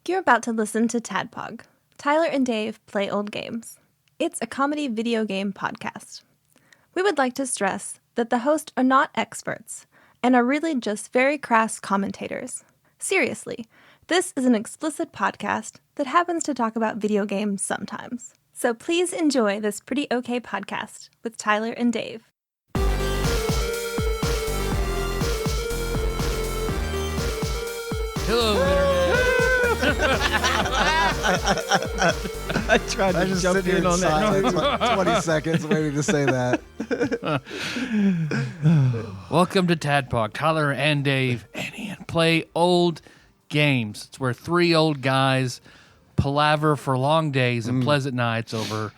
You're about to listen to TADPOG, Tyler and Dave Play Old Games. It's a comedy video game podcast. We would like to stress that the hosts are not experts and are really just very crass commentators. Seriously, this is an explicit podcast that happens to talk about video games sometimes. So please enjoy this pretty okay podcast with Tyler and Dave. Hello, Internet. I tried to just jump sit in on that. 20 seconds waiting to say that. Welcome to TADPOG. Tyler and Dave and Ian play old games. It's where three old guys palaver for long days and pleasant nights over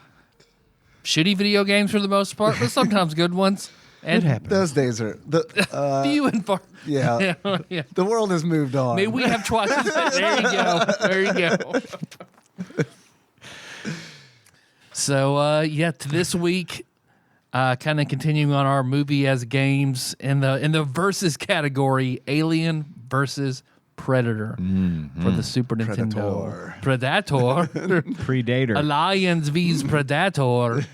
shitty video games for the most part, but sometimes good ones. And It happens. Those days are few and far. yeah. Yeah. The world has moved on. May we have twice as many. There you go. There you go. So, this week, kind of continuing on our movie as games in the versus category, Alien versus Predator for the Super Nintendo. Predator. Predator. Alliance vs Predator.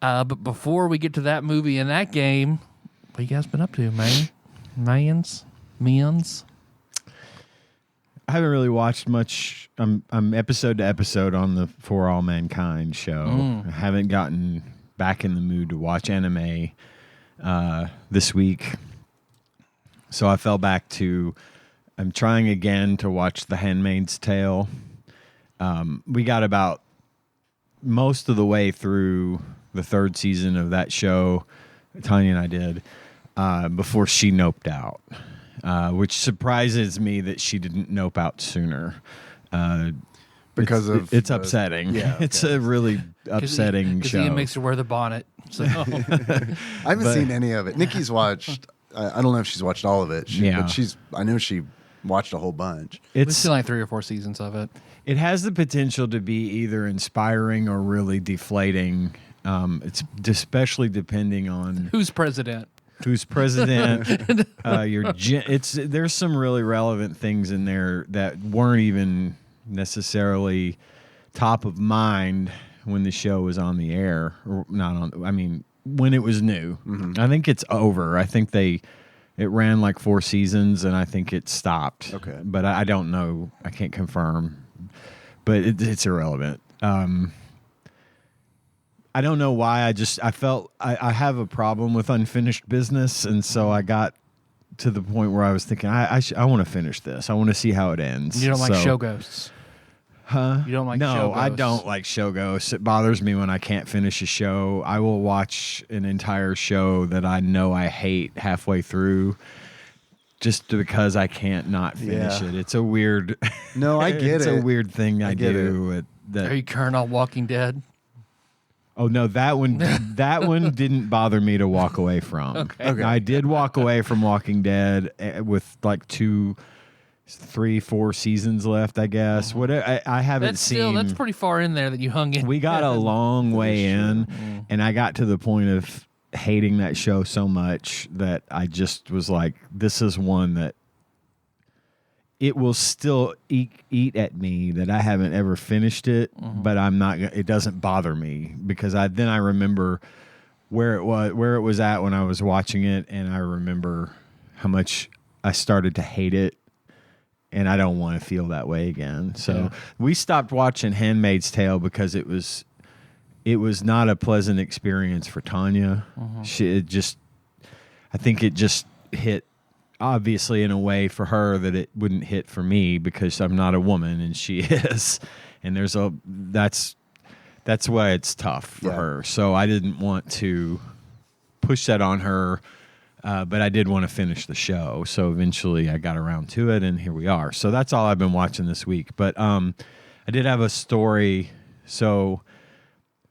But before we get to that movie and that game, what you guys been up to, man? Mans? I haven't really watched much. I'm episode to episode on the For All Mankind show. I haven't gotten back in the mood to watch anime this week. So I fell back to, I'm trying again to watch The Handmaid's Tale. We got about most of the way through the third season of that show, Tanya and I did, before she noped out, which surprises me that she didn't nope out sooner. Because it's upsetting. Yeah, okay. It's a really upsetting show. Because Ian makes her wear the bonnet. So. I haven't seen any of it. Nikki's watched. I don't know if she's watched all of it. But I know she watched a whole bunch. We've seen like 3 or 4 seasons of it. It has the potential to be either inspiring or really deflating. It's especially depending on Who's president. There's some really relevant things in there that weren't even necessarily top of mind when the show was on the air, or not on. I mean, when it was new. I think it's over. I think it ran like 4 seasons, and I think it stopped. Okay, but I don't know. I can't confirm. But it's irrelevant. I don't know why. I felt I have a problem with unfinished business, and so I got to the point where I was thinking I want to finish this. I want to see how it ends. You don't like show ghosts, huh? You don't like show no, ghosts? I don't like show ghosts. It bothers me when I can't finish a show. I will watch an entire show that I know I hate halfway through, just because I can't not finish it. It's a weird. No, I get it's it. a weird thing I do. Are you current on Walking Dead? Oh no, that one didn't bother me to walk away from. Okay. I did walk away from Walking Dead with like 2, 3, 4 seasons left, I guess. I haven't seen. That's pretty far in there that you hung in. We got a long way in, and I got to the point of hating that show so much that I just was like, this is one that it will still eat at me that I haven't ever finished it, but I'm not. It doesn't bother me because I remember where it was at when I was watching it, and I remember how much I started to hate it, and I don't want to feel that way again. So we stopped watching Handmaid's Tale because it was not a pleasant experience for Tanya. I think it just hit. Obviously, in a way for her that it wouldn't hit for me because I'm not a woman and she is, and that's why it's tough for her. So I didn't want to push that on her, but I did want to finish the show. So eventually, I got around to it, and here we are. So that's all I've been watching this week. But I did have a story. So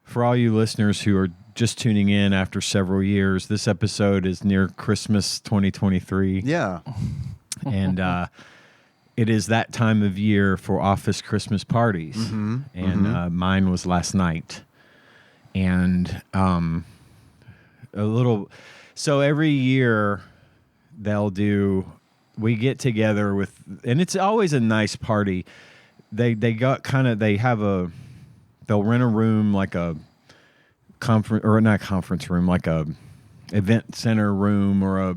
for all you listeners who are just tuning in after several years, this episode is near Christmas 2023. Yeah. And it is that time of year for office Christmas parties. And mine was last night. And so every year they'll do we get together and it's always a nice party. They'll rent a room, like a conference, or not a conference room, like a event center room, or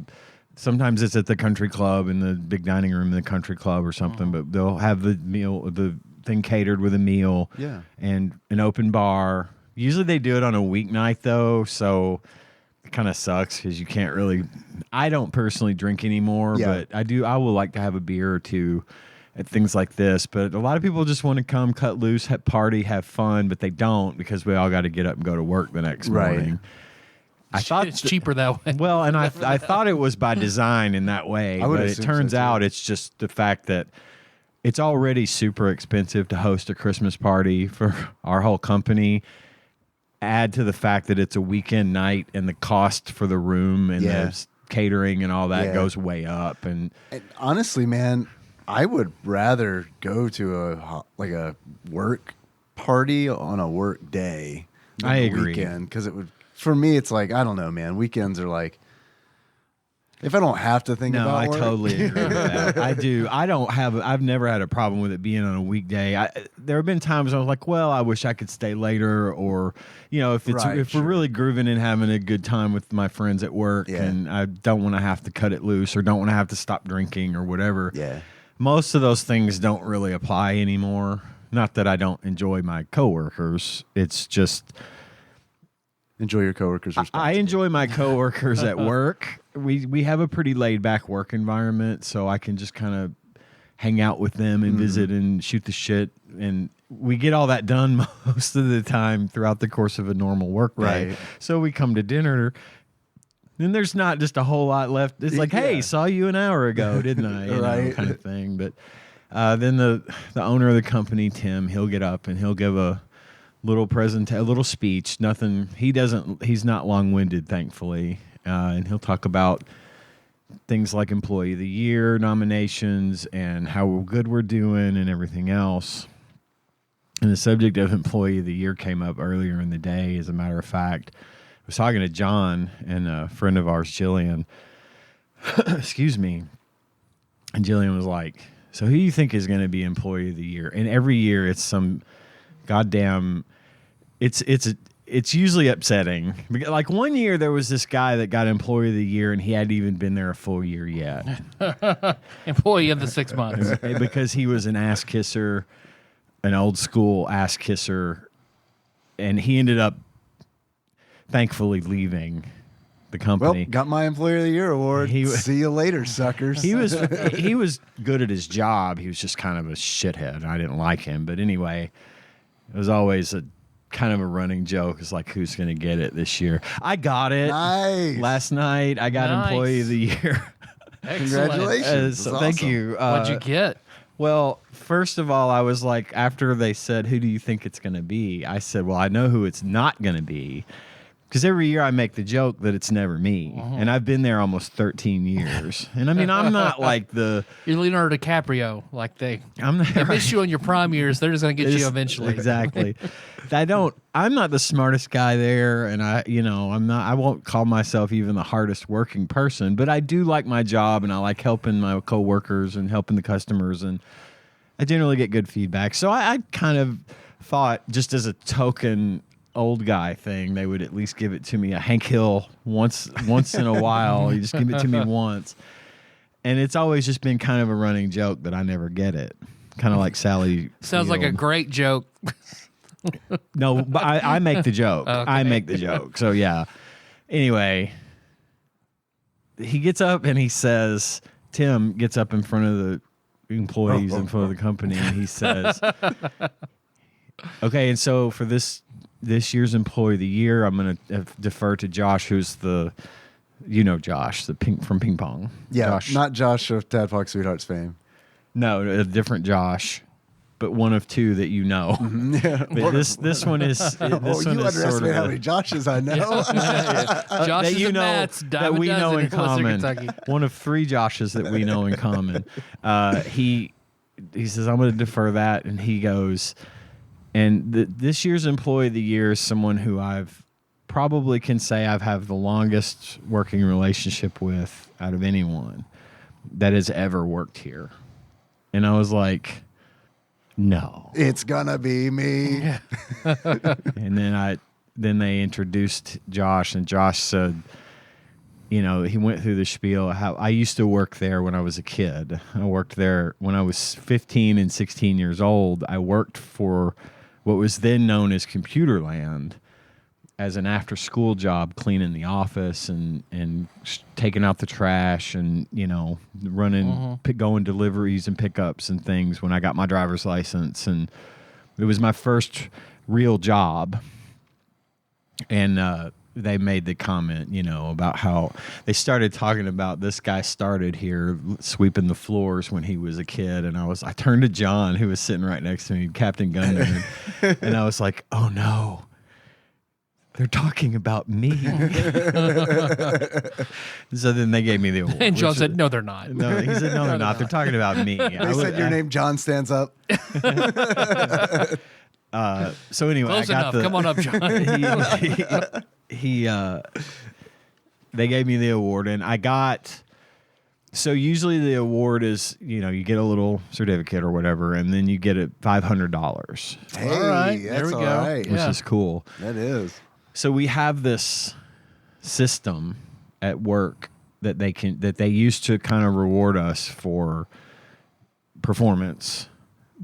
sometimes it's at the country club, in the big dining room in the country club or something, but they'll have the thing catered with a meal, and an open bar. Usually they do it on a weeknight though, so it kind of sucks because you can't really. I don't personally drink anymore, but I will like to have a beer or two at things like this. But a lot of people just want to come, cut loose, party, have fun, but they don't, because we all got to get up and go to work the next morning. I thought it's cheaper that way. Well, and I thought it was by design in that way, but it turns out it's just the fact that it's already super expensive to host a Christmas party for our whole company. Add to the fact that it's a weekend night, and the cost for the room and the catering and all that goes way up. And honestly, man, I would rather go to a work party on a work day than I a agree. weekend, because it would. For me, it's like, I don't know, man. Weekends are like, if I don't have to think about work. I totally agree with that. I do. I've never had a problem with it being on a weekday. There have been times I was like, well, I wish I could stay later, or, if we're really grooving and having a good time with my friends at work, and I don't want to have to cut it loose, or don't want to have to stop drinking or whatever. Yeah. Most of those things don't really apply anymore. Not that I don't enjoy my coworkers. It's just... Enjoy your coworkers. I enjoy my coworkers at work. We have a pretty laid back work environment, so I can just kind of hang out with them and visit and shoot the shit, and we get all that done most of the time throughout the course of a normal work day. Right. So we come to dinner, and there's not just a whole lot left. It's like, hey, saw you an hour ago, didn't I? You know, kind of thing. But then the owner of the company, Tim, he'll get up and he'll give a little speech. Nothing. He's not long-winded, thankfully, and he'll talk about things like Employee of the Year nominations and how good we're doing and everything else. And the subject of Employee of the Year came up earlier in the day. As a matter of fact, I was talking to John and a friend of ours, Jillian. Excuse me. And Jillian was like, "So who do you think is going to be Employee of the Year?" And every year it's some goddamn. It's usually upsetting. Like one year there was this guy that got Employee of the Year, and he hadn't even been there a full year yet. Employee of the 6 months. Because he was an ass kisser, an old school ass kisser, and he ended up thankfully leaving the company. Well, got my Employee of the Year award. See you later, suckers. He was good at his job. He was just kind of a shithead. I didn't like him, but anyway, it was always a kind of a running joke. It's like, who's going to get it this year? I got it. Nice. Last night, I got Employee of the Year. Congratulations. So thank you. What'd you get? Well, first of all, I was like, after they said, who do you think it's going to be? I said, well, I know who it's not going to be. Because every year I make the joke that it's never me. And I've been there almost 13 years. And I mean, I'm not like the... You're Leonardo DiCaprio. Like they right. miss you in your prime years. They're just going to get you eventually. Exactly. I'm not the smartest guy there. And I won't call myself even the hardest working person. But I do like my job, and I like helping my coworkers and helping the customers. And I generally get good feedback. So I kind of thought, just as a token old guy thing, they would at least give it to me, a Hank Hill once in a while. You just give it to me once. And it's always just been kind of a running joke that I never get it. Kind of like Sally Sounds Field. like a great joke. No, but I make the joke. Okay. I make the joke. So yeah. Anyway, he gets up and he says, Tim gets up in front of the employees in front of the company, and he says, okay, and so for this year's Employee of the Year, I'm going to defer to Josh, who's Josh, from Ping Pong. Yeah, Josh. not Josh of TADPOG Sweethearts fame. No, a different Josh, but one of two that you know. Yeah. But this one is. This one you is underestimate sort of how many Joshes I know. Josh that you and know Matt's, that we know in common. Kentucky. One of three Joshes that we know in common. He says, I'm going to defer that, and he goes. And this year's Employee of the Year is someone who I've probably can say I've had the longest working relationship with out of anyone. that has ever worked here. And I was like, no. It's gonna be me. And then they introduced Josh, and Josh said, you know, he went through the spiel how I used to work there when I was a kid. I worked there when I was 15 and 16 years old. I worked for what was then known as Computerland as an after-school job, cleaning the office and taking out the trash and, you know, running, going deliveries and pickups and things when I got my driver's license. And it was my first real job. And they made the comment, you know, about how they started talking about this guy started here sweeping the floors when he was a kid. And I turned to John, who was sitting right next to me, Captain Gunner, and I was like, oh no, they're talking about me. So then they gave me the award. And John said, no, they're not. No, he said, no, they're not. They're talking about me. They said your name, John stands up. So anyway, Close I got enough. Come on up, John. They gave me the award, and I got. So usually the award is, you know, you get a little certificate or whatever, and then you get it $500. Hey, All right, that's there we all go. right. Which Yeah. is cool. That is. So we have this system at work that they use to kind of reward us for performance.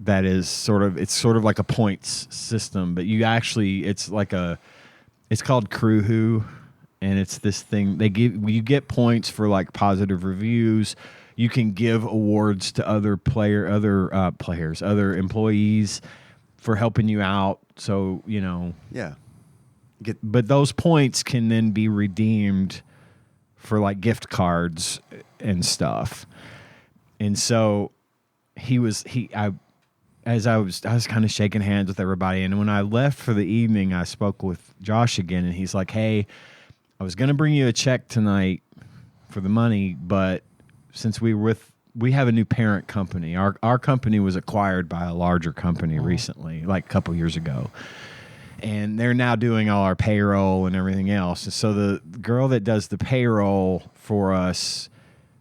That is sort of like a points system, but it's called Crewhoo, and it's this thing you get points for like positive reviews. You can give awards to other employees for helping you out. So, you know, Yeah. but those points can then be redeemed for like gift cards and stuff. And so I was kind of shaking hands with everybody. And when I left for the evening, I spoke with Josh again, and he's like, hey, I was going to bring you a check tonight for the money, but since we have a new parent company. Our company was acquired by a larger company recently, like a couple years ago. And they're now doing all our payroll and everything else. And so the girl that does the payroll for us,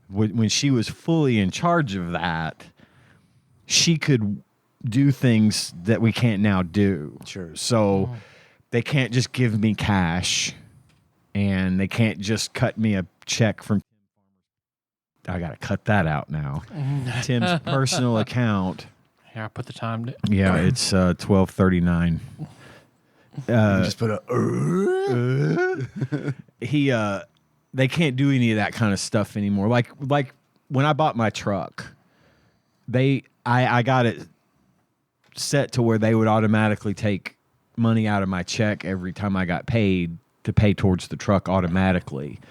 when she was fully in charge of that, she could do things that we can't now do. Sure. So they can't just give me cash, and they can't just cut me a check from. I got to cut that out now. Tim's personal account. Here, I put the time to. Yeah, it's 12:39. Just put a. They can't do any of that kind of stuff anymore. Like when I bought my truck, I got it set to where they would automatically take money out of my check every time I got paid to pay towards the truck automatically.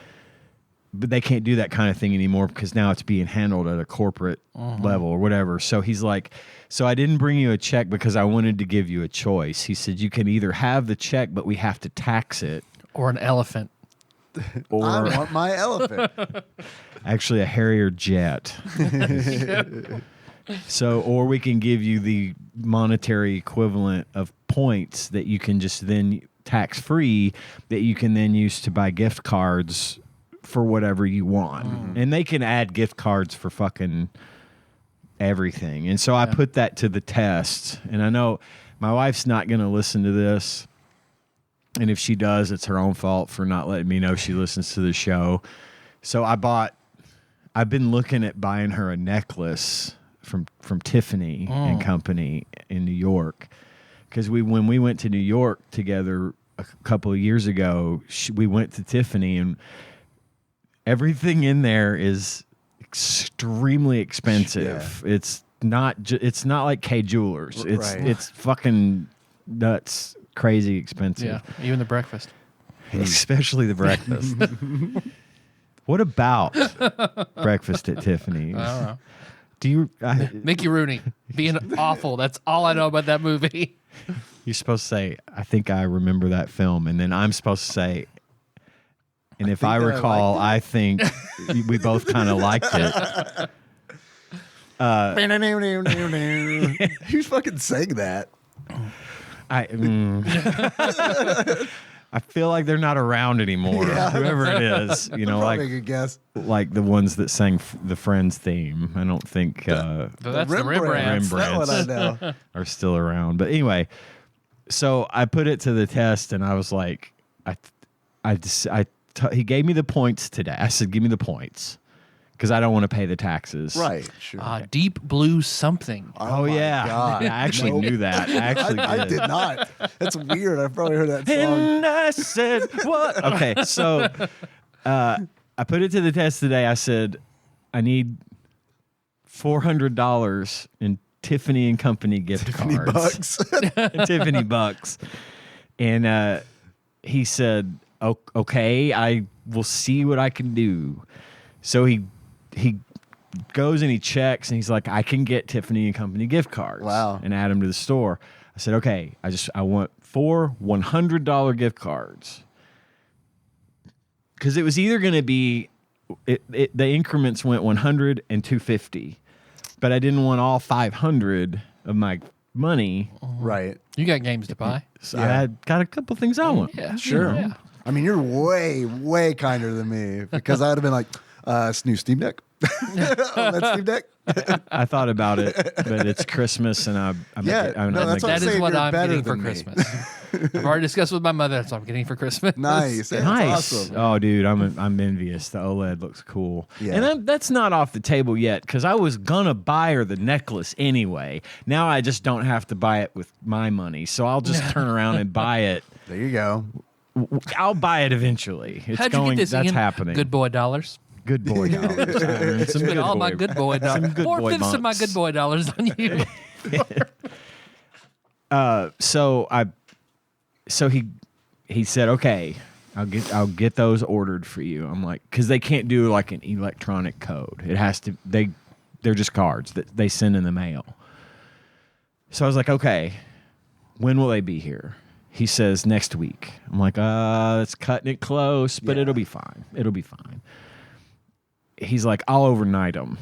But they can't do that kind of thing anymore because now it's being handled at a corporate level or whatever. So he's like, so I didn't bring you a check because I wanted to give you a choice. He said, you can either have the check, but we have to tax it. Or an elephant. Or I want my elephant. actually a Harrier jet. So, or we can give you the monetary equivalent of points that you can just then tax free that you can then use to buy gift cards for whatever you want. And they can add gift cards for fucking everything. And so I put that to the test. And I know my wife's not going to listen to this. And if she does, it's her own fault for not letting me know she listens to the show. So I've been looking at buying her a necklace from Tiffany and Company in New York. Because when we went to New York together a couple of years ago, we went to Tiffany, and everything in there is extremely expensive. Yeah. It's not like K Jewelers. It's fucking nuts, crazy expensive. Yeah, even the breakfast. Especially the breakfast. What about breakfast at Tiffany's? I don't know. Do you Mickey Rooney being awful. That's all I know about that movie. You're supposed to say, I think I remember that film, and then I'm supposed to say, and if I recall, I think we both kind of liked it. Who's fucking saying that? I feel like they're not around anymore. Yeah. Whoever it is, you know, Probably like a good guess. like the ones that sang the Friends theme. I don't think So that's the Rembrandts. That one I know. are still around. But anyway, so I put it to the test, and I was like, he gave me the points today. I said, give me the points because I don't want to pay the taxes. Right. Sure. Deep Blue something. Oh my yeah. God. I actually Nope. knew that. I actually I did not. That's weird. I've probably heard that song. And I said, what? Okay, so I put it to the test today. I said, I need $400 in Tiffany and Company gift cards. Bucks. Tiffany bucks. And he said, okay, I will see what I can do. So he goes and he checks, and he's like, I can get Tiffany and Company gift cards. Wow. And add them to the store. I said, okay, I want 4 $100 gift cards. Because it was either going to be, the increments went 100 and 250, but I didn't want all 500 of my money. Right. You got games to buy. So Yeah. I had got a couple things I want. Yeah, Sure. Yeah. I mean, you're way, way kinder than me because I would have been like, new Steam Deck. That's Steam Deck. I thought about it, but it's Christmas, and I'm Yeah, no, that's what I'm That is saying, what you're I'm better getting for than me. Christmas. I've already discussed with my mother. That's what I'm getting for Christmas. Nice. That's nice. awesome. Oh, dude, I'm envious. The OLED looks cool. Yeah. And that's not off the table yet because I was gonna buy her the necklace anyway. Now I just don't have to buy it with my money, so I'll just turn around and buy it. There you go. I'll buy it eventually. It's How'd you going. get this, That's Ian? happening. Good boy dollars. Good boy dollars. I earned some Spent good all boy- my good boy dollars. some good boy 4/5 of my months. good boy dollars on you. So he said, okay, I'll get those ordered for you. I'm like, because they can't do like an electronic code. It has to. They're just cards that they send in the mail. So I was like, okay, when will they be here? He says next week. I'm like, it's cutting it close, but Yeah. it'll be fine. It'll be fine. He's like, I'll overnight them.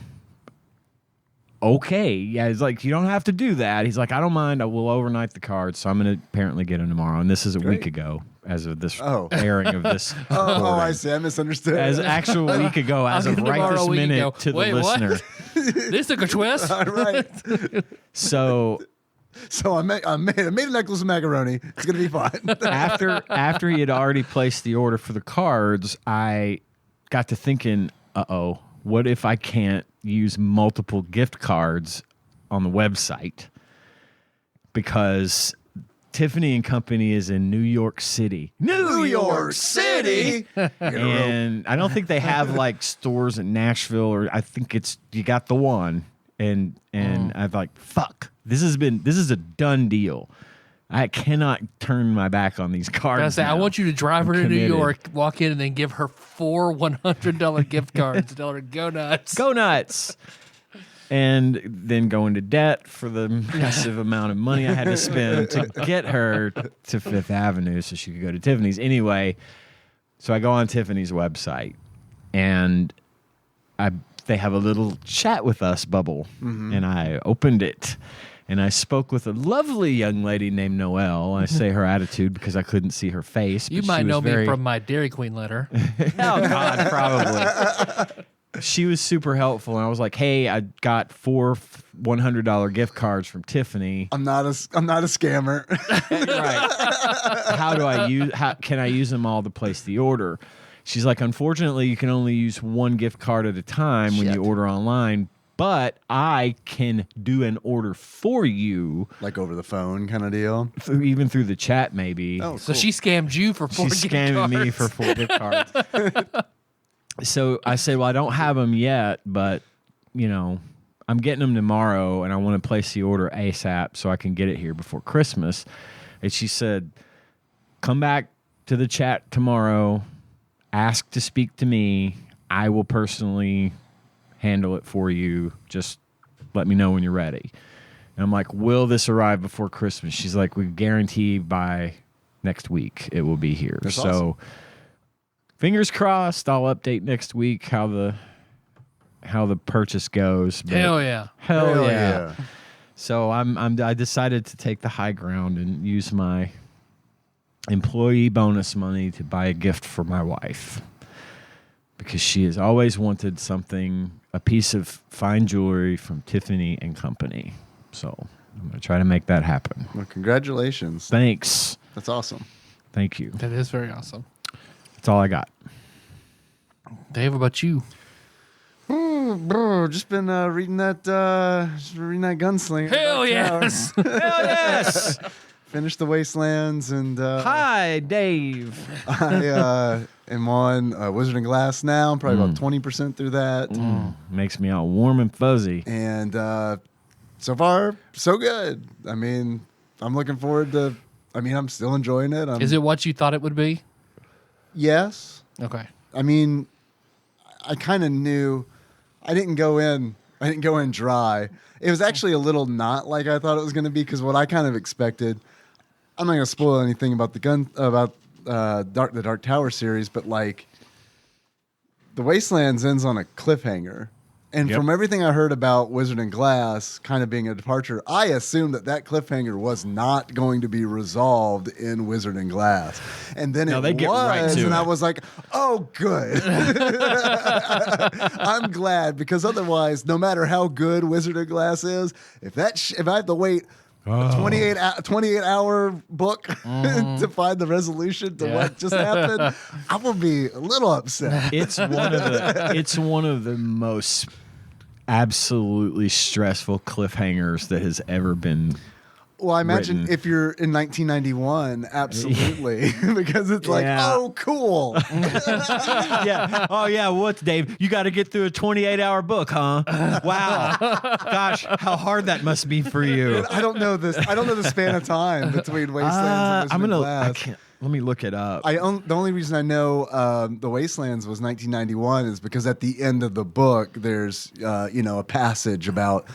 Okay. Yeah, he's like, you don't have to do that. He's like, I don't mind. I will overnight the cards. So I'm going to apparently get them tomorrow. And this is a Great. week ago as of this Oh. airing of this. Oh, recording. I see. I misunderstood. As actual week ago, as I'll of get right tomorrow this week and minute go, to the "Wait, what?" listener. This took a twist. All right. So So I made a necklace of macaroni. It's gonna be fine. after he had already placed the order for the cards, I got to thinking, what if I can't use multiple gift cards on the website? Because Tiffany and Company is in New York City. New York City. And I don't think they have like stores in Nashville, or I think you got the one. And I'm like, fuck. This is a done deal. I cannot turn my back on these cards. I now. want you to drive her I'm to New committed. York, walk in, and then give her 4 $100 gift cards. Tell her, go nuts. Go nuts. And then go into debt for the massive amount of money I had to spend to get her to Fifth Avenue so she could go to Tiffany's. Anyway, so I go on Tiffany's website, and they have a little chat with us bubble, and I opened it. And I spoke with a lovely young lady named Noelle. I say her attitude because I couldn't see her face. You but might she was know very, me from my Dairy Queen letter. Oh, God, probably. She was super helpful. And I was like, hey, I got 4 $100 gift cards from Tiffany. I'm not a scammer. Right. How can I use them all to place the order? She's like, unfortunately, you can only use one gift card at a time when Shit. you order online. But I can do an order for you, Like over the phone kind of deal. even through the chat, maybe. Oh, So cool. she scammed you for 4 She's gift scamming me cards. for 4 gift cards. So I said, well, I don't have them yet, but, I'm getting them tomorrow, and I want to place the order ASAP so I can get it here before Christmas. And she said, come back to the chat tomorrow, ask to speak to me. I will personally handle it for you. Just let me know when you're ready. And I'm like, will this arrive before Christmas? She's like, we guarantee by next week it will be here. That's so awesome. fingers crossed, I'll update next week how the purchase goes. But Hell yeah. Hell yeah. So I decided to take the high ground and use my employee bonus money to buy a gift for my wife because she has always wanted something, a piece of fine jewelry from Tiffany and Company. So I'm going to try to make that happen. Well, congratulations. Thanks. That's awesome. Thank you. That is very awesome. That's all I got. Dave, what about you? Bro, just been reading that Gunslinger. Hell yes! Hell yes! Finished the Wastelands and Hi, Dave. I am on Wizard and Glass now. I'm probably about 20% through that. Makes me all warm and fuzzy. And so far, so good. I mean, I'm looking forward to. I mean, I'm still enjoying it. Is it what you thought it would be? Yes. Okay. I mean, I kind of knew. I didn't go in dry. It was actually a little not like I thought it was going to be because what I kind of expected. I'm not going to spoil anything about the Dark Tower series, but like the Wastelands ends on a cliffhanger. And from everything I heard about Wizard and Glass kind of being a departure, I assumed that cliffhanger was not going to be resolved in Wizard and Glass. And then they get right to and it. I was like, oh, good. I'm glad, because otherwise, no matter how good Wizard and Glass is, if I have to wait a 28-hour book to find the resolution to what just happened, I will be a little upset. It's one of the most absolutely stressful cliffhangers that has ever been. Well, I imagine written. if you're in 1991, absolutely, because it's like, Yeah. oh, cool. Yeah. Oh, yeah. What's Dave? You got to get through a 28-hour book, huh? Wow. Gosh, how hard that must be for you. I don't know the span of time between Wastelands and Wizard and I Glass. can't. Let me look it up. The only reason I know the Wastelands was 1991 is because at the end of the book, there's a passage about.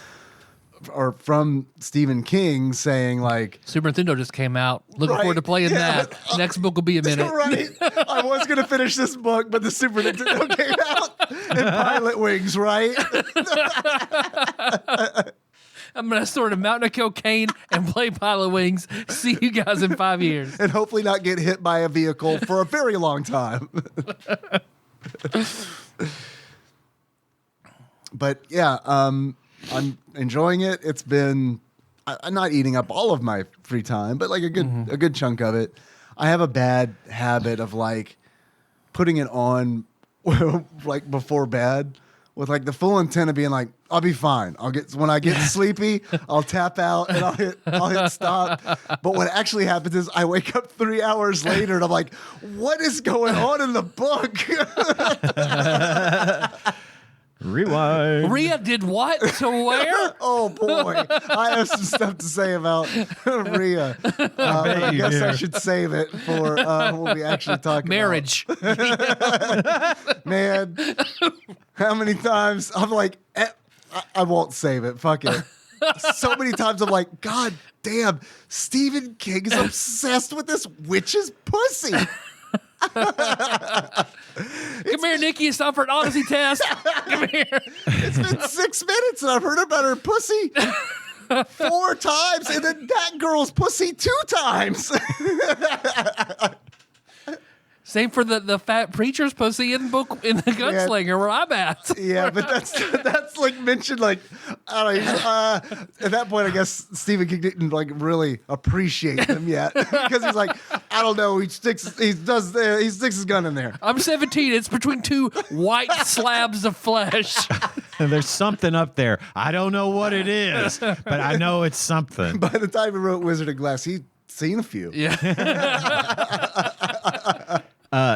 Or from Stephen King saying like Super Nintendo just came out. Looking Right, forward to playing yeah. that. Next book will be a minute. right. I was gonna finish this book, but the Super Nintendo came out and Pilot Wings, right? I'm gonna sort a mountain of cocaine and play Pilot Wings. See you guys in 5 years. And hopefully not get hit by a vehicle for a very long time. But yeah, I'm enjoying it. It's been I'm not eating up all of my free time, but like a good chunk of it. I have a bad habit of like putting it on like before bed with like the full intent of being like, I'll be fine. When I get sleepy, I'll tap out and I'll hit stop. But what actually happens is I wake up 3 hours later and I'm like, what is going on in the book? Rewind. Rhea did what to where? Oh boy, I have some stuff to say about Rhea. I you guess do. I should save it for when we actually talk Marriage. about man. How many times I'm like, I won't save it. Fuck it. So many times I'm like, God damn, Stephen King is obsessed with this witch's pussy. Come here, Nikki. It's time for an honesty test. Come here. It's been 6 minutes and I've heard about her pussy 4 times, and then that girl's pussy 2 times. Same for the fat preacher's pussy in the Gunslinger where I'm at. Yeah, but that's like mentioned like I don't know. At that point, I guess Stephen King didn't like really appreciate them yet because he's like, I don't know. He sticks his gun in there. I'm 17. It's between 2 white slabs of flesh. There's something up there. I don't know what it is, but I know it's something. By the time he wrote Wizard of Glass, he'd seen a few. Yeah.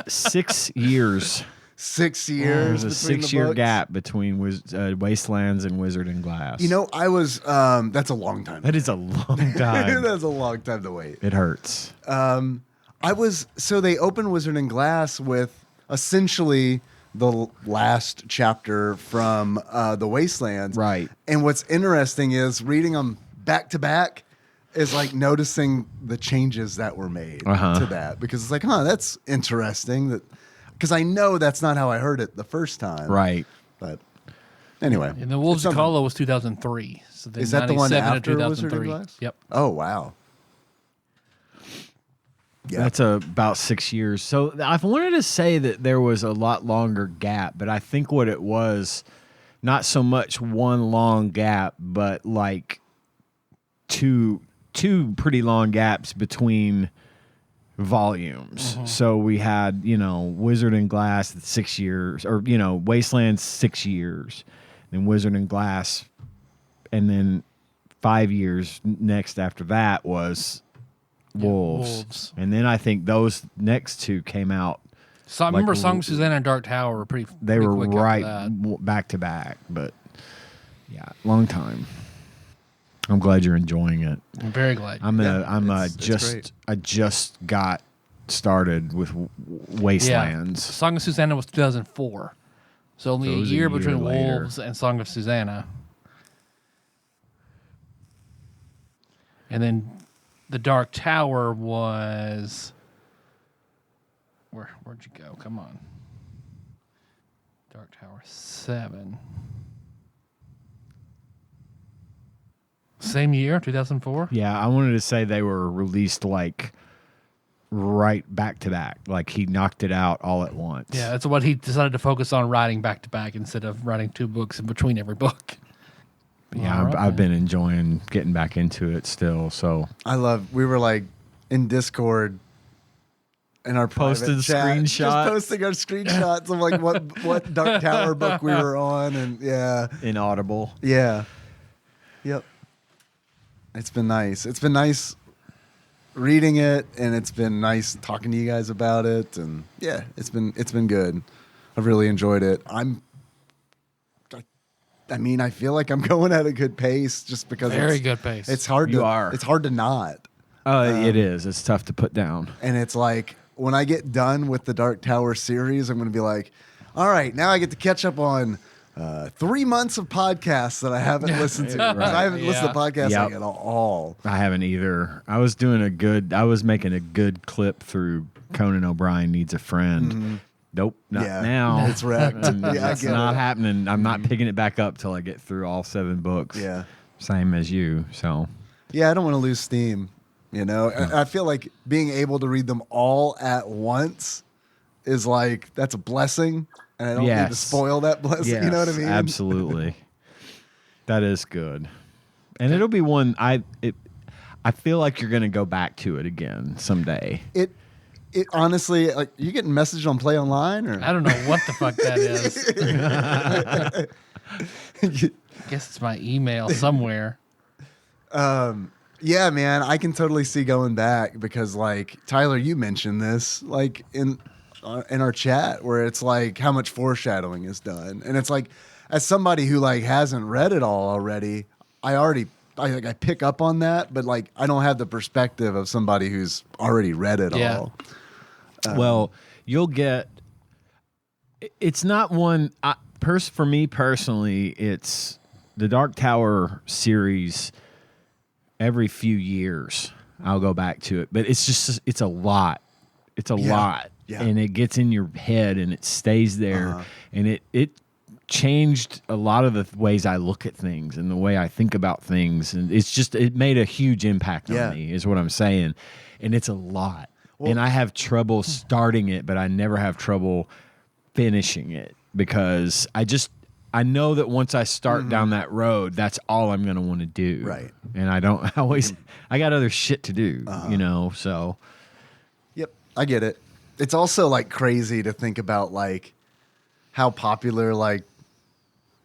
6 years. 6 years. There's a between the 6-year books. gap between Wastelands and Wizard and Glass. You know, I was. That's a long time. that is a long time. That's a long time to wait. It hurts. So they opened Wizard and Glass with essentially the last chapter from the Wastelands. Right. And what's interesting is reading them back to back is like noticing the changes that were made to that, because it's like, that's interesting. That because I know that's not how I heard it the first time. Right. But anyway. And the Wolves it's of something. Kala was 2003. So then Is that the one 97 to after Wizard and 2003. Glass? Yep. Oh, wow. Yeah. That's about 6 years. So I wanted to say that there was a lot longer gap, but I think what it was, not so much one long gap, but like two pretty long gaps between volumes. So we had, Wizard and Glass 6 years, or Wasteland 6 years, then Wizard and Glass, and then 5 years next after that was Wolves. And then I think those next two came out. So I remember Song of Susanna and Dark Tower were pretty. They were quick right after that. back to back, but yeah, long time. I'm glad you're enjoying it. I'm very glad. It's I just got started with Wastelands. Yeah. Song of Susanna was 2004, so only So it a was a year year between later. Wolves and Song of Susanna. And then the Dark Tower was where'd you go? Come on. Dark Tower 7. Same year, 2004? Yeah, I wanted to say they were released like right back to back. Like he knocked it out all at once. Yeah, that's what he decided to focus on, writing back to back instead of writing 2 books in between every book. Yeah, All right. I've been enjoying getting back into it still. So We were like in Discord in our Posted private chat, screenshots. just posting our screenshots of like what Dark Tower book we were on, and inaudible. yep. It's been nice. It's been nice reading it, and it's been nice talking to you guys about it, and yeah, it's been good. I've really enjoyed it. I feel like I'm going at a good pace just because Very good pace. It's hard You to are. It's hard to not. It is. It's tough to put down. And it's like when I get done with the Dark Tower series, I'm going to be like, all right, now I get to catch up on 3 months of podcasts that I haven't listened to. 'Cause I haven't listened to podcasts Yep. like at all. I haven't either. I was making a good clip through Conan O'Brien Needs a Friend. Nope, not Yeah. now. It's wrecked. Yeah, I It's get not it. happening. I'm not picking it back up till I get through all 7 books. Yeah. Same as you. So Yeah, I don't want to lose steam. I feel like being able to read them all at once is like, that's a blessing. And I don't need to Yes. spoil that blessing. You know what I yes, mean? Absolutely. That is good. And it'll be one I feel like you're going to go back to it again someday. It honestly, like, you getting messaged on Play Online, or I don't know what the fuck that is. I guess it's my email somewhere. yeah, man, I can totally see going back because, like, Tyler, you mentioned this, like in our chat, where it's like how much foreshadowing is done, and it's like, as somebody who like hasn't read it all already, I pick up on that, but like I don't have the perspective of somebody who's already read it Yeah. all. Well, you'll get. It's not one. For me personally, it's the Dark Tower series. Every few years, I'll go back to it, but it's a lot. It's a lot, Yeah. and it gets in your head, and it stays there, and it changed a lot of the ways I look at things and the way I think about things, and it made a huge impact Yeah. on me, is what I'm saying, and it's a lot. And I have trouble starting it, but I never have trouble finishing it because I know that once I start down that road, that's all I'm going to want to do. Right. And I got other shit to do, so. Yep, I get it. It's also like crazy to think about like how popular like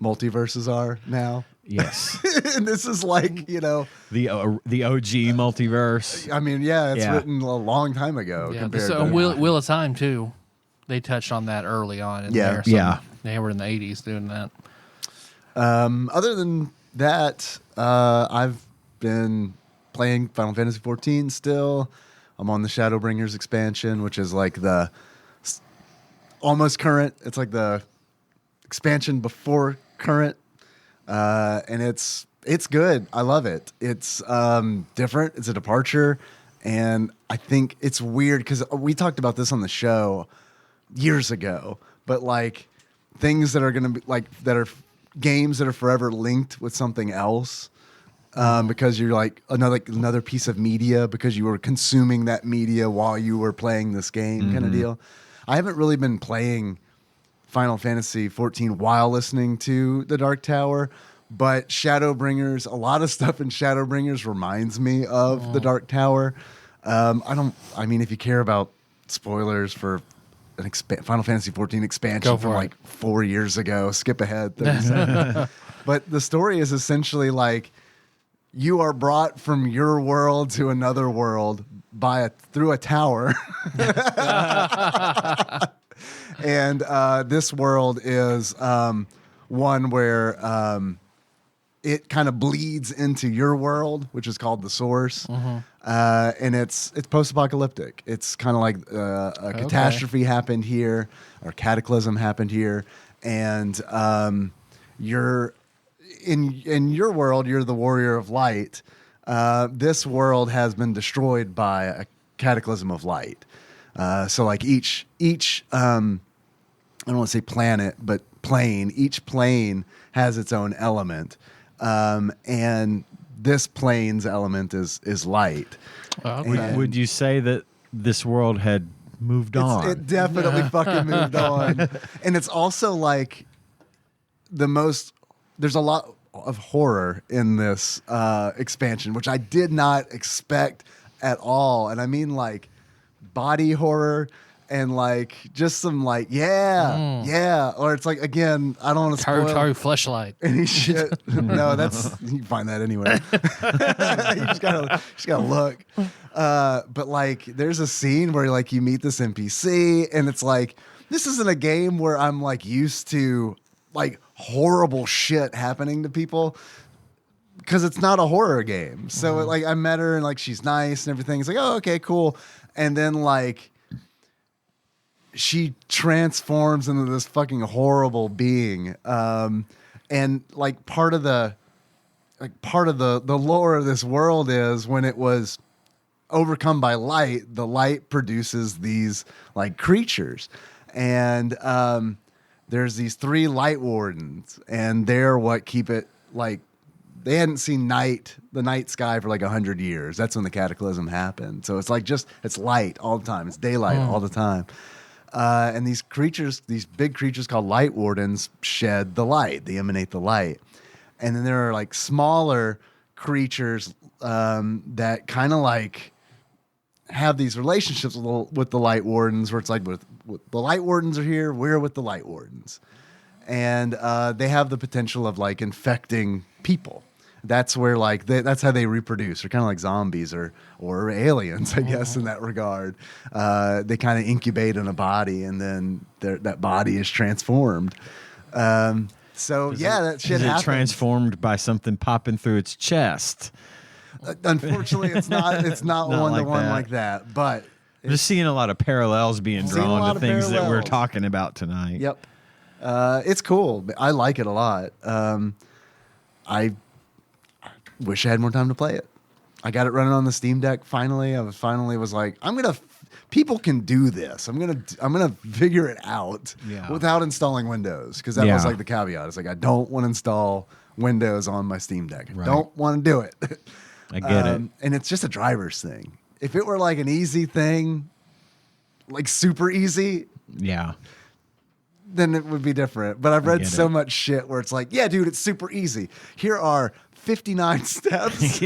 multiverses are now. Yes. And this is like, the OG multiverse. I mean, yeah, it's Yeah. written a long time ago. Yeah, compared so to Wheel of Time too. They touched on that early on in Yeah. there. So Yeah. They were in the 80s doing that. Other than that, I've been playing Final Fantasy XIV still. I'm on the Shadowbringers expansion, which is like the almost current. It's like the expansion before current, and it's good. I love it. It's different. It's a departure, and I think it's weird because we talked about this on the show years ago. But like things that are going to be like that are games that are forever linked with something else because you're like another piece of media because you were consuming that media while you were playing this game kind of deal. I haven't really been playing Final Fantasy 14 while listening to The Dark Tower, but Shadowbringers, a lot of stuff in Shadowbringers reminds me of The Dark Tower. I mean, if you care about spoilers for an Final Fantasy 14 expansion from like 4 years ago, skip ahead 30 seconds. But the story is essentially like you are brought from your world to another world through a tower. And this world is one where it kind of bleeds into your world, which is called the Source. And it's post-apocalyptic. It's kind of like a catastrophe happened here, or cataclysm happened here, and you're in your world. You're the warrior of light. This world has been destroyed by a cataclysm of light. So like each I don't want to say planet, but plane. Each plane has its own element, and this plane's element is light. Would you say that this world had moved on? It definitely fucking moved on, and it's also like there's a lot of horror in this expansion, which I did not expect at all, and I mean like body horror. And like just some like yeah, or it's like again I don't want to spoil Taru fleshlight any shit. No, you can find that anywhere. you just gotta look. But like there's a scene where like you meet this NPC and it's like this isn't a game where I'm like used to like horrible shit happening to people because it's not a horror game. So like I met her and like she's nice and everything. It's like oh okay cool, and then like she transforms into this fucking horrible being. And like part of the lore of this world is when it was overcome by light, the light produces these like creatures. And there's these 3 light wardens, and they're what keep it like they hadn't seen the night sky for like 100 years. That's when the cataclysm happened. So it's like it's light all the time. It's daylight all the time. And these big creatures called light wardens shed the light. They emanate the light. And then there are like smaller creatures that kind of like have these relationships with the light wardens where it's like with the light wardens are here, we're with the light wardens. And they have the potential of like infecting people. That's where like that's how they reproduce. They're kind of like zombies or aliens, I guess, in that regard. They kind of incubate in a body, and then that body is transformed. That shit happens. Is it transformed by something popping through its chest? Unfortunately, it's not. It's not one-to-one like that. But I'm just seeing a lot of parallels being drawn to things that we're talking about tonight. Yep, it's cool. I like it a lot. I wish I had more time to play it. I got it running on the Steam Deck finally. I was like, people can do this. I'm gonna figure it out without installing Windows, because that was like the caveat. It's like I don't want to install Windows on my Steam Deck. I don't want to do it. I get it. And it's just a driver's thing. If it were like an easy thing, like super easy, then it would be different. But I've read so much shit where it's like, yeah, dude, it's super easy. Here are 59 steps.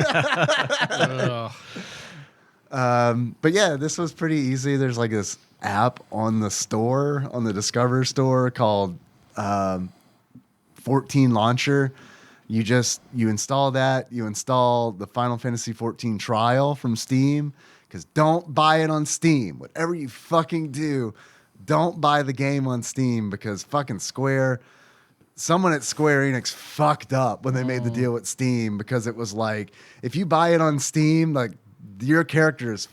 But yeah, this was pretty easy. There's like this app on the Discover store called 14 Launcher. You install that. You install the Final Fantasy 14 trial from Steam, because don't buy it on Steam. Whatever you fucking do, don't buy the game on Steam, because fucking someone at Square Enix fucked up when they made the deal with Steam, because it was like, if you buy it on Steam, like your account's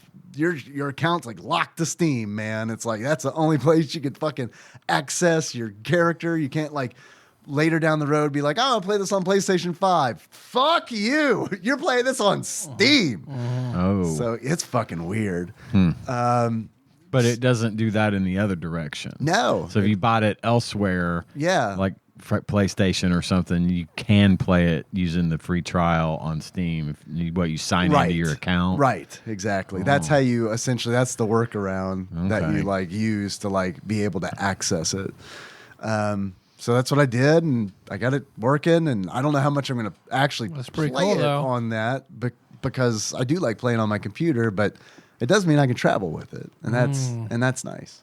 like locked to Steam, man. It's like, that's the only place you could fucking access your character. You can't like later down the road be like, oh, I'll play this on PlayStation 5. Fuck you. You're playing this on Steam. Oh. So it's fucking weird. But it doesn't do that in the other direction. No. So if you bought it elsewhere, Yeah. like PlayStation or something, you can play it using the free trial on Steam. If you sign into your account, right? Exactly. That's how you essentially. That's the workaround that you like use to like be able to access it. So that's what I did, and I got it working. And I don't know how much I'm going to actually play cool, it though. on that, because I do like playing on my computer, but it does mean I can travel with it, and that's nice.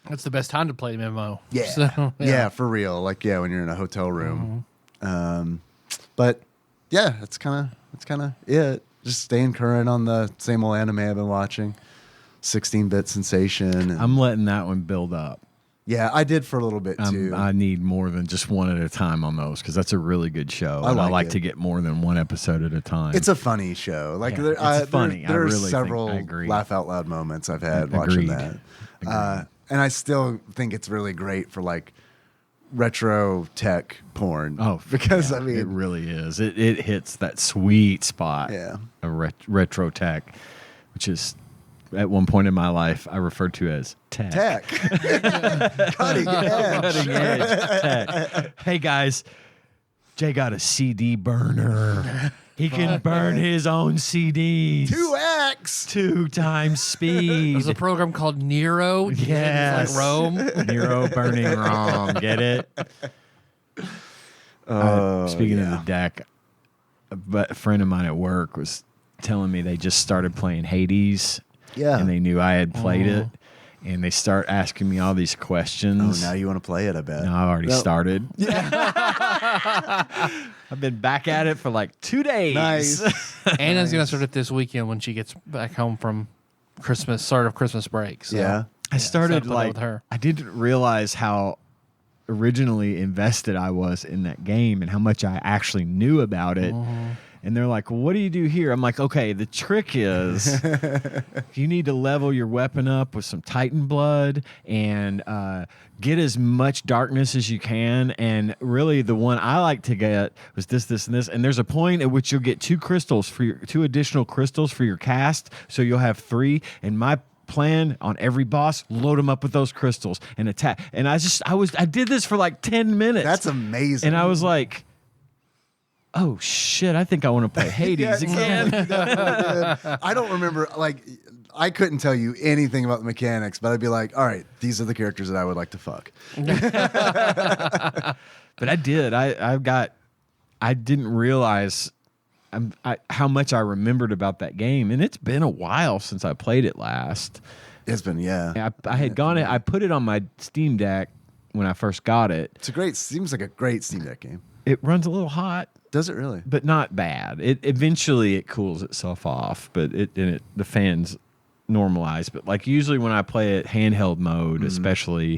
That's the best time to play MMO. Yeah. So, Yeah, for real. Like, when you're in a hotel room. But yeah, that's kind of it. Just staying current on the same old anime I've been watching. 16-bit Sensation. And I'm letting that one build up. yeah, I did for a little bit too. I need more than just one at a time on those because that's a really good show. I like it. to get more than one episode at a time. It's a funny show. Like it's funny. There I are really several agree. laugh out loud moments I've had watching Agreed. that. And I still think it's really great for like retro tech porn. Oh, because yeah, I mean, it really is. It hits that sweet spot. Yeah. Of retro tech, which is at one point in my life I referred to as tech. Cutting edge. Cutting edge tech. Hey guys, Jay got a CD burner. He can burn his own CDs. 2x. 2 times speed. There's a program called Nero. Yes. Like Rome. Nero burning ROM. Get it? Speaking of the deck, a friend of mine at work was telling me they just started playing Hades. Yeah. And they knew I had played it. And they start asking me all these questions. Oh, now you want to play it, I bet. No, I've already started. I've been back at it for like 2 days. Nice. Anna's going to start it this weekend when she gets back home from start of Christmas break. So, Yeah. I started so with her. I didn't realize how originally invested I was in that game and how much I actually knew about it. And they're like, well, what do you do here? I'm like, okay, the trick is you need to level your weapon up with some Titan blood and get as much darkness as you can. And really the one I like to get was this, and this. And there's a point at which you'll get 2 additional crystals for your cast. So you'll have 3. And my plan on every boss, load them up with those crystals and attack. And I did this for like 10 minutes. That's amazing. And I was like, oh shit, I think I want to play Hades again. I don't remember, like, I couldn't tell you anything about the mechanics, but I'd be like, all right, these are the characters that I would like to fuck. But I did. I didn't realize how much I remembered about that game. And it's been a while since I played it last. It's been, yeah. I had I put it on my Steam Deck when I first got it. Seems like a great Steam Deck game. It runs a little hot. Does it really? But not bad. It eventually cools itself off, but the fans normalize. But like usually when I play it handheld mode, especially,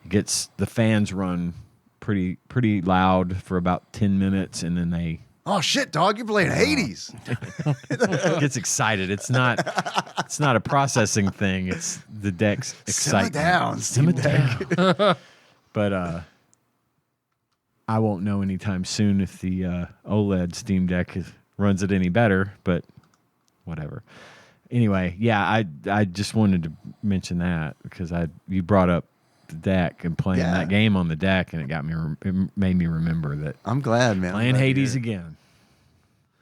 it gets the fans run pretty loud for about 10 minutes, and then they Oh shit, dog! You're playing Hades. gets excited. It's not a processing thing. It's the deck's excitement. Simmer down, Steam Deck. But I won't know anytime soon if the OLED Steam Deck runs it any better, but whatever. Anyway, yeah, I just wanted to mention that because you brought up the deck and playing that game on the deck, and it made me remember that. I'm glad, man. Playing Hades again.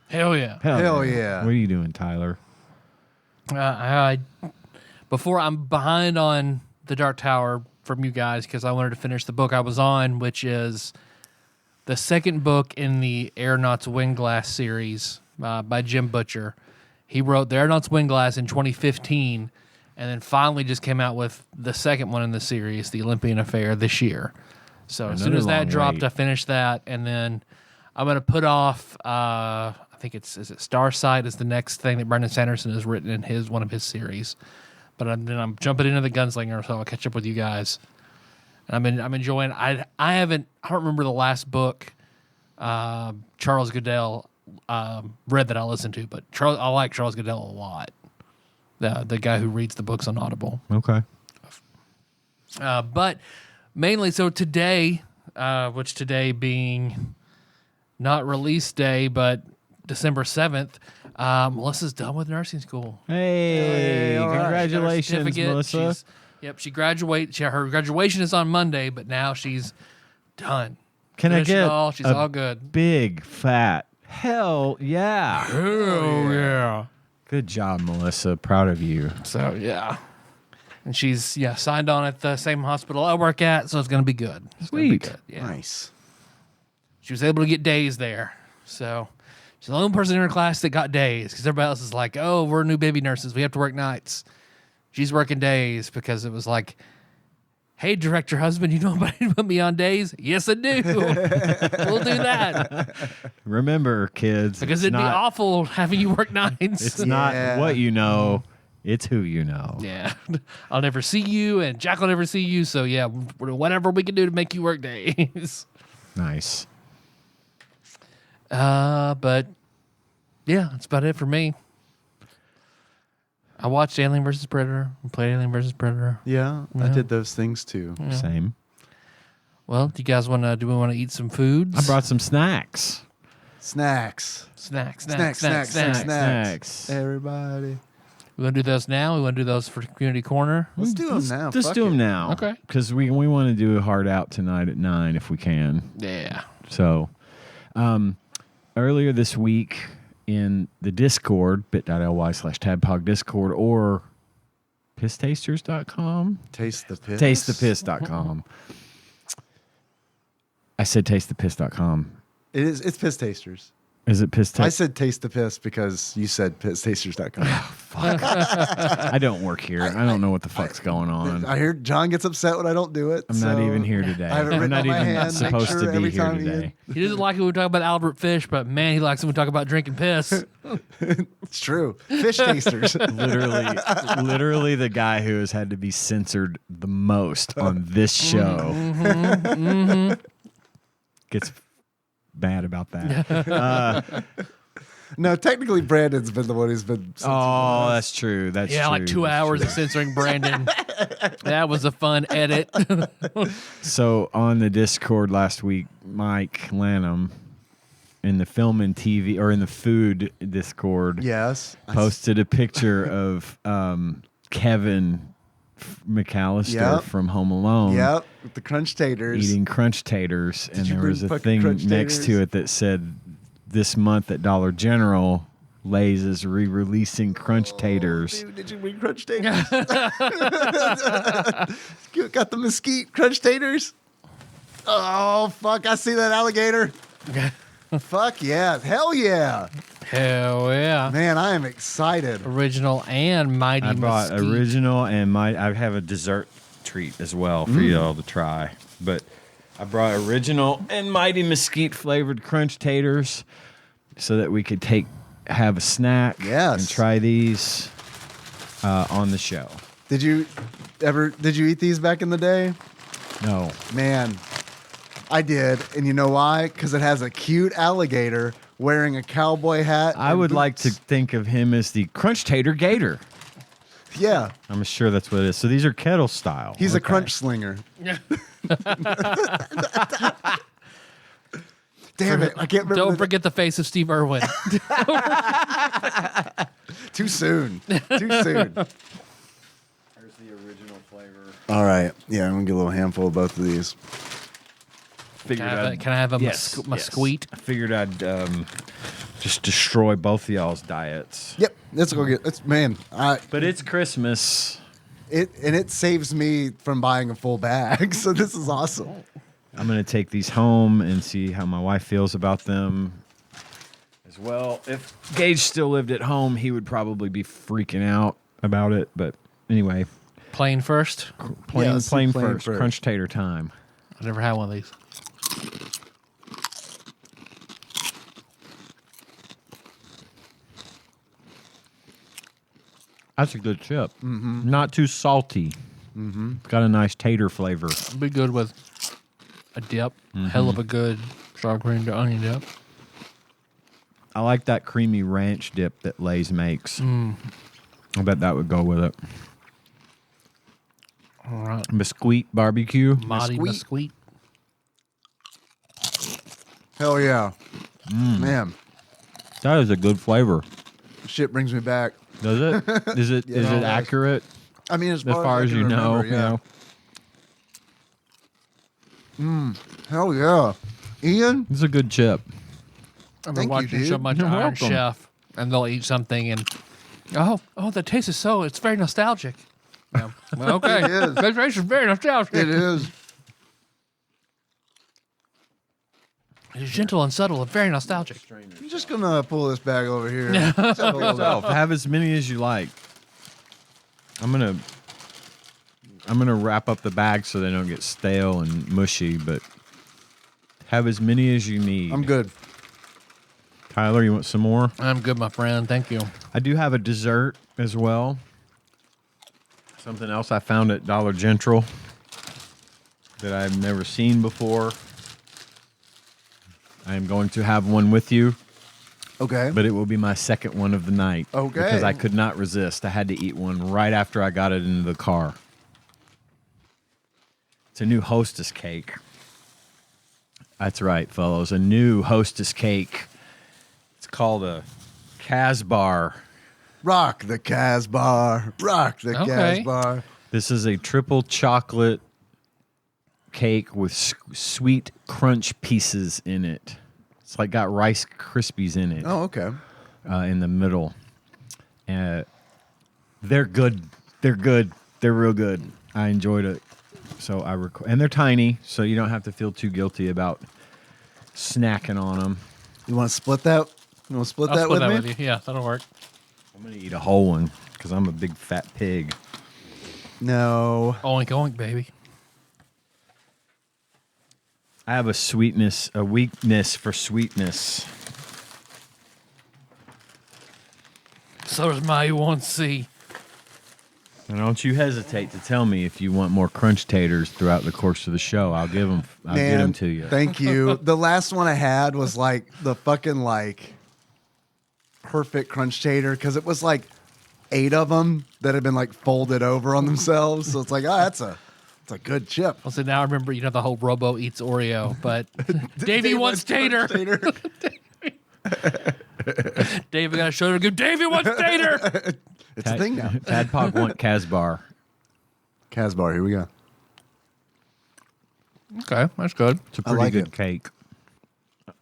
Hell yeah. Hell yeah. What are you doing, Tyler? Before I'm behind on The Dark Tower from you guys because I wanted to finish the book I was on, which is the second book in the Aeronauts Winglass series by Jim Butcher. He wrote The Aeronauts Winglass in 2015 and then finally just came out with the second one in the series, The Olympian Affair, this year. So as soon as that dropped, I finished that, and then I'm going to put off, I think is it Starsight is the next thing that Brandon Sanderson has written in one of his series. But then I'm jumping into the Gunslinger, so I'll catch up with you guys. And I'm enjoying. I don't remember the last book Charles Goodell read that I listened to, but I like Charles Goodell a lot. The guy who reads the books on Audible. Okay. But mainly, so today, which today being not release day, but December 7th, Melissa's done with nursing school. Hey, congratulations, Melissa. She graduated. Her graduation is on Monday, but now she's done. Can I Finish it get all. She's a all good. big fat hell yeah? Oh, yeah. Good job, Melissa. Proud of you. So, yeah. And she's, signed on at the same hospital I work at, so it's going to be good. It's gonna be Sweet. good. Yeah. Nice. She was able to get days there. So she's the only person in her class that got days because everybody else is like, oh, we're new baby nurses. We have to work nights. She's working days because it was like, hey, director husband, you know anybody to put me on days? Yes, I do. We'll do that. Remember, kids, Because it's it'd be not, awful having you work nights. It's not what you know, it's who you know. Yeah. I'll never see you, and Jack will never see you. So, yeah, whatever we can do to make you work days. Nice. But, yeah, that's about it for me. I watched Alien vs. Predator. I played Alien vs. Predator. Yeah, I did those things too. Same. Well, do you guys want to? Do we want to eat some foods? I brought some snacks. Snacks. snacks. Everybody. We want to do those now. We want to do those for Community Corner. Let's do them now. Just Fuck do them it. now. Okay. Because we want to do a hard out tonight at 9 if we can. Yeah. So, earlier this week in the Discord, bit.ly/TADPOG Discord or pisstasters.com. Taste the piss. Tastethepiss.com. I said tastethepiss.com. It's Piss Tasters. Is it piss I said taste the piss because you said pisstasters.com. I don't work here. I don't know what the fuck's going on. I hear John gets upset when I don't do it. I'm not even here today. I have it I'm written not on my even hand. Make supposed sure to be every here time today. He doesn't like it when we talk about Albert Fish, but man, he likes it when we talk about drinking piss. It's true. Fish tasters. Literally the guy who has had to be censored the most on this show gets bad about that. No, technically Brandon's been the one who's been censored. Oh, that's true. That's Yeah, true. like 2 hours of censoring Brandon. That was a fun edit. So on the Discord last week, Mike Lanham in the film and TV or in the food Discord Yes. posted a picture of Kevin McAllister from Home Alone. Yep. With the crunch taters. Eating crunch taters, and you there bring was a fucking thing crunch next to taters? it that said, "This month at Dollar General, Lay's is re-releasing crunch taters." Dude, did you bring crunch taters? You got the mesquite crunch taters? Oh, fuck. I see that alligator. Fuck yeah. Hell yeah. Hell yeah. Man, I am excited. Original and mighty I bought mesquite. original, and I have a dessert treat as well for y'all to try. But I brought original and mighty mesquite flavored crunch taters so that we could have a snack and try these on the show. Did you eat these back in the day? No. Man, I did. And you know why? Because it has a cute alligator wearing a cowboy hat. I and would like to boots. think of him as the crunch tater gator. Yeah. I'm sure that's what it is. So these are kettle style. He's a Okay. crunch slinger. Damn it. I can't remember. Don't forget the face of Steve Irwin. Too soon. Too soon. Here's the original flavor. All right. Yeah, I'm going to get a little handful of both of these. Can I have a mesquite? I figured I'd just destroy both of y'all's diets. Yep. Let's go get it's man. But it's Christmas. It saves me from buying a full bag. So this is awesome. I'm going to take these home and see how my wife feels about them as well. If Gage still lived at home, he would probably be freaking out about it. But anyway, Plain first. plain plain first. first. Crunch tater time. I've never had one of these. That's a good chip. Mm-hmm. Not too salty. Mm-hmm. It's got a nice tater flavor. It'd be good with a dip. Hell of a good sour cream to onion dip. I like that creamy ranch dip that Lay's makes. I bet that would go with it. All right. Mesquite barbecue. Mighty mesquite. Hell yeah. Man, That is a good flavor. shit brings me back. Does it? Is it Yeah, is it it does. accurate I mean, as far I as can you know? remember, yeah. Hell yeah. Ian? It's a good chip. I've been Thank you, watching dude. so much You're Iron welcome. Chef, and they'll eat something, and the taste is it's very nostalgic. Yeah. Well, okay, It is. the taste is very nostalgic. It is. It's gentle and subtle and very nostalgic. I'm just gonna pull this bag over here. Just have a little bit. Yourself. Have as many as you like. I'm gonna wrap up the bag so they don't get stale and mushy, but have as many as you need. I'm good. Tyler, you want some more? I'm good, my friend. Thank you. I do have a dessert as well. Something else I found at Dollar General that I've never seen before. I am going to have one with you, Okay. but it will be my second one of the night. Okay. Because I could not resist. I had to eat one right after I got it into the car. It's a new Hostess cake. That's right, fellows. A new Hostess cake. It's called a Casbar. Rock the Casbar. Rock the Okay. Casbar. This is a triple chocolate cake with sweet crunch pieces in it. It's like got Rice Krispies in it. Oh, okay. In the middle. They're good. They're good. They're real good. I enjoyed it. So and they're tiny, so you don't have to feel too guilty about snacking on them. You want to split that? You want to split I'll that split with that me? with you. Yeah, that'll work. I'm gonna eat a whole one because I'm a big fat pig. No. Oink, oink, baby. I have a weakness for sweetness. So does my U1C. And don't you hesitate to tell me if you want more crunch taters throughout the course of the show. I'll give them. I'll get them to you. Thank you. The last one I had was like the fucking perfect crunch tater because it was like 8 of them that had been like folded over on themselves. So it's like, it's a good chip. Well, so now I remember, the whole Robo eats Oreo, but Davey wants tater. Davey got a shoulder good. Davey wants tater. It's a thing now. TADPOG want Casbar. Casbar, here we go. Okay, that's good. It's a I pretty like good it. cake.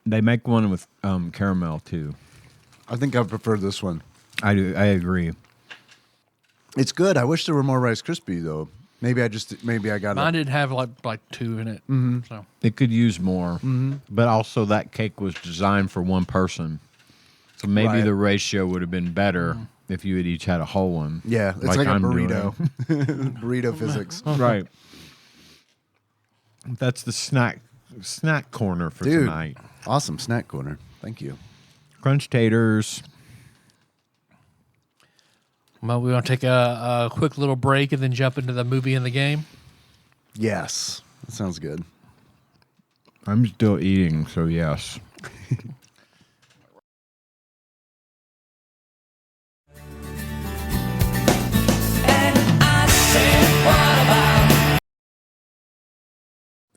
They make one with caramel too. I think I prefer this one. I do. I agree. It's good. I wish there were more Rice Krispie though. Maybe I got Mine it. did have like 2 in it. So It could use more, but also that cake was designed for one person, so maybe Right. the ratio would have been better if you had each had a whole one. Yeah, it's like a I'm doing. burrito. Burrito physics. Right. That's the snack corner for Dude, tonight. awesome snack corner. Thank you. Crunch taters. well, we want to take a quick little break and then jump into the movie and the game. Yes, that sounds good. I'm still eating, so yes.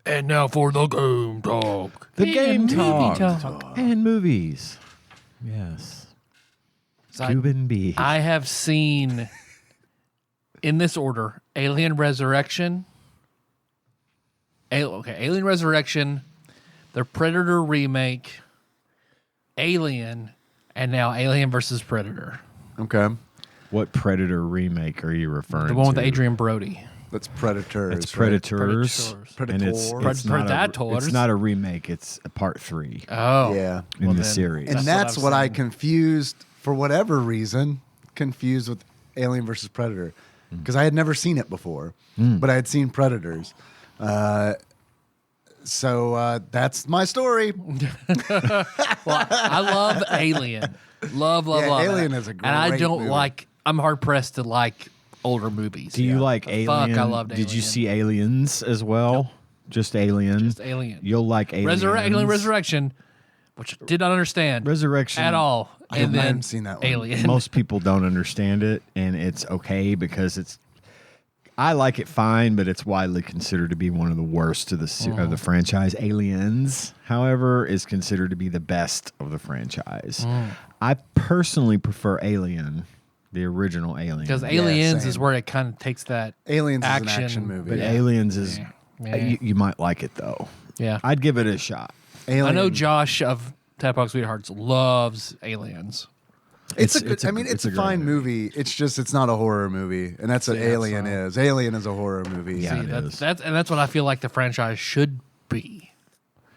And now for the game talk. The game movie talk. And movies. Yes. So Cuban B. I have seen, in this order, Alien Resurrection. Alien Resurrection, the Predator remake, Alien, and now Alien versus Predator. Okay, What Predator remake are you referring to? The one with Adrian Brody. that's Predators. It's right? Predators. Predators. And it's Predators. It's not a remake. It's a part 3 Oh. Yeah, in well the then- series. and That's that's what what I've I seen. confused for whatever reason. Confused with Alien versus Predator because I had never seen it before, but I had seen Predators. So that's my story. Well, I love Alien. Love Yeah, it. Alien is a And I great don't movie. I'm hard pressed to like older movies. Do you like Alien? Fuck, I loved Did you Alien. see Aliens as well? Just Alien? Just Alien. You'll like Aliens. Alien Resurrection, which I did not understand Resurrection. at all. I And then haven't seen that one. Alien. Most people don't understand it, and it's okay because I like it fine, but it's widely considered to be one of the worst of the franchise. Aliens, however, is considered to be the best of the franchise. I personally prefer Alien, the original Alien. Because Aliens same. is where it kind of takes that Aliens is an action action movie. But Yeah. Aliens is Yeah. you might like it though. Yeah. I'd give it a shot. I know Josh of TADPOG Sweethearts loves Aliens. It's a fine movie. It's just it's not a horror movie, and that's what Alien is. Alien is a horror movie. Yeah, that's what I feel like the franchise should be.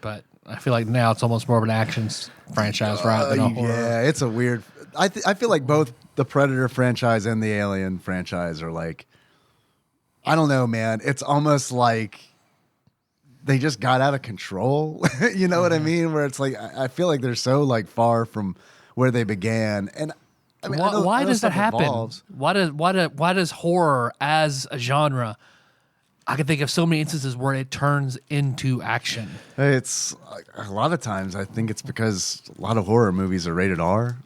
But I feel like now it's almost more of an action franchise, right? Than a horror. Yeah, it's a weird. I feel like both the Predator franchise and the Alien franchise are like, I don't know, man. It's almost like they just got out of control. You know what I mean? Where it's like I feel like they're so like far from where they began, and I mean, why does that happen? Evolves. Why does horror as a genre? I can think of so many instances where it turns into action. It's a lot of times I think it's because a lot of horror movies are rated R,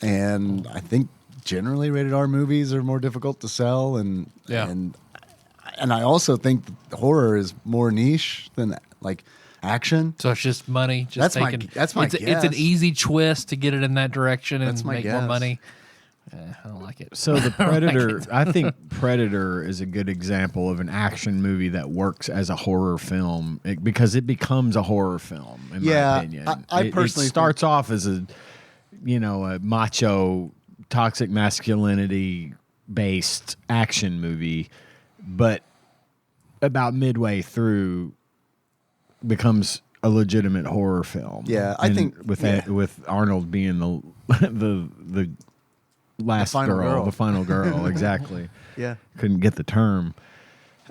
and I think generally rated R movies are more difficult to sell, and I also think horror is more niche than like action. So it's just money. That's my guess. It's an easy twist to get it in that direction and make more money. I don't like it. So the Predator, I think Predator is a good example of an action movie that works as a horror film because it becomes a horror film. In my opinion, I personally it starts off as a macho, toxic masculinity based action movie, but about midway through becomes a legitimate horror film. Yeah, I think with Arnold being the last girl, the final girl, exactly. Yeah, couldn't get the term.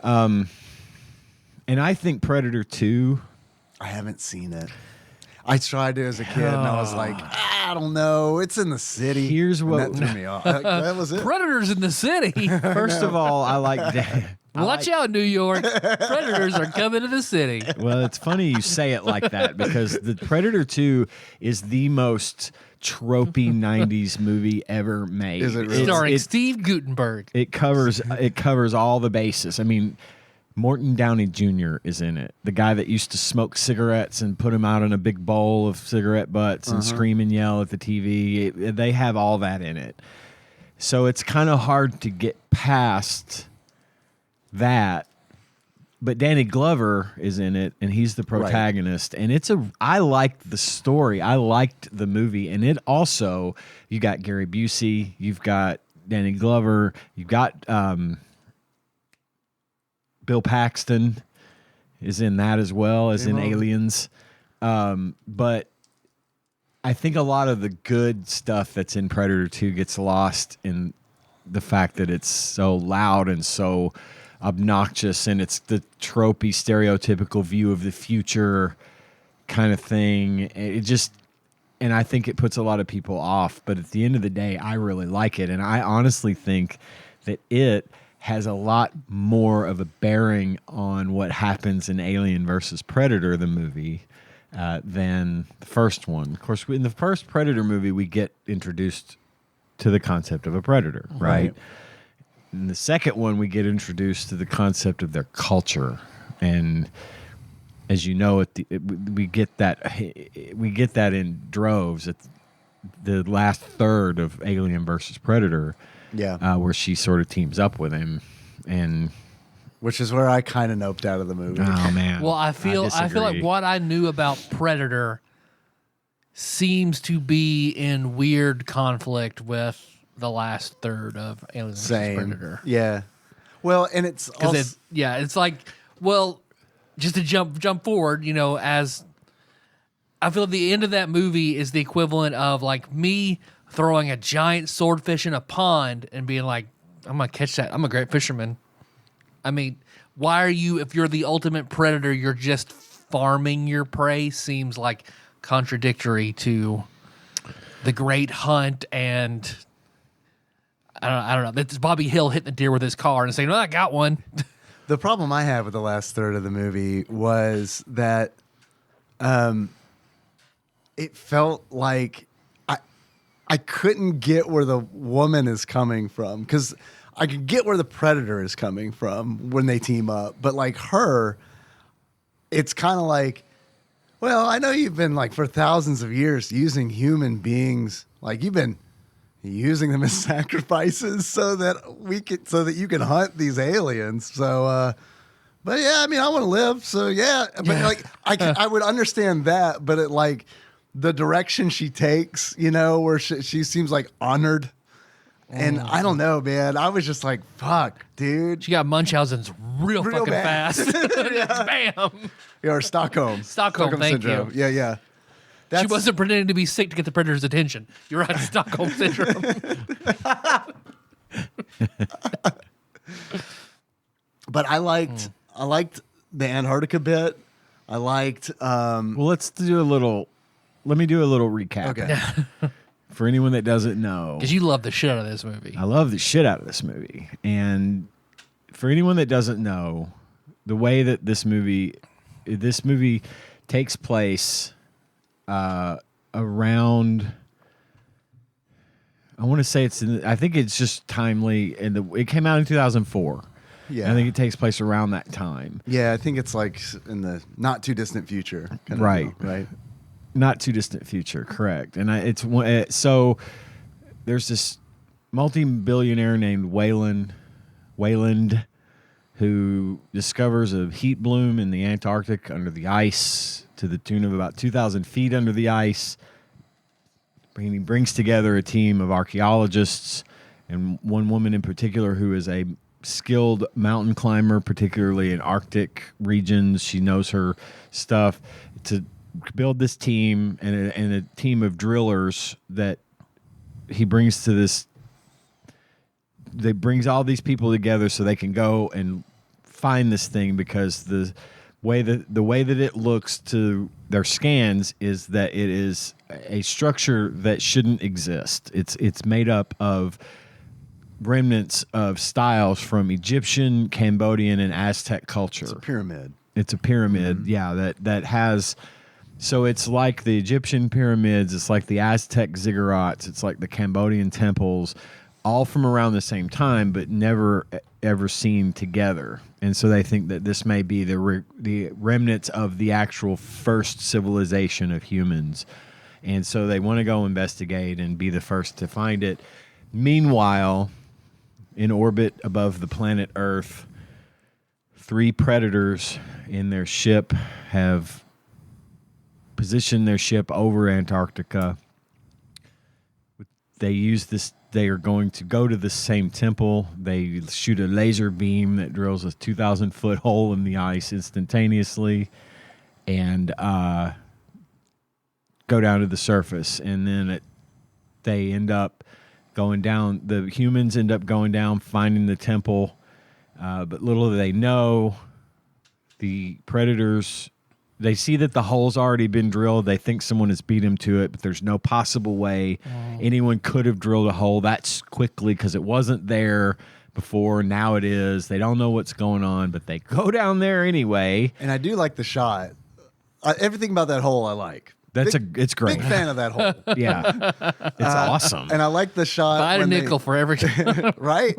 And I think Predator 2. I haven't seen it. I tried to as a kid, and I was like, I don't know. It's in the city. Here's what that threw me off. That was it. Predators in the city. First of all, I like. Watch out, New York. Predators are coming to the city. Well, it's funny you say it like that because the Predator 2 is the most tropey 90s movie ever made. Is it really? Starring Steve Guttenberg. It covers all the bases. I mean, Morton Downey Jr. is in it. The guy that used to smoke cigarettes and put them out in a big bowl of cigarette butts and scream and yell at the TV. They have all that in it. So it's kind of hard to get past that. But Danny Glover is in it, and he's the protagonist. Right. And I liked the story. I liked the movie. And it also, you got Gary Busey, you've got Danny Glover, you've got Bill Paxton is in that as well as in Aliens. But I think a lot of the good stuff that's in Predator 2 gets lost in the fact that it's so loud and so obnoxious, and it's the tropey, stereotypical view of the future kind of thing. And I think it puts a lot of people off. But at the end of the day, I really like it. And I honestly think that it has a lot more of a bearing on what happens in Alien versus Predator, the movie, than the first one. Of course, in the first Predator movie, we get introduced to the concept of a predator, right? In the second one, we get introduced to the concept of their culture. And as you know, we get that in droves at the last third of Alien versus Predator. Yeah, where she sort of teams up with him, and which is where I kind of noped out of the movie. Oh man! Well, I feel like what I knew about Predator seems to be in weird conflict with the last third of Alien vs. Predator. Yeah. Well, and it's also, it's like, well, just to jump forward, as I feel the end of that movie is the equivalent of like me throwing a giant swordfish in a pond and being like, I'm going to catch that. I'm a great fisherman. I mean, why are you, if you're the ultimate predator, you're just farming your prey, seems like contradictory to the great hunt. And I don't know. That's Bobby Hill hitting the deer with his car and saying, "Oh, I got one." The problem I had with the last third of the movie was that it felt like I couldn't get where the woman is coming from, because I could get where the predator is coming from when they team up, but like her, it's kind of like, well, I know you've been like for thousands of years using human beings, like you've been using them as sacrifices so that you can hunt these aliens. So But yeah, I mean, I want to live, so yeah. But like, I would understand that, but it like the direction she takes, you know, where she seems like honored, and I don't know, man. I was just like, fuck, dude. She got Munchausen's real fucking bad. fast. Bam. Yeah, or Stockholm Thank syndrome. you. Yeah. She wasn't pretending to be sick to get the predator's attention. You're right, Stockholm syndrome. But I liked the Antarctica bit. I liked. Well, let me do a little recap. Okay. For anyone that doesn't know, Because you love the shit out of this movie. I love the shit out of this movie. And for anyone that doesn't know, the way that this movie takes place around, I want to say I think it's just timely, and it came out in 2004. Yeah. I think it takes place around that time. Yeah, I think it's like in the not too distant future. Kind of Right. deal, right. Not too distant future, correct. And so there's this multi-billionaire named Wayland who discovers a heat bloom in the Antarctic under the ice to the tune of about 2,000 feet under the ice. And he brings together a team of archaeologists and one woman in particular who is a skilled mountain climber, particularly in Arctic regions. She knows her stuff to build this team and a team of drillers that he brings to this. They brings all these people together so they can go and find this thing, because the way that it looks to their scans is that it is a structure that shouldn't exist. It's made up of remnants of styles from Egyptian, Cambodian, and Aztec culture. It's a pyramid. It's a pyramid, yeah, that has. So it's like the Egyptian pyramids, it's like the Aztec ziggurats, it's like the Cambodian temples, all from around the same time, but never ever seen together. And so they think that this may be the remnants of the actual first civilization of humans. And so they want to go investigate and be the first to find it. Meanwhile, in orbit above the planet Earth, 3 predators in their ship have positioned their ship over Antarctica. They use this. They are going to go to the same temple. They shoot a laser beam that drills a 2,000-foot hole in the ice instantaneously, and go down to the surface. And then they end up going down. The humans end up going down, finding the temple. But little do they know, the predators, they see that the hole's already been drilled. They think someone has beat them to it, but there's no possible way anyone could have drilled a hole that quickly, because it wasn't there before. Now it is. They don't know what's going on, but they go down there anyway. And I do like the shot. Everything about that hole I like. It's great. Big fan of that hole. Yeah. It's awesome. And I like the shot. Buy a nickel for every. Right?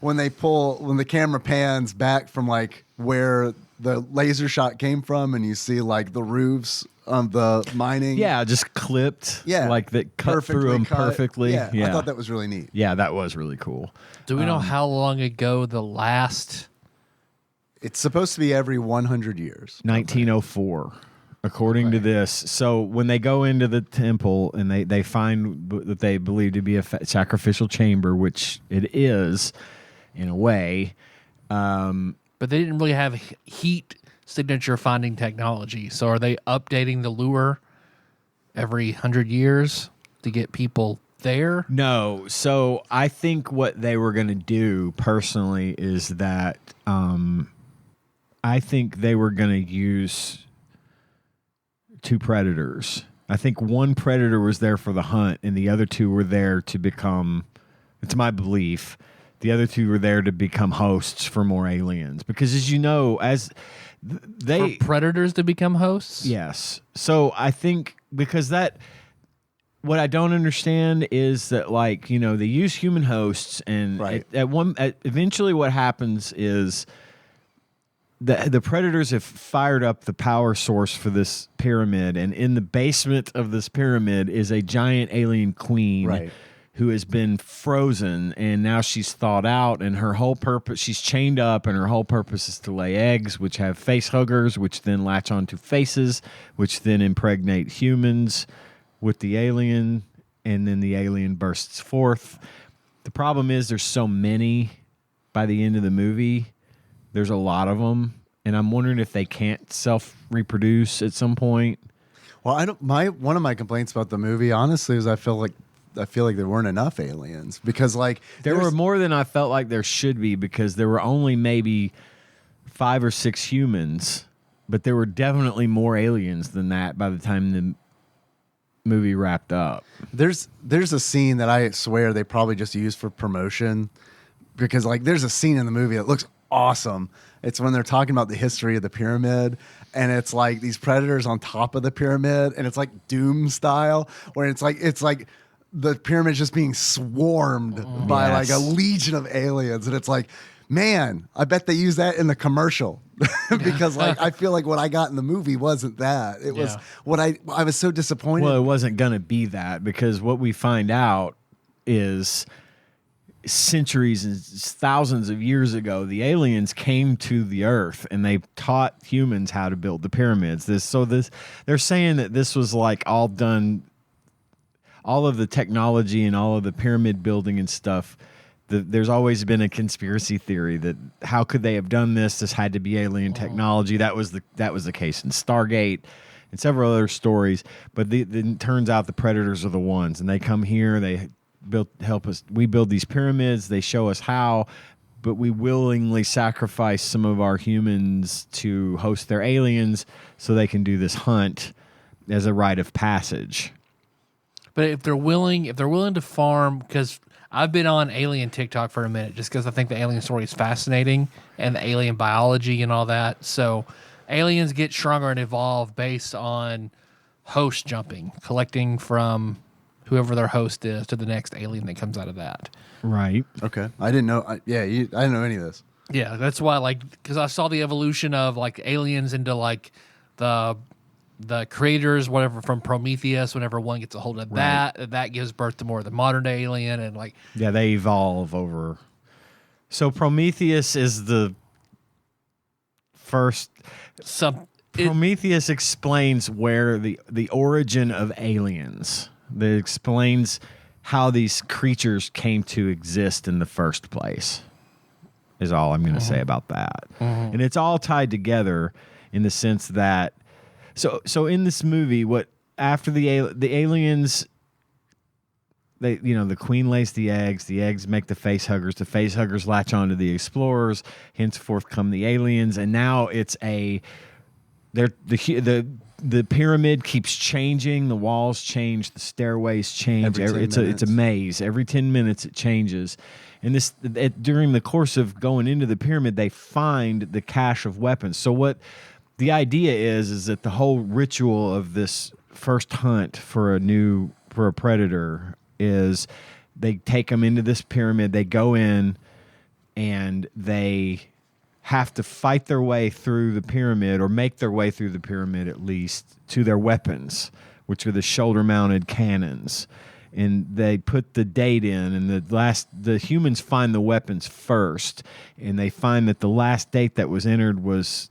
When the camera pans back from like where the laser shot came from, and you see like the roofs of the mining. Yeah, just clipped. Yeah. Like that cut through them perfectly. Yeah, Yeah. I thought that was really neat. Yeah, that was really cool. Do we know how long ago the last? It's supposed to be every 100 years. 1904, according to this. So when they go into the temple and they find that they believe to be a sacrificial chamber, which it is in a way. But they didn't really have heat signature finding technology. So are they updating the lure every 100 years to get people there? No. So I think what they were going to do personally is that I think they were going to use 2 predators. I think one predator was there for the hunt, and the other 2 were there to become, it's my belief, the other 2 were there to become hosts for more aliens. Because as you know, For predators to become hosts? Yes. So I think because what I don't understand is that, like, you know, they use human hosts, and right. Eventually what happens is the predators have fired up the power source for this pyramid, and in the basement of this pyramid is a giant alien queen Right. who has been frozen, and now she's thawed out, and her whole purpose, she's chained up, and her whole purpose is to lay eggs, which have face huggers, which then latch onto faces, which then impregnate humans with the alien, and then the alien bursts forth. The problem is there's so many by the end of the movie. There's a lot of them, and I'm wondering if they can't self-reproduce at some point. Well, one of my complaints about the movie, honestly, is I feel like there weren't enough aliens, because like There were more than I felt like there should be, because there were only maybe 5 or 6 humans, but there were definitely more aliens than that by the time the movie wrapped up. There's a scene that I swear they probably just used for promotion, because like there's a scene in the movie that looks awesome. It's when they're talking about the history of the pyramid, and it's like these predators on top of the pyramid, and it's like Doom style, where it's like the pyramid's just being swarmed by like a legion of aliens, and it's like, man, I bet they use that in the commercial. Because like I feel like what I got in the movie wasn't that. It was what I was so disappointed. Well, it wasn't going to be that, because what we find out is centuries and thousands of years ago, the aliens came to the Earth and they taught humans how to build the pyramids. They're saying that this was like all done, all of the technology and all of the pyramid building and stuff. There's always been a conspiracy theory that how could they have done this? This had to be alien technology. That was the case in Stargate and several other stories. But it turns out the predators are the ones, and they come here. They help us. We build these pyramids. They show us how, but we willingly sacrifice some of our humans to host their aliens so they can do this hunt as a rite of passage. But if they're willing to farm, because I've been on alien TikTok for a minute just because I think the alien story is fascinating and the alien biology and all that. So aliens get stronger and evolve based on host jumping, collecting from whoever their host is to the next alien that comes out of that. Right. Okay. I didn't know. I didn't know any of this. Yeah, that's why, like, because I saw the evolution of like aliens into like the creators, whatever, from Prometheus. Whenever one gets a hold of that gives birth to more of the modern day alien, and like they evolve over. So Prometheus is the first. Prometheus explains where the origin of aliens. That explains how these creatures came to exist in the first place. Is all I'm going to say about that, and it's all tied together in the sense that. So in this movie, what after the aliens, the queen lays the eggs make the face huggers latch onto the explorers, henceforth come the aliens, and now it's the pyramid keeps changing, the walls change, the stairways change. It's a maze. Every 10 minutes it changes. And during the course of going into the pyramid, they find the cache of weapons. So what the idea is that the whole ritual of this first hunt for a predator is they take them into this pyramid, they go in, and they have to fight their way through the pyramid, or make their way through the pyramid at least, to their weapons, which are the shoulder-mounted cannons. And they put the date in, and the humans find the weapons first, and they find that the last date that was entered was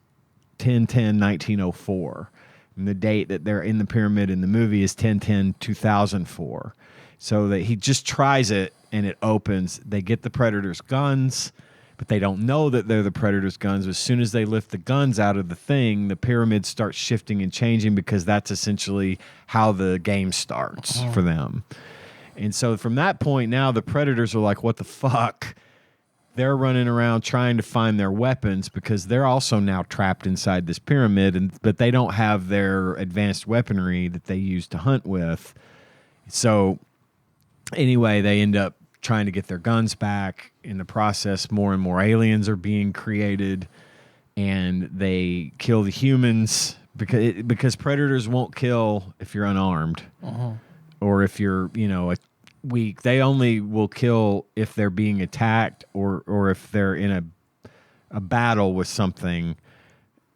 10/10/1904, and the date that they're in the pyramid in the movie is 10/10/2004. So that he just tries it and it opens. They get the predator's guns, but they don't know that they're the predator's guns. As soon as they lift the guns out of the thing, the pyramid starts shifting and changing, because that's essentially how the game starts for them. And so from that point, now the predators are like, what the fuck? They're running around trying to find their weapons, because they're also now trapped inside this pyramid, but they don't have their advanced weaponry that they use to hunt with. So anyway, they end up trying to get their guns back. In the process, more and more aliens are being created, and they kill the humans, because predators won't kill if you're unarmed, or if you're weak. They only will kill if they're being attacked, or if they're in a battle with something.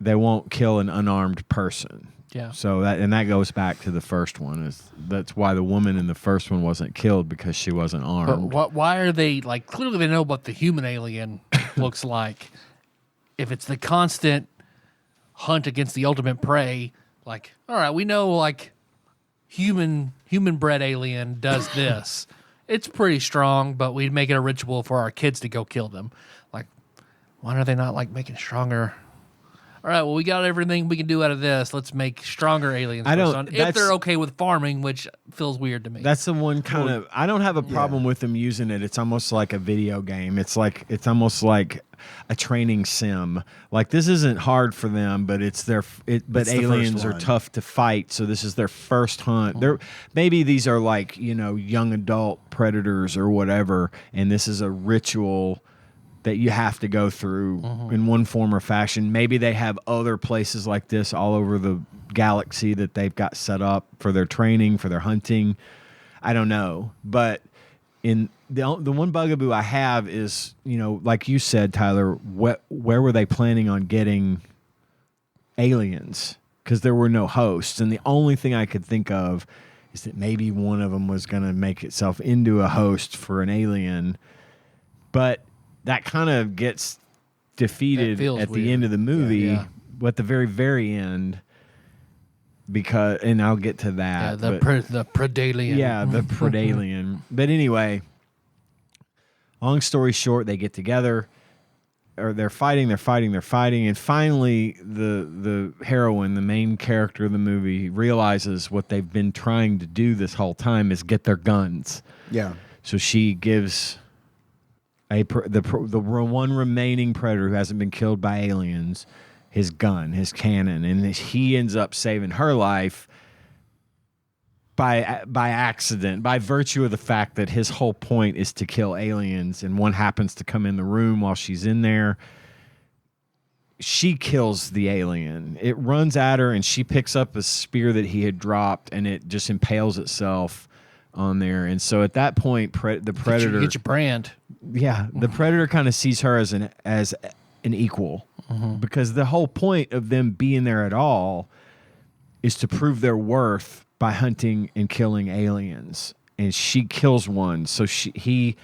They won't kill an unarmed person. Yeah. So that goes back to the first one. That's why the woman in the first one wasn't killed, because she wasn't armed. But why are they like? Clearly, they know what the human alien looks like. If it's the constant hunt against the ultimate prey, like, all right, we know like human bred alien does this. It's pretty strong, but we'd make it a ritual for our kids to go kill them. Like, why are they not like making stronger? All right, well, we got everything we can do out of this. Let's make stronger aliens. If they're okay with farming, which feels weird to me. That's the one kind of. I don't have a problem with them using it. It's almost like a video game. It's almost like a training sim. Like, this isn't hard for them, but it's aliens are tough to fight. So this is their first hunt. Maybe these are like, young adult predators or whatever, and this is a ritual that you have to go through in one form or fashion. Maybe they have other places like this all over the galaxy that they've got set up for their training, for their hunting. I don't know. But in the one bugaboo I have is, like you said, Tyler, where were they planning on getting aliens? Because there were no hosts. And the only thing I could think of is that maybe one of them was going to make itself into a host for an alien. But that kind of gets defeated at the end of the movie, at the very, very end, and I'll get to that. The Predalien. Yeah, the Predalien. But anyway, long story short, they get together, or they're fighting, and finally the heroine, the main character of the movie, realizes what they've been trying to do this whole time is get their guns. Yeah. So she gives the one remaining predator who hasn't been killed by aliens his gun, his cannon, and he ends up saving her life by accident, by virtue of the fact that his whole point is to kill aliens, and one happens to come in the room while she's in there. She kills the alien. It runs at her, and she picks up a spear that he had dropped, and it just impales itself on there. And so at that point, the predator Get your brand. Yeah, the predator kind of sees her as an equal, because the whole point of them being there at all is to prove their worth by hunting and killing aliens. And she kills one, so he,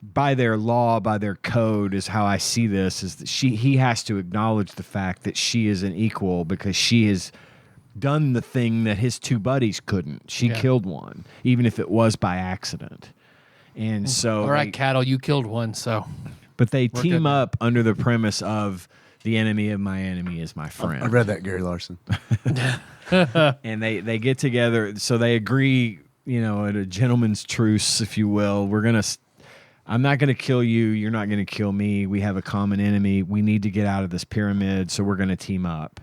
by their law, by their code, is how I see this, is that he has to acknowledge the fact that she is an equal, because she has done the thing that his two buddies couldn't. She killed one, even if it was by accident. And so, all right, cattle, you killed one. So, but they team up under the premise of the enemy of my enemy is my friend. I read that, Gary Larson. And they get together. So they agree, at a gentleman's truce, if you will. I'm not gonna kill you. You're not gonna kill me. We have a common enemy. We need to get out of this pyramid. So we're gonna team up.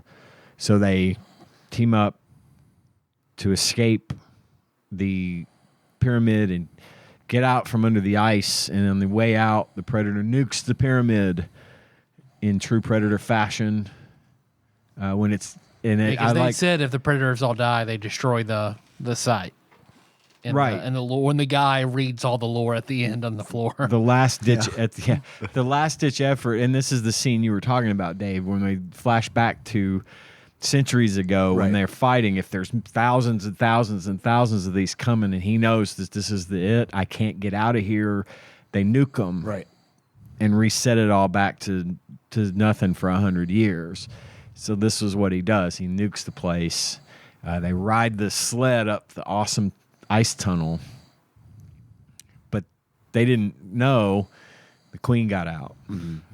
So they team up to escape the pyramid and get out from under the ice, and on the way out, the predator nukes the pyramid in true predator fashion. Because they said if the predators all die, they destroy the site. And right. And the lore, when the guy reads all the lore at the end on the floor, the last ditch the last ditch effort, and this is the scene you were talking about, Dave, when we flash back to centuries ago when they're fighting. If there's thousands and thousands and thousands of these coming, and he knows that this is I can't get out of here, they nuke them and reset it all back to nothing for 100 years. So this is what he does. He nukes the place. They ride the sled up the awesome ice tunnel, but they didn't know the queen got out.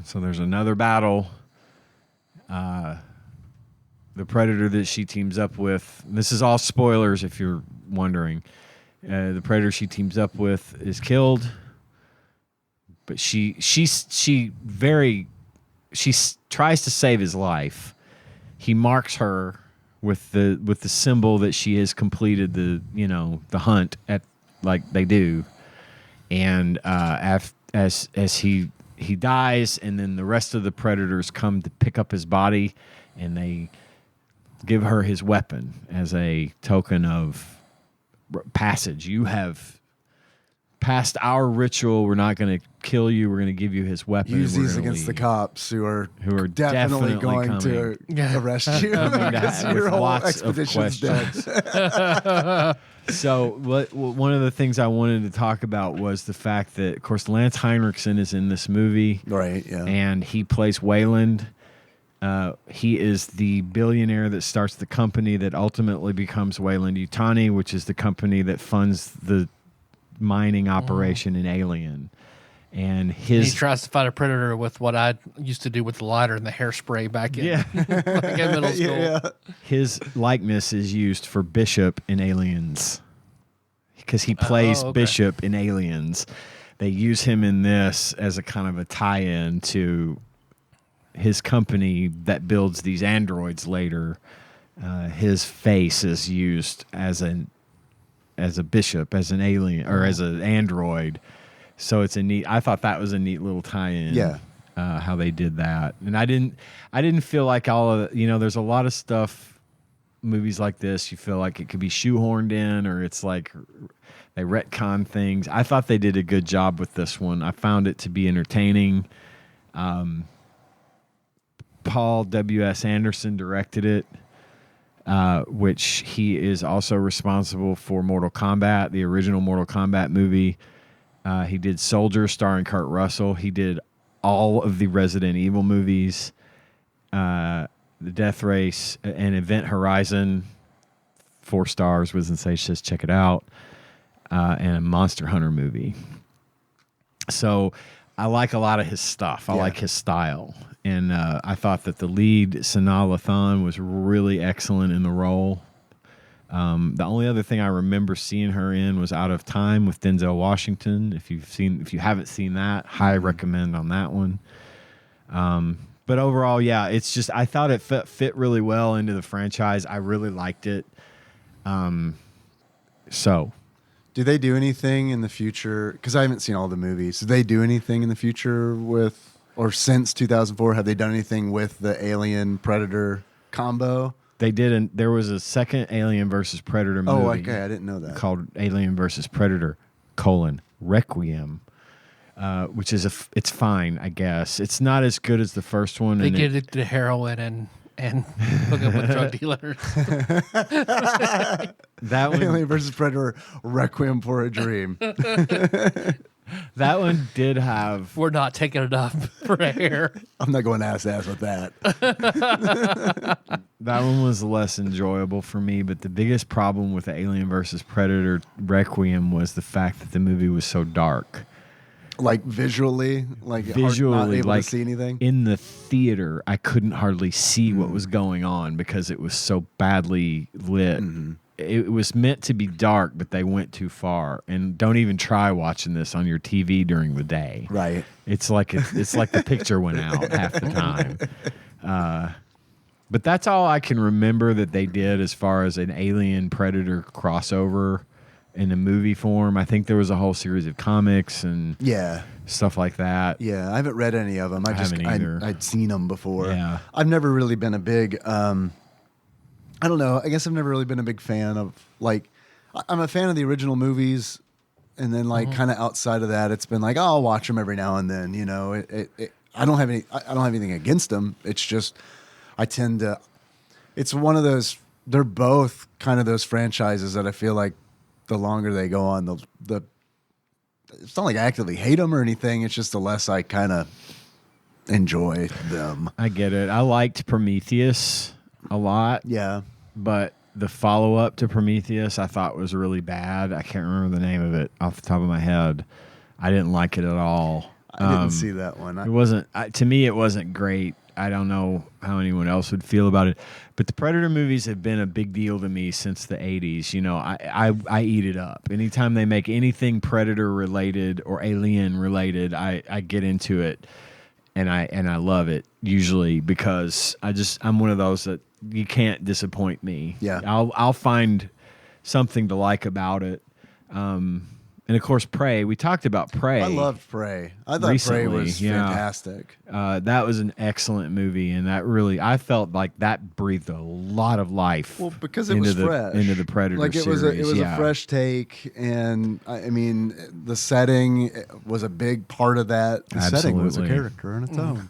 So there's another battle. The predator that she teams up with, this is all spoilers if you're wondering, the predator she teams up with is killed, but she tries to save his life. He marks her with the symbol that she has completed the hunt at, like they do, and as he dies, and then the rest of the predators come to pick up his body, and they give her his weapon as a token of passage. You have passed our ritual. We're not going to kill you. We're going to give you his weapon. Use and we're these gonna against the leave." cops who are definitely going to arrest you because with your whole lots of expedition's dead. So one of the things I wanted to talk about was the fact that, of course, Lance Henriksen is in this movie. Right, yeah. And he plays Wayland. He is the billionaire that starts the company that ultimately becomes Wayland Yutani, which is the company that funds the mining operation in Alien. And he tries to fight a predator with what I used to do with the lighter and the hairspray back in, back in middle school. Yeah. His likeness is used for Bishop in Aliens because he plays Bishop in Aliens. They use him in this as a kind of a tie-in to his company that builds these androids later. His face is used as a bishop, as an alien, or as an android. So it's I thought that was a neat little tie-in. Yeah. How they did that. And I didn't feel like all of there's a lot of stuff, movies like this, you feel like it could be shoehorned in, or it's like they retcon things. I thought they did a good job with this one. I found it to be entertaining. Paul W.S. Anderson directed it, which he is also responsible for Mortal Kombat, the original Mortal Kombat movie. He did Soldier, starring Kurt Russell. He did all of the Resident Evil movies, The Death Race, and Event Horizon. 4 stars. Wisdom Sage says check it out. And a Monster Hunter movie. So I like a lot of his stuff. I like his style. And I thought that the lead, Sanaa Lathan, was really excellent in the role. The only other thing I remember seeing her in was Out of Time with Denzel Washington. If you haven't seen that, highly recommend on that one. But overall, yeah, it's just I thought it fit really well into the franchise. I really liked it. So, do they do anything in the future? Because I haven't seen all the movies. Do they do anything in the future with, or since 2004, have they done anything with the Alien Predator combo? They did. There was a second Alien versus Predator movie. Oh, okay, I didn't know that. Called Alien versus Predator: Requiem, which is it's fine, I guess. It's not as good as the first one. They get it to heroin and hook up with drug dealers. That one, Alien versus Predator: Requiem for a Dream. That one did have. We're not taking it up for air. I'm not going ass with that. That one was less enjoyable for me, but the biggest problem with Alien versus Predator Requiem was the fact that the movie was so dark. Like visually, not able to see anything. In the theater, I couldn't hardly see what was going on because it was so badly lit. Mm-hmm. It was meant to be dark, but they went too far. And don't even try watching this on your TV during the day. Right. It's like the picture went out half the time. But that's all I can remember that they did as far as an Alien Predator crossover in a movie form. I think there was a whole series of comics and stuff like that. Yeah, I haven't read any of them. I'd seen them before. Yeah. I've never really been a big. I don't know. I guess I've never really been a big fan of I'm a fan of the original movies, and then kind of outside of that, it's been like, oh, I'll watch them every now and then. You know, I don't have anything against them. It's just I tend to. It's one of those. They're both kind of those franchises that I feel like the longer they go on, the it's not like I actively hate them or anything. It's just the less I kind of enjoy them. I get it. I liked Prometheus a lot. Yeah. But the follow-up to Prometheus I thought was really bad. I can't remember the name of it off the top of my head. I didn't like it at all. I didn't see that one. It wasn't to me it wasn't great. I don't know how anyone else would feel about it. But the Predator movies have been a big deal to me since the 80s. You know, I eat it up. Anytime they make anything Predator related or Alien related, I get into it. And I love it usually because I'm one of those that you can't disappoint me. Yeah. I'll find something to like about it. And of course, Prey. We talked about Prey. I loved Prey. I thought recently, Prey was fantastic. That was an excellent movie, and that really, I felt like that breathed a lot of life. Well, because it was fresh into the Predator like it series. was a fresh take, and I mean, the setting was a big part of that. The setting was a character on its own.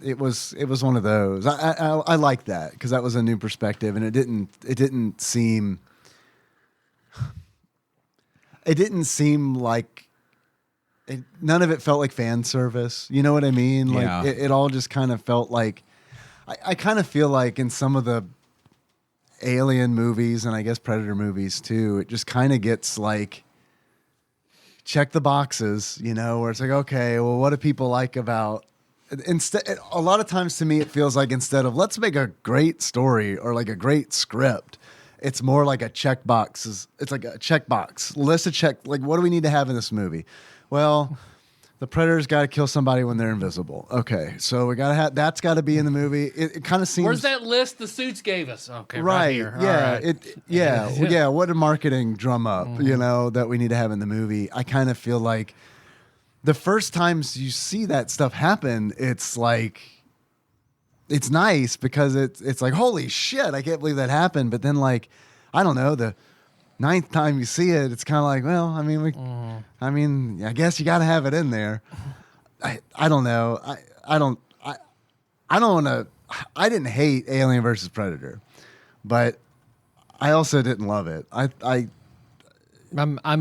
It was one of those. I liked that because that was a new perspective, and it didn't seem. It didn't seem like none of it felt like fan service. You know what I mean? Like it all just kind of felt like I kind of feel like in some of the Alien movies and I guess Predator movies too, it just kind of gets like check the boxes, you know, where it's like, okay, well, what do people like about instead? A lot of times to me, it feels like instead of let's make a great story or like a great script, it's more like a checkbox. It's like a checkbox list of check. Like, what do we need to have in this movie? Well, the Predator's got to kill somebody when they're invisible. Okay, so we gotta have that's got to be in the movie. It kind of seems. Where's that list the suits gave us? Okay, right here. Yeah, All right. yeah. What a marketing drum up, you know, that we need to have in the movie. I kind of feel like the first times you see that stuff happen, it's like. It's nice because it's like, holy shit, I can't believe that happened. But then, like, I don't know, the 9th time you see it, it's kind of like, well, I mean, I guess you got to have it in there. I don't know. I don't want to. I didn't hate Alien versus Predator, but I also didn't love it. I'm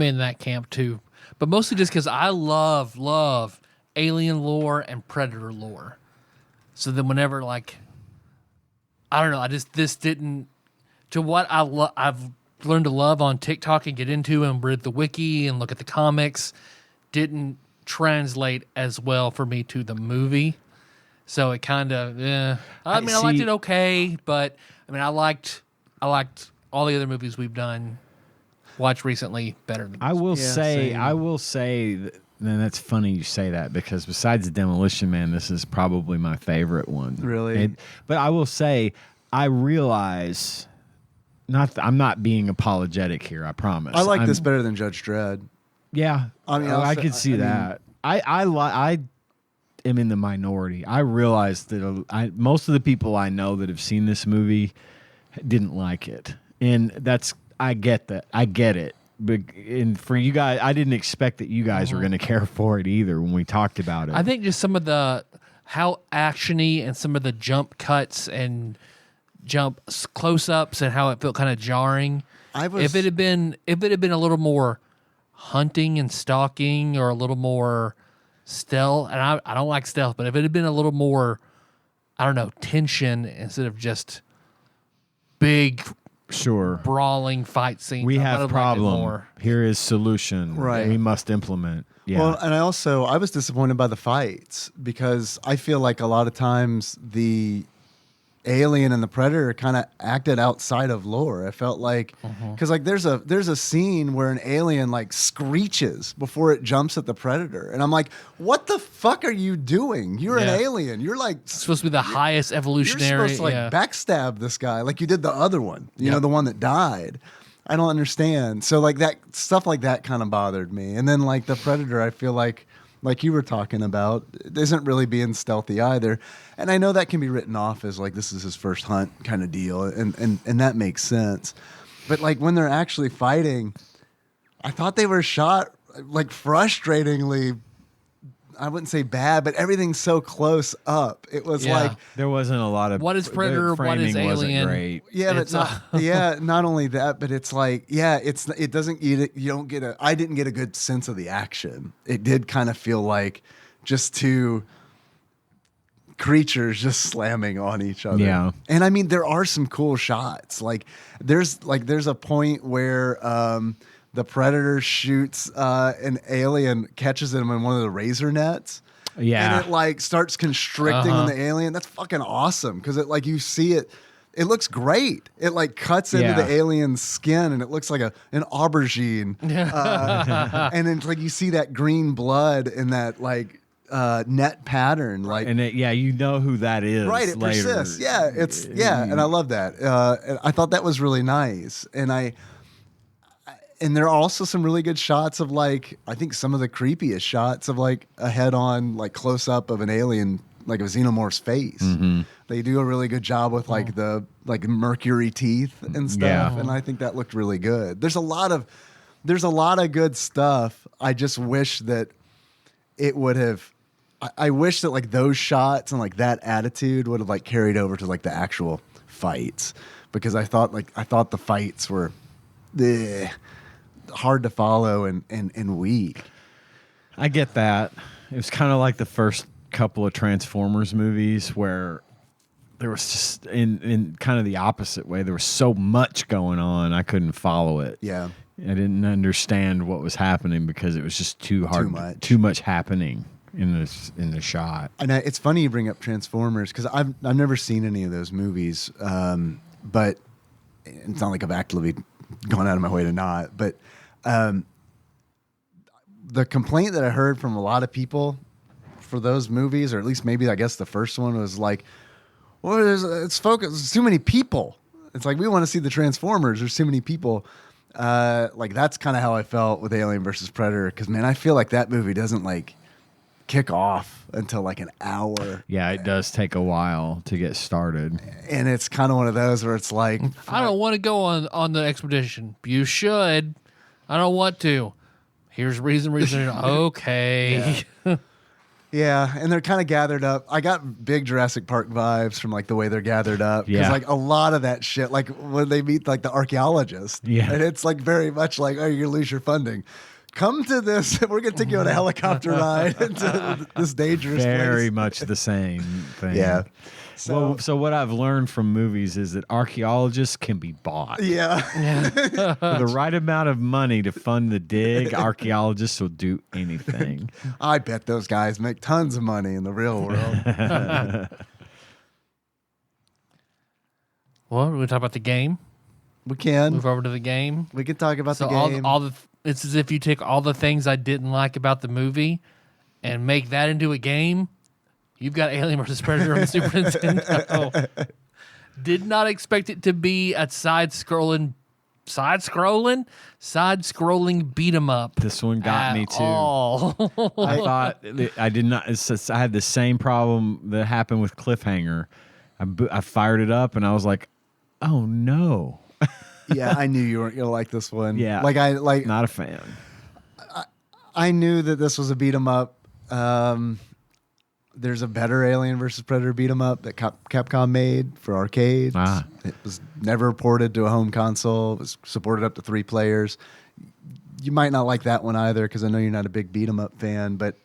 in that camp too, but mostly just because I love Alien lore and Predator lore. So then whenever, like, I don't know, this didn't, to what I've learned to love on TikTok and get into and read the wiki and look at the comics, didn't translate as well for me to the movie. So it kind of, I mean, I liked it okay, but, I mean, I liked all the other movies we've watched recently better than this. I will say that. And that's funny you say that because besides Demolition Man, this is probably my favorite one. Really? But I will say, I realize, I'm not being apologetic here. I promise. I like this better than Judge Dredd. Yeah, I mean, I could see that. I am in the minority. I realize that most of the people I know that have seen this movie didn't like it, and I get that. I get it. And for you guys, I didn't expect that you guys were going to care for it either when we talked about it. I think just some of how actiony and some of the jump cuts and jump close-ups and how it felt kind of jarring. If it had been a little more hunting and stalking or a little more stealth, and I don't like stealth, but if it had been a little more, I don't know, tension instead of just big brawling fight scenes. We have problem. Here is solution. Right. We must implement. Yeah. Well, and I was disappointed by the fights because I feel like a lot of times the Alien and the Predator kind of acted outside of lore. I felt like because like there's a scene where an alien like screeches before it jumps at the Predator, and I'm like, what the fuck are you doing? You're an alien. You're like supposed to be the highest evolutionary. You're supposed to like backstab this guy like you did the other one. You know, the one that died. I don't understand. So like that stuff like that kind of bothered me. And then like the Predator, I feel like you were talking about, isn't really being stealthy either. And I know that can be written off as like this is his first hunt kind of deal, and that makes sense. But like when they're actually fighting, I thought they were shot like frustratingly, I wouldn't say bad, but everything's so close up. It was like there wasn't a lot of what is Predator, what is Alien. Great. Yeah, but not only that, but it's like it doesn't you don't get I didn't get a good sense of the action. It did kind of feel like just two creatures just slamming on each other. Yeah. And I mean there are some cool shots. Like there's a point where the Predator shoots an alien, catches him in one of the razor nets. Yeah. And it like starts constricting on the alien. That's fucking awesome. Cause it like you see it looks great. It like cuts into the alien's skin and it looks like an aubergine. And then like you see that green blood in that like net pattern. Like and you know who that is. Right, it later. persists. Yeah, and I love that. And I thought that was really nice. And And there are also some really good shots of like, I think some of the creepiest shots of like a head on, like close up of an alien, like a xenomorph's face. They do a really good job with like the like mercury teeth and stuff. Yeah. And I think that looked really good. There's a lot of good stuff. I just wish that it would have, I wish that like those shots and like that attitude would have like carried over to like the actual fights, because I thought the fights were hard to follow and weak. I get that. It was kind of like the first couple of Transformers movies where there was just in kind of the opposite way. There was so much going on, I couldn't follow it. Yeah. I didn't understand what was happening because it was just too hard, too much happening in the shot. And it's funny you bring up Transformers, because I've never seen any of those movies, but it's not like I've actively gone out of my way to not. But the complaint that I heard from a lot of people for those movies, or at least maybe I guess the first one, was like, well, it's focused. There's too many people. It's like, we want to see the Transformers. There's too many people. Like that's kind of how I felt with Alien versus Predator, because man, I feel like that movie doesn't like kick off until like an hour. Yeah, it does take a while to get started. And it's kind of one of those where it's like, I don't want to go on the expedition. You should. I don't want to. Here's reason. Okay. yeah, and they're kind of gathered up. I got big Jurassic Park vibes from like the way they're gathered up. Because Yeah. like a lot of that shit, like when they meet like the archaeologist, Yeah. and it's like very much like, oh, you're gonna lose your funding. Come to this. We're gonna take you on a helicopter ride into this dangerous Very place. much the same thing. Yeah. So what I've learned from movies is that archaeologists can be bought. Yeah. For the right amount of money to fund the dig, archaeologists will do anything. I bet those guys make tons of money in the real world. Well, we talk about the game. We can. Move over to the game. We can talk about So the game. it's as if you take all the things I didn't like about the movie and make that into a game. You've got Alien vs. Predator on the Super Nintendo. Did not expect it to be a side-scrolling beat 'em up. This one got me too. All. I thought I did not. I had the same problem that happened with Cliffhanger. I fired it up and I was like, "Oh no!" Yeah, I knew you weren't gonna like this one. Yeah, not a fan. I knew that this was a beat 'em up. There's a better Alien versus Predator beat 'em up that Capcom made for arcade. It was never ported to a home console. It was supported up to 3 players. You might not like that one either, because I know you're not a big beat 'em up fan, but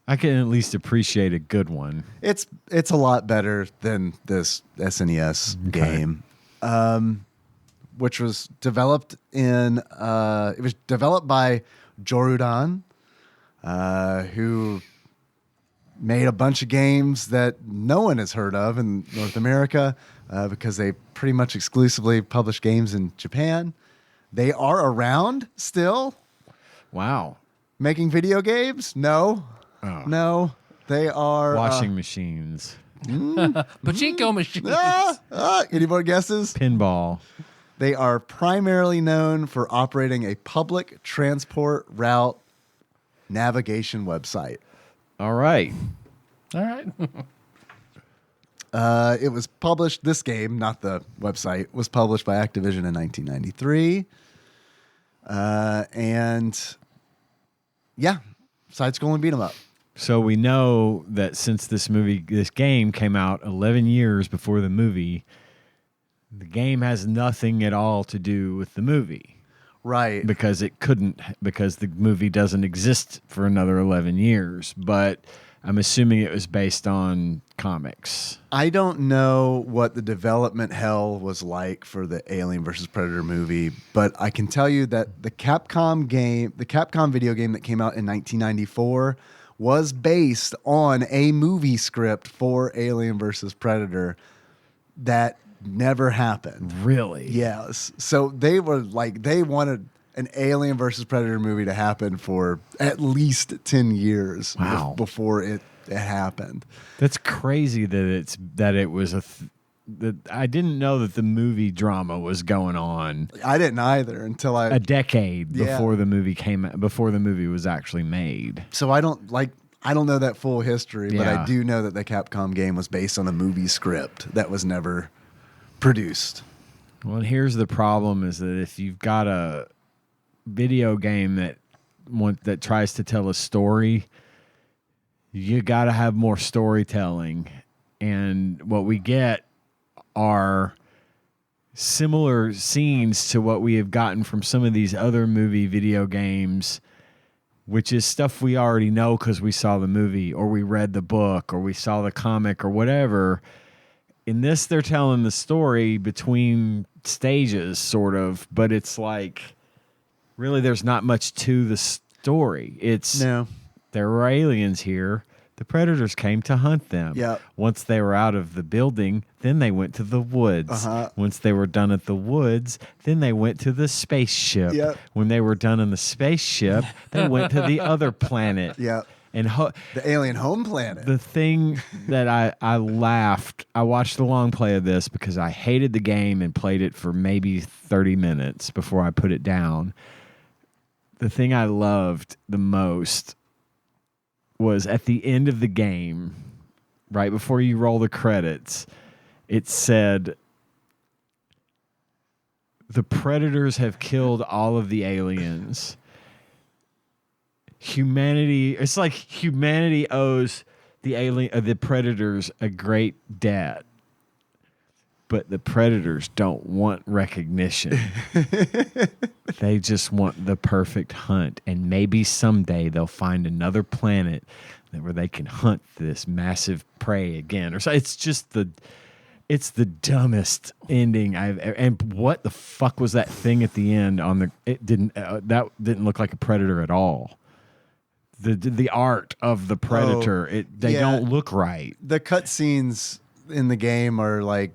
I can at least appreciate a good one. It's a lot better than this SNES game, which was developed it was developed by Jorudan, who made a bunch of games that no one has heard of in North America, because they pretty much exclusively publish games in Japan. They are around still. Wow. Making video games? No. Oh. No. They are Washing machines. Pachinko machines. Any more guesses? Pinball. They are primarily known for operating a public transport route navigation website. All right. All right. It was published, this game, not the website, was published by Activision in 1993. And yeah, side-scrolling beat 'em up. So we know that since this game came out 11 years before the movie, the game has nothing at all to do with the movie. Right. Because the movie doesn't exist for another 11 years. But I'm assuming it was based on comics. I don't know what the development hell was like for the Alien versus Predator movie, but I can tell you that the Capcom video game that came out in 1994 was based on a movie script for Alien versus Predator that never happened. Really? Yes. So they wanted an Alien versus Predator movie to happen for at least 10 years before it happened. That's crazy that it was I didn't know that the movie drama was going on I didn't either until a decade Yeah. before the movie was actually made. So I don't know that full history, but I Yeah. do know that the Capcom game was based on a movie script that was never produced. Well, and here's the problem: is that if you've got a video game that tries to tell a story, you got to have more storytelling, and what we get are similar scenes to what we have gotten from some of these other movie video games, which is stuff we already know because we saw the movie or we read the book or we saw the comic or whatever. In this, they're telling the story between stages, sort of, but it's like, really, there's not much to the story. It's there were aliens here. The predators came to hunt them. Yep. Once they were out of the building, then they went to the woods. Once they were done at the woods, then they went to the spaceship. Yep. When they were done in the spaceship, they went to the other planet. Yep. And The alien home planet. the thing that I laughed, I watched the long play of this because I hated the game and played it for maybe 30 minutes before I put it down. The thing I loved the most was at the end of the game, right before you roll the credits, it said, "The predators have killed all of the aliens. It's like humanity owes the predators a great debt, but the predators don't want recognition. They just want the perfect hunt, and maybe someday they'll find another planet where they can hunt this massive prey again." Or so. It's the dumbest ending I've ever. And what the fuck was that thing at the end that didn't look like a predator at all. The art of the predator, they don't look right. The cutscenes in the game are like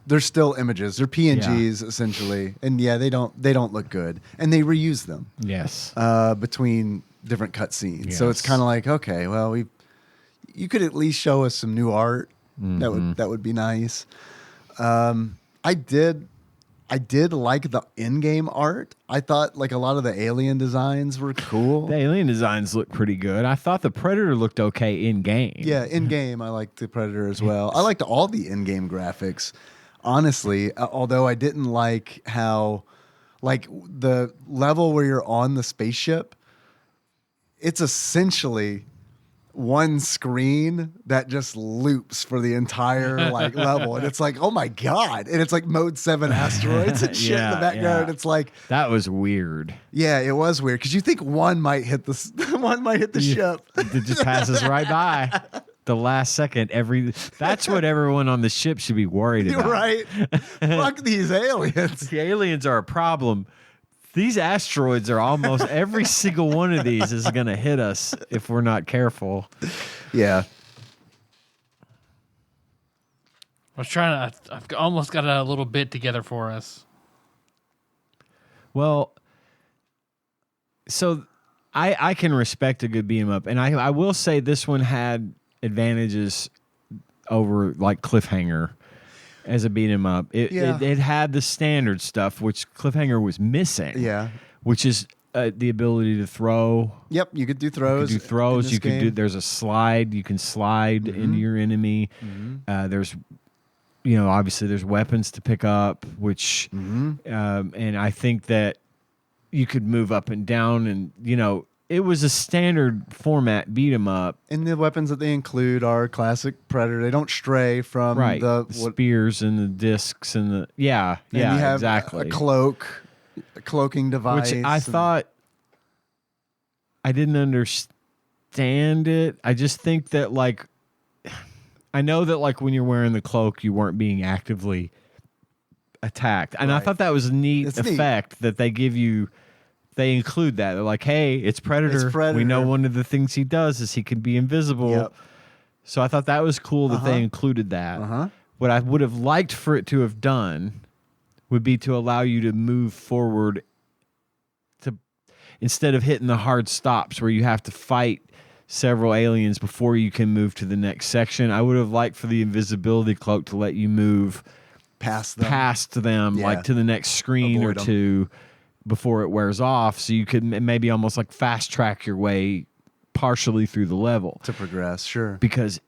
they're still images. They're PNGs essentially. And they don't look good. And they reuse them. Yes. Between different cutscenes. Yes. So it's kind of like, okay, well, you could at least show us some new art. That would be nice. I did like the in-game art. I thought like a lot of the alien designs were cool. The alien designs look pretty good. I thought the Predator looked okay in-game. Yeah, in-game, I liked the Predator as well. I liked all the in-game graphics, honestly, although I didn't like how, like, the level where you're on the spaceship, it's essentially one screen that just loops for the entire like level, and it's like, oh my god, and it's like mode 7 asteroids and shit in the background. It's like, that was weird. Yeah, it was weird because you think one might hit the ship. It just passes right by. The last second, that's what everyone on the ship should be worried about. Right? Fuck these aliens. The aliens are a problem. These asteroids are almost every single one of these is going to hit us if we're not careful. Yeah. I've almost got a little bit together for us. Well, so I can respect a good beat 'em up, and I will say this one had advantages over like Cliffhanger. As a beat 'em up, it had the standard stuff, which Cliffhanger was missing. Yeah, which is the ability to throw. Yep, you could do throws. You could do. There's a slide. You can slide into your enemy. There's, obviously there's weapons to pick up, which, and I think that you could move up and down, and it was a standard format beat 'em up. And the weapons that they include are classic Predator. They don't stray from the spears and the discs and the you have exactly a cloaking device. Which I thought I didn't understand it. I just think that I know that when you're wearing the cloak, you weren't being actively attacked, and I thought that was a neat effect that they give you. They include that. They're like, hey, it's Predator. We know one of the things he does is he can be invisible. Yep. So I thought that was cool that they included that. What I would have liked for it to have done would be to allow you to move forward instead of hitting the hard stops where you have to fight several aliens before you can move to the next section. I would have liked for the invisibility cloak to let you move past them, like Yeah. to the next screen Avoid or 'em. two before it wears off, so you could maybe almost like fast track your way partially through the level. to progress. Sure. Because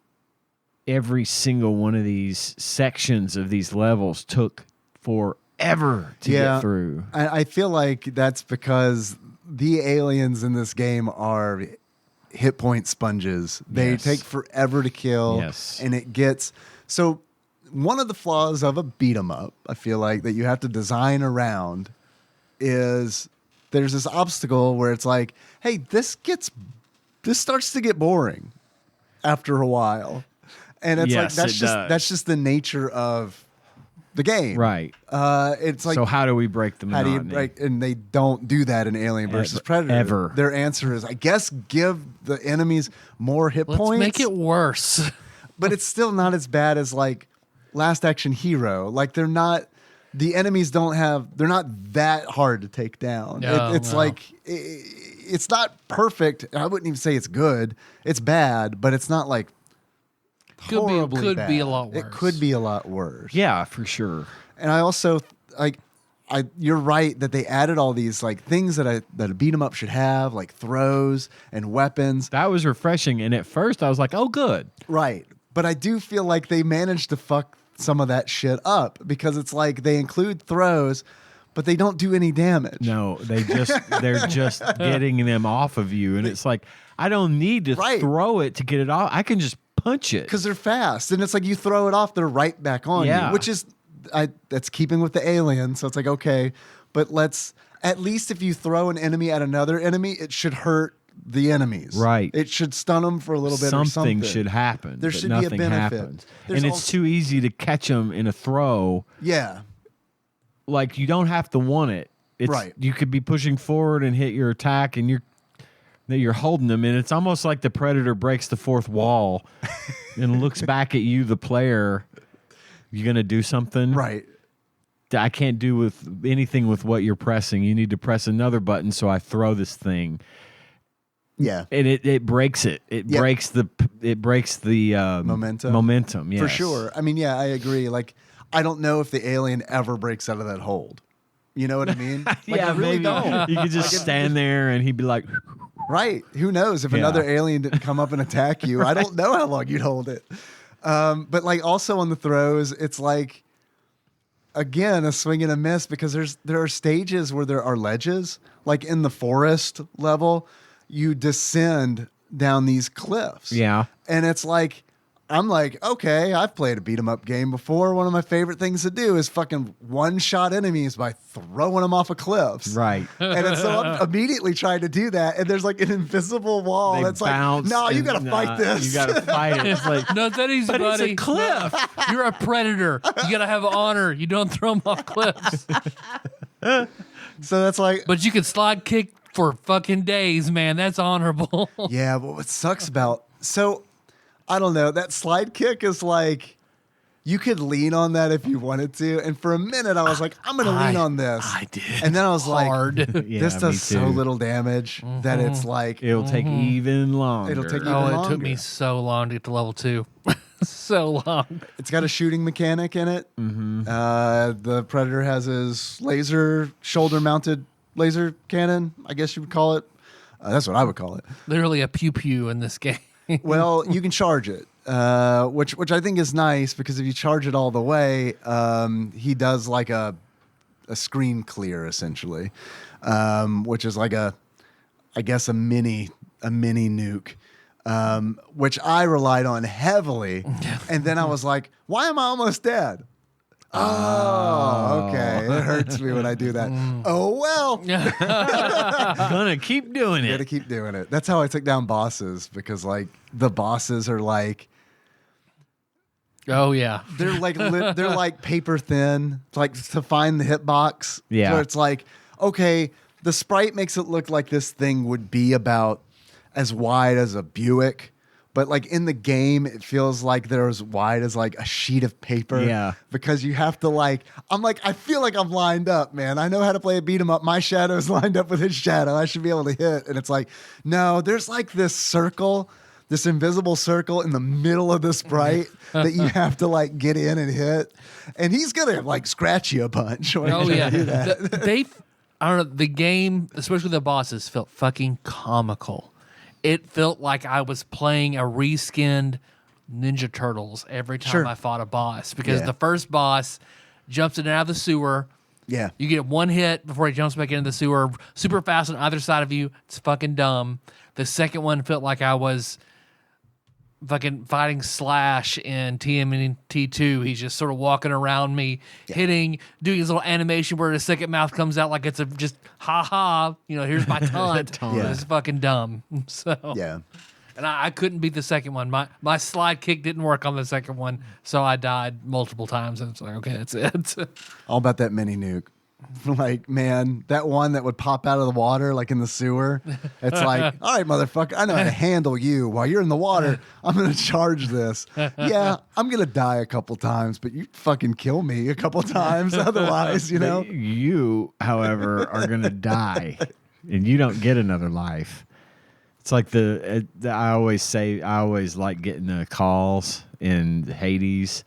every single one of these sections of these levels took forever to get through. I feel like that's because the aliens in this game are hit point sponges. They Yes. take forever to kill. Yes. And it gets so one of the flaws of a beat 'em up, I feel like, that you have to design around is there's this obstacle where it's like, hey, this starts to get boring after a while. And it's Yes, like it does. that's just the nature of the game. Right. It's like, So how do we break the how do monotony? you break? And they don't do that in Alien versus Predator. Ever. Their answer is, I guess, give the enemies more hit Let's points. make it worse. But it's still not as bad as like Last Action Hero. Like they're not. The enemies don't have. They're not that hard to take down. No, It's no. like it's not perfect. I wouldn't even say it's good. It's bad, but it's not like horribly could be a bad. lot It worse. could be a lot worse. Yeah, for sure. And I also like you're right that they added all these like things that a beat 'em up should have, like throws and weapons. That was refreshing. And at first I was like, oh, good. Right. But I do feel like they managed to fuck some of that shit up because it's like they include throws, but they don't do any damage. No, they're just getting them off of you. And it's like, I don't need to Right. throw it to get it off. I can just punch it. Because they're fast. And it's like you throw it off, they're right back on Yeah. you. Which is that's keeping with the alien. So it's like, okay, but let's at least if you throw an enemy at another enemy, it should hurt the enemies. Right. It should stun them for a little bit or something something. should happen. There but should be a nothing benefit. happens. There's And it's also- too easy to catch them in a throw. Yeah. Like you don't have to want it. It's, Right. You could be pushing forward and hit your attack, and you're holding them, and it's almost like the predator breaks the fourth wall and looks back at you, the player. You gonna do something? Right. I can't do with anything with what you're pressing. You need to press another button, so I throw this thing, Yeah. and it breaks it. It Yep. breaks the Momentum. Momentum, yes. For sure. I mean, yeah, I agree. Like, I don't know if the alien ever breaks out of that hold. You know what I mean? Like, Yeah, I really maybe don't. you could just stand there, and he'd be like, Right. Who knows? If Yeah. another alien didn't come up and attack you, I don't know how long you'd hold it. But like also on the throws, it's like, again, a swing and a miss because there are stages where there are ledges. Like in the forest level, you descend down these cliffs. yeah. And it's like, I'm like, okay, I've played a beat 'em up game before. One of my favorite things to do is fucking one-shot enemies by throwing them off of cliffs. Right. And so I'm immediately trying to do that. And there's like an invisible wall They that's like, bounce no, you and- got to fight this. You got to fight it. It's like, Not that easy, but it's buddy. a cliff. No. You're a predator. You gotta have honor. You don't throw them off cliffs. So that's like, But you can slide kick for fucking days, man. That's honorable. yeah, but what sucks about, so I don't know, that slide kick is like, you could lean on that if you wanted to. And for a minute, I was like, I'm going to lean on this. I did. And then I was Hard. like, Yeah, this me does so too. little damage that it's like, It'll take even longer. It'll take even Oh, it longer. took me so long to get to level 2. So long. It's got a shooting mechanic in it. Mm-hmm. The Predator has his shoulder-mounted laser cannon, I guess you would call it. That's what I would call it. Literally a pew pew in this game. Well, you can charge it, which I think is nice because if you charge it all the way, he does like a screen clear essentially, which is like I guess a mini nuke. Which I relied on heavily, and then I was like, "Why am I almost dead?" Oh, okay. It hurts me when I do that. Oh well, Gonna keep doing got to it. keep doing it. That's how I took down bosses because like the bosses are like Oh, yeah. they're like they're like paper thin. It's like to find the hitbox. Yeah. So it's like okay, the sprite makes it look like this thing would be about as wide as a Buick, But like in the game, it feels like they're as wide as like a sheet of paper. Yeah. Because you have to I feel like I'm lined up, man. I know how to play a beat 'em up. My shadow is lined up with his shadow. I should be able to hit. And it's like, no, there's like this circle, this invisible circle in the middle of the sprite that you have to like get in and hit. And he's going to like scratch you a bunch. Oh yeah, I don't know. The game, especially the bosses, felt fucking comical. It felt like I was playing a reskinned Ninja Turtles every time I fought a boss, because the first boss jumps in and out of the sewer. Yeah. You get one hit before he jumps back into the sewer super fast on either side of you. It's fucking dumb. The second one felt like I was fucking fighting Slash in TMNT 2. He's just sort of walking around me, hitting, doing his little animation where his second mouth comes out like it's a just ha, here's my taunt. It's fucking dumb. So Yeah. And I couldn't beat the second one. My slide kick didn't work on the second one, so I died multiple times. And it's like, okay, that's it. All about that mini nuke. Like, man, that one that would pop out of the water, like in the sewer. It's like, all right, motherfucker, I know how to handle you while you're in the water. I'm going to charge this. Yeah, I'm going to die a couple times, but you fucking kill me a couple times otherwise, you know? You, however, are going to die, and you don't get another life. It's like I always like getting the calls in Hades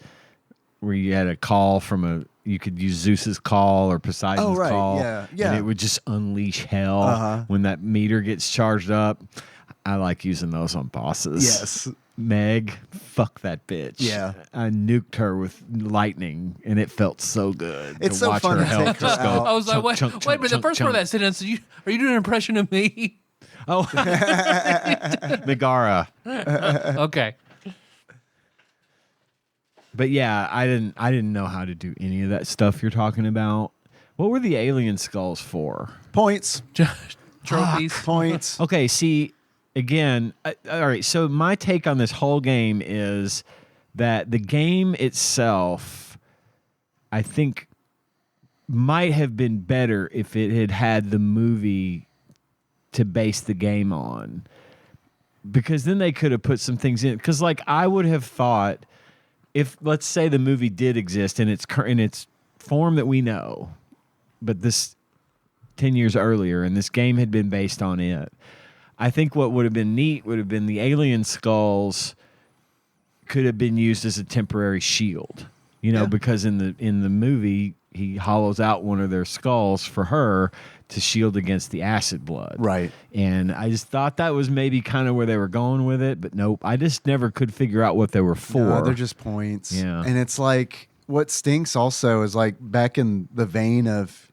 where you had a call from you could use Zeus's call or Poseidon's call. Yeah. And it would just unleash hell when that meter gets charged up. I like using those on bosses. Yes. Meg, fuck that bitch. Yeah. I nuked her with lightning, and it felt so good. It's to so watch fun her to health take her just go. out. I was like, wait, chunk, but the chunk, first part of that sentence, are you doing an impression of me? Oh, Megara. Okay. But yeah, I didn't know how to do any of that stuff you're talking about. What were the alien skulls for? Points. Trophies. Points. Okay, see, again, all right, so my take on this whole game is that the game itself, I think, might have been better if it had had the movie to base the game on. Because then they could have put some things in. Because, like, I would have thought, if, let's say, the movie did exist in its form that we know, but this 10 years earlier, and this game had been based on it, I think what would have been neat would have been the alien skulls could have been used as a temporary shield, because in the movie he hollows out one of their skulls for her to shield against the acid blood. Right. And I just thought that was maybe kind of where they were going with it, but nope. I just never could figure out what they were for. No, they're just points. Yeah. And it's like, what stinks also is like back in the vein of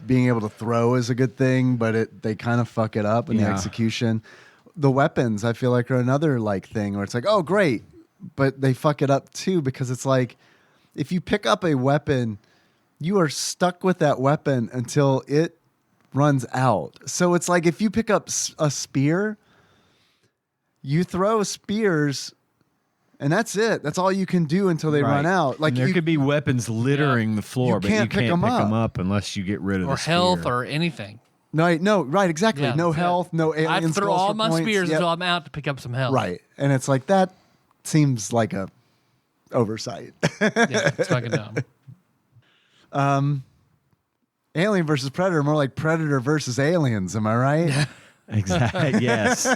being able to throw is a good thing, but they kind of fuck it up in the execution. The weapons, I feel like, are another like thing where it's like, oh, great, but they fuck it up too, because it's like, if you pick up a weapon, you are stuck with that weapon until it runs out. So it's like if you pick up a spear, you throw spears, and that's it. That's all you can do until they run out. Like, and there could be weapons littering the floor, but you can't pick them up unless you get rid of or the spear. health or anything. No, right, exactly. Yeah, no health, no alien I throw skulls all for my points. spears until I'm out to pick up some health. Right. And it's like, that seems like a oversight. Yeah, it's fucking dumb. Alien versus Predator, more like Predator versus Aliens. Am I right? Exactly. Yes.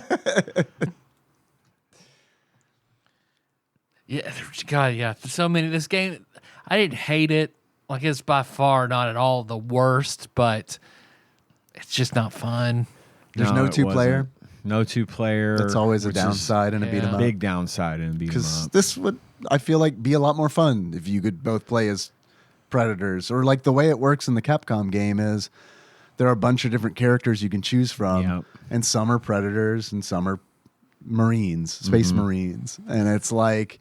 Yeah, God, yeah. So many. This game, I didn't hate it. Like, it's by far not at all the worst, but it's just not fun. There's no it two-player. wasn't. No two-player. That's always a which is downside in a beat 'em up. big downside in a beat 'em Because up. this would, I feel like, be a lot more fun if you could both play as Predators. Or like the way it works in the Capcom game is there are a bunch of different characters you can choose from. Yep. And some are Predators and some are Marines, Space Marines. And it's like,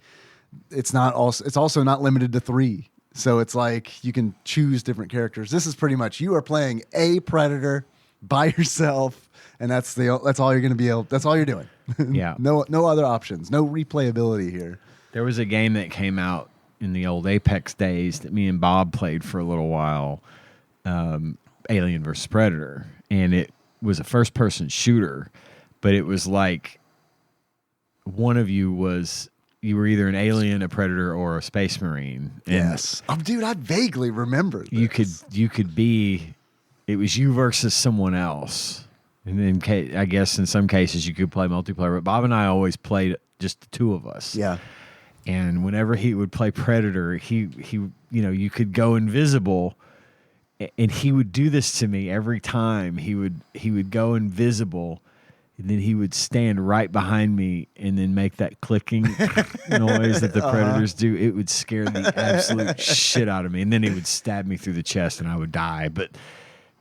it's also not limited to 3. So it's like you can choose different characters. This is pretty much, you are playing a Predator by yourself, and that's all you're going to be able. That's all you're doing. Yeah. No other options. No replayability here. There was a game that came out in the old Apex days that me and Bob played for a little while, Alien vs. Predator, and it was a first-person shooter, but it was like one of you were either an alien, a predator, or a space marine. And Yes. Oh, dude, I vaguely remember this. you could be. It was you versus someone else, and then I guess in some cases you could play multiplayer. But Bob and I always played just the two of us. Yeah. And whenever he would play predator, he you could go invisible. And he would do this to me every time. He would go invisible, and then he would stand right behind me and then make that clicking noise that the predators do. It would scare the absolute shit out of me. And then he would stab me through the chest and I would die. But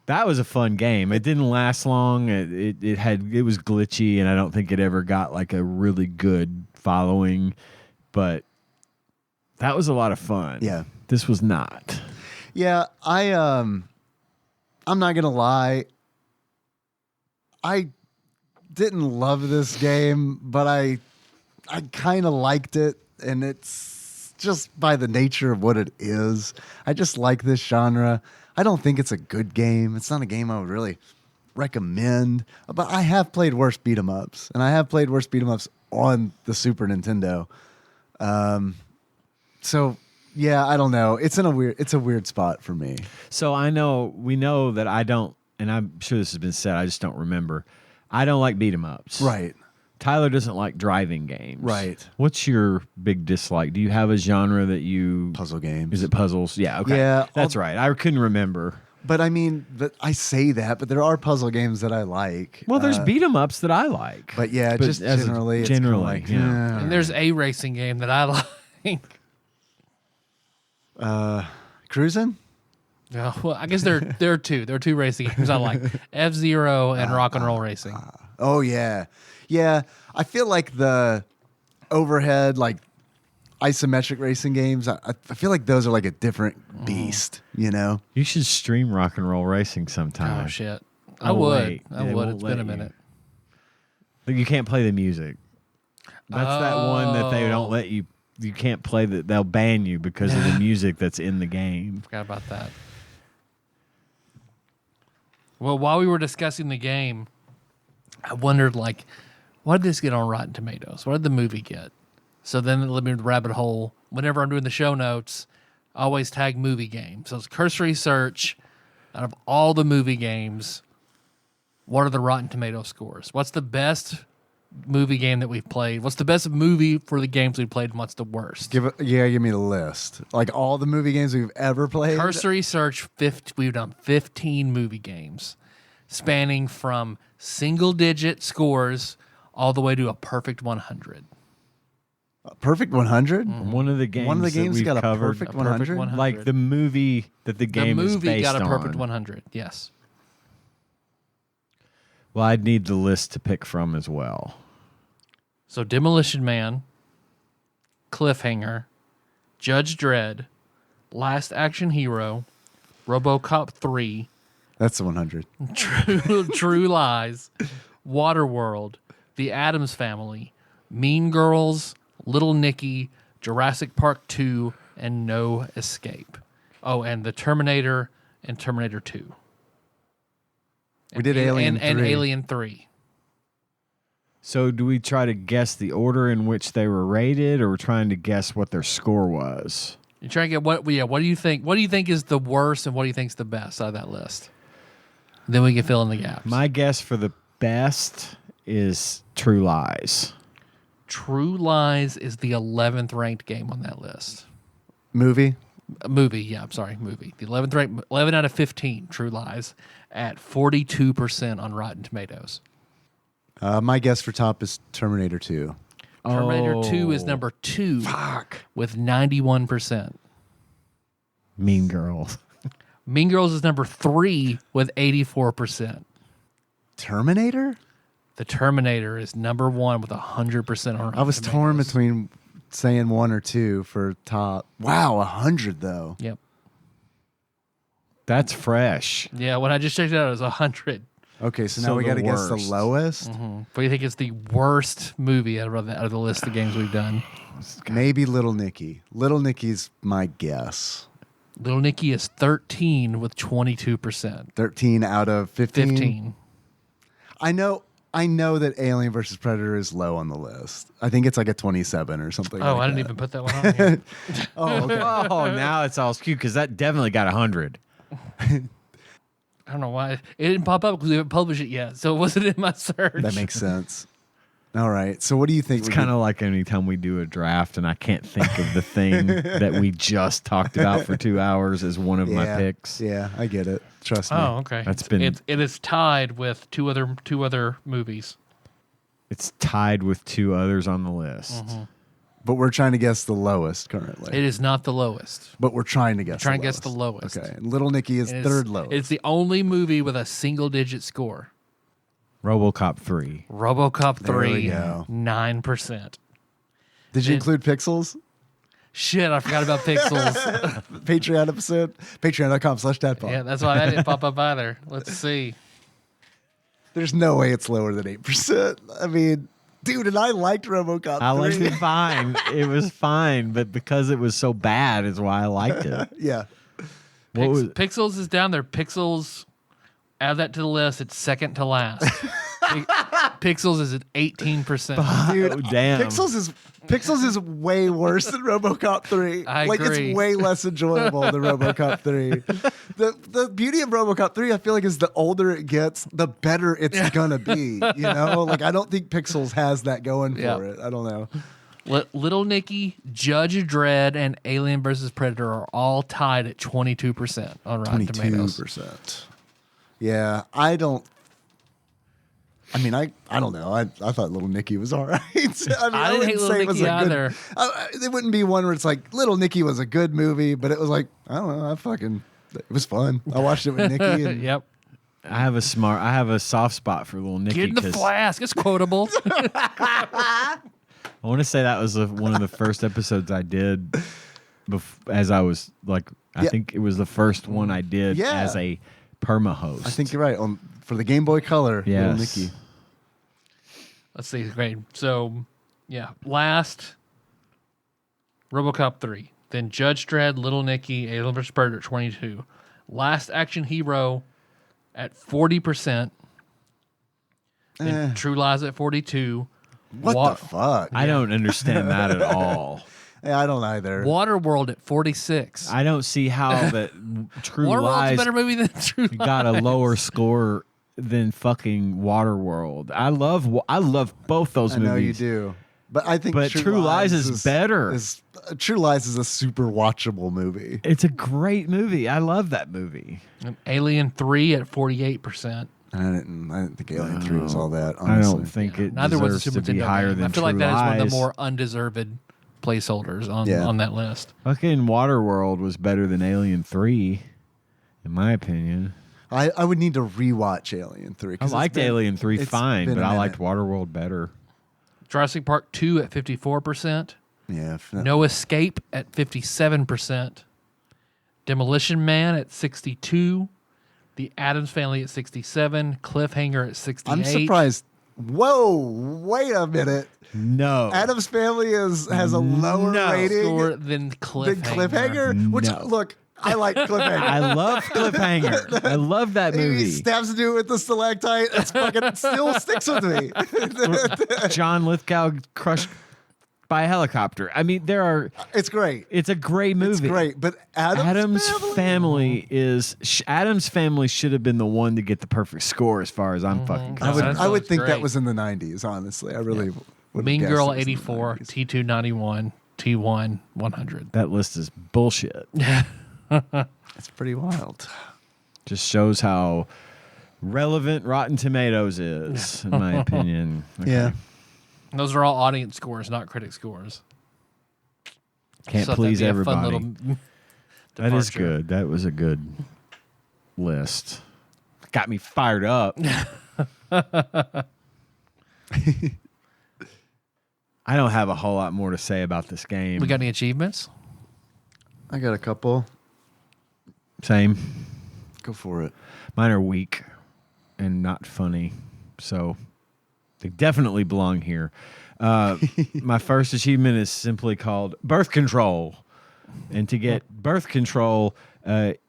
that was a fun game. It didn't last long. It was glitchy, and I don't think it ever got like a really good following. But that was a lot of fun. Yeah. This was not. Yeah, I'm not gonna lie. I didn't love this game, but I kind of liked it, and it's just by the nature of what it is. I just like this genre. I don't think it's a good game. It's not a game I would really recommend, but I have played worse beat 'em ups, and I have played worse beat 'em ups on the Super Nintendo. So. Yeah, I don't know. It's a weird spot for me. So we know that I don't, and I'm sure this has been said, I just don't remember. I don't like beat 'em ups. Right. Tyler doesn't like driving games. Right. What's your big dislike? Do you have a genre that you... Puzzle games. Is it puzzles? Yeah, okay. Yeah. That's right. I couldn't remember. But I mean, I say that, but there are puzzle games that I like. Well, there's beat 'em ups that I like. But yeah, just generally, it's kinda like, yeah. And there's a racing game that I like. Cruising? Yeah, well, I guess there are two. There are two racing games I like: F-Zero and Rock and Roll Racing. Oh yeah, yeah. I feel like the overhead, like isometric racing games. I feel like those are like a different beast. You know? You should stream Rock and Roll Racing sometime. Oh shit! Oh, I would. wait. I They would. won't It's let been a you. minute. But you can't play the music. That's that one that they don't let you. You can't play that. They'll ban you because of the music that's in the game. Forgot about that. Well, while we were discussing the game, I wondered, like, what did this get on Rotten Tomatoes? What did the movie get? So then it led me to the rabbit hole. Whenever I'm doing the show notes, I always tag movie games. So it's cursory search. Out of all the movie games, what are the Rotten Tomato scores? What's the best movie game that we've played? What's the best movie for the games we played, and what's the worst? Give me the list. Like all the movie games we've ever played. Cursory search, we've done 15 movie games, spanning from single-digit scores all the way to a perfect 100. Perfect 100? One of the games that we've got a covered, perfect A perfect 100? 100. like the movie that the game is The movie based got a perfect on. 100, yes. Well, I'd need the list to pick from as well. So Demolition Man, Cliffhanger, Judge Dredd, Last Action Hero, RoboCop 3, That's the 100. True Lies, Waterworld, The Addams Family, Mean Girls, Little Nicky, Jurassic Park 2, and No Escape. Oh, and The Terminator and Terminator 2. We did Alien 3. And Alien 3. So do we try to guess the order in which they were rated, or we're trying to guess what their score was? You try to get what? Yeah. What do you think? What do you think is the worst, and what do you think is the best out of that list? Then we can fill in the gaps. My guess for the best is True Lies. True Lies is the 11th ranked game on that list. Movie? Movie, yeah, I'm sorry, movie. The 11th ranked, 11 out of 15. True Lies at 42% on Rotten Tomatoes. My guess for top is Terminator 2. Terminator 2 is number 2 with 91%. Mean Girls. Mean Girls is number 3 with 84%. Terminator? The Terminator is number 1 with 100% on Rotten I was torn Tomatoes. between saying 1 or 2 for top. Wow, 100 though. Yep. That's fresh. Yeah, when I just checked it out, it was 100. Okay, so So now we the got to guess the worst. lowest. What do you think is the worst movie out of the list of games we've done? Maybe Little Nicky. Little Nicky's my guess. Little Nicky is 13 with 22%. 13 out of 15. 15. I know I know that Alien versus Predator is low on the list. I think it's like a 27 or something. Oh, like I didn't that. even put that one on here. Oh, okay. Oh, now it's all skewed because that definitely got 100. I don't know why. It didn't pop up because we haven't published it yet, so it wasn't in my search. That makes sense. All right. So what do you think? It's kind of like anytime we do a draft and I can't think of the thing that we just talked about for 2 hours as one of my picks. Yeah, I get it. Trust me. Oh, okay. It is tied with two other movies. It's tied with 2 others on the list. Mm-hmm. But we're trying to guess the lowest currently. It is not the lowest. But we're trying to guess. Trying to guess the lowest. Okay. And Little Nicky is third lowest. It's the only movie with a single-digit score. RoboCop 3. RoboCop 3, we go. 9%. Did you include Pixels? Shit, I forgot about Pixels. Patreon episode? Patreon.com/TADPOG. Yeah, that's why that didn't pop up either. Let's see. There's no way it's lower than 8%. I mean, dude, and I liked RoboCop 3. I liked it fine. It was fine, but because it was so bad is why I liked it. Yeah. What was Pixels is down there. Pixels, add that to the list. It's second to last. Pixels is at 18%. Dude, Oh, damn. Pixels is way worse than RoboCop 3. I like agree. It's way less enjoyable than RoboCop 3. The beauty of RoboCop 3, I feel like, is the older it gets, the better it's gonna be. You know, like I don't think Pixels has that going for it. I don't know. Little Nicky, Judge Dredd, and Alien vs. Predator are all tied at 22% on Rotten Tomatoes. 22%. Yeah, I don't know. I thought Little Nicky was all right. I mean, I didn't hate Little Nicky either. It wouldn't be one where it's like Little Nicky was a good movie, but it was like, I don't know. It was fun. I watched it with Nicky. And Yep. I have a soft spot for Little Nicky. Get in the flask. It's quotable. I want to say that was one of the first episodes I did as I was like, I think it was the first one I did as a perma host. I think you're right. For the Game Boy Color, Little Nicky. Let's see. Great. So, yeah. Last, RoboCop 3. Then Judge Dredd, Little Nicky, Alien vs. Predator, 22. Last Action Hero at 40%. Then True Lies at 42. What the fuck? I don't understand that at all. Yeah, I don't either. Waterworld at 46. I don't see how that True Waterworld's Lies a better movie than True Lies. got a lower score than fucking Waterworld. I love both those movies. I know you do. But I think True Lies is better. True Lies is a super watchable movie. It's a great movie. I love that movie. And Alien 3 at 48%. I didn't think Alien 3 was all that, honestly. I don't think it Neither was deserves the to be Super Nintendo higher game. than I feel True like that is one of Lies. the more undeserved placeholders on that list. Fucking Waterworld was better than Alien 3, in my opinion. I would need to rewatch Alien 3. I liked Alien 3 fine, been but a I liked minute. Waterworld better. Jurassic Park 2 at 54%. Yeah. No Escape at 57%. Demolition Man at 62%. The Addams Family at 67%. Cliffhanger at 68%. I'm surprised. Whoa, wait a minute. No. Addams Family has a lower rating Score than Cliffhanger. than Cliffhanger? Which, No. look, I like Cliffhanger. I love Cliffhanger. I love that He movie. stabs a dude with the stalactite. It's fucking still sticks with me. John Lithgow crushed by a helicopter. I mean, It's great. it's a great movie. It's great. But Adam's family Adam's Family should have been the one to get the perfect score as far as I'm fucking I concerned. would think great. that was in the 90s, honestly. I really would Mean have Girl guessed it was in the 84, 90s. T2 91, T1 100. That list is bullshit. It's pretty wild. Just shows how relevant Rotten Tomatoes is, in my opinion. Okay. Yeah. Those are all audience scores, not critic scores. Can't So that'd please be a fun everybody. little That is departure. good. That was a good list. Got me fired up. I don't have a whole lot more to say about this game. We got any achievements? I got a couple. Same. Go for it. Mine are weak and not funny, so they definitely belong here. My first achievement is simply called birth control. And to get birth control,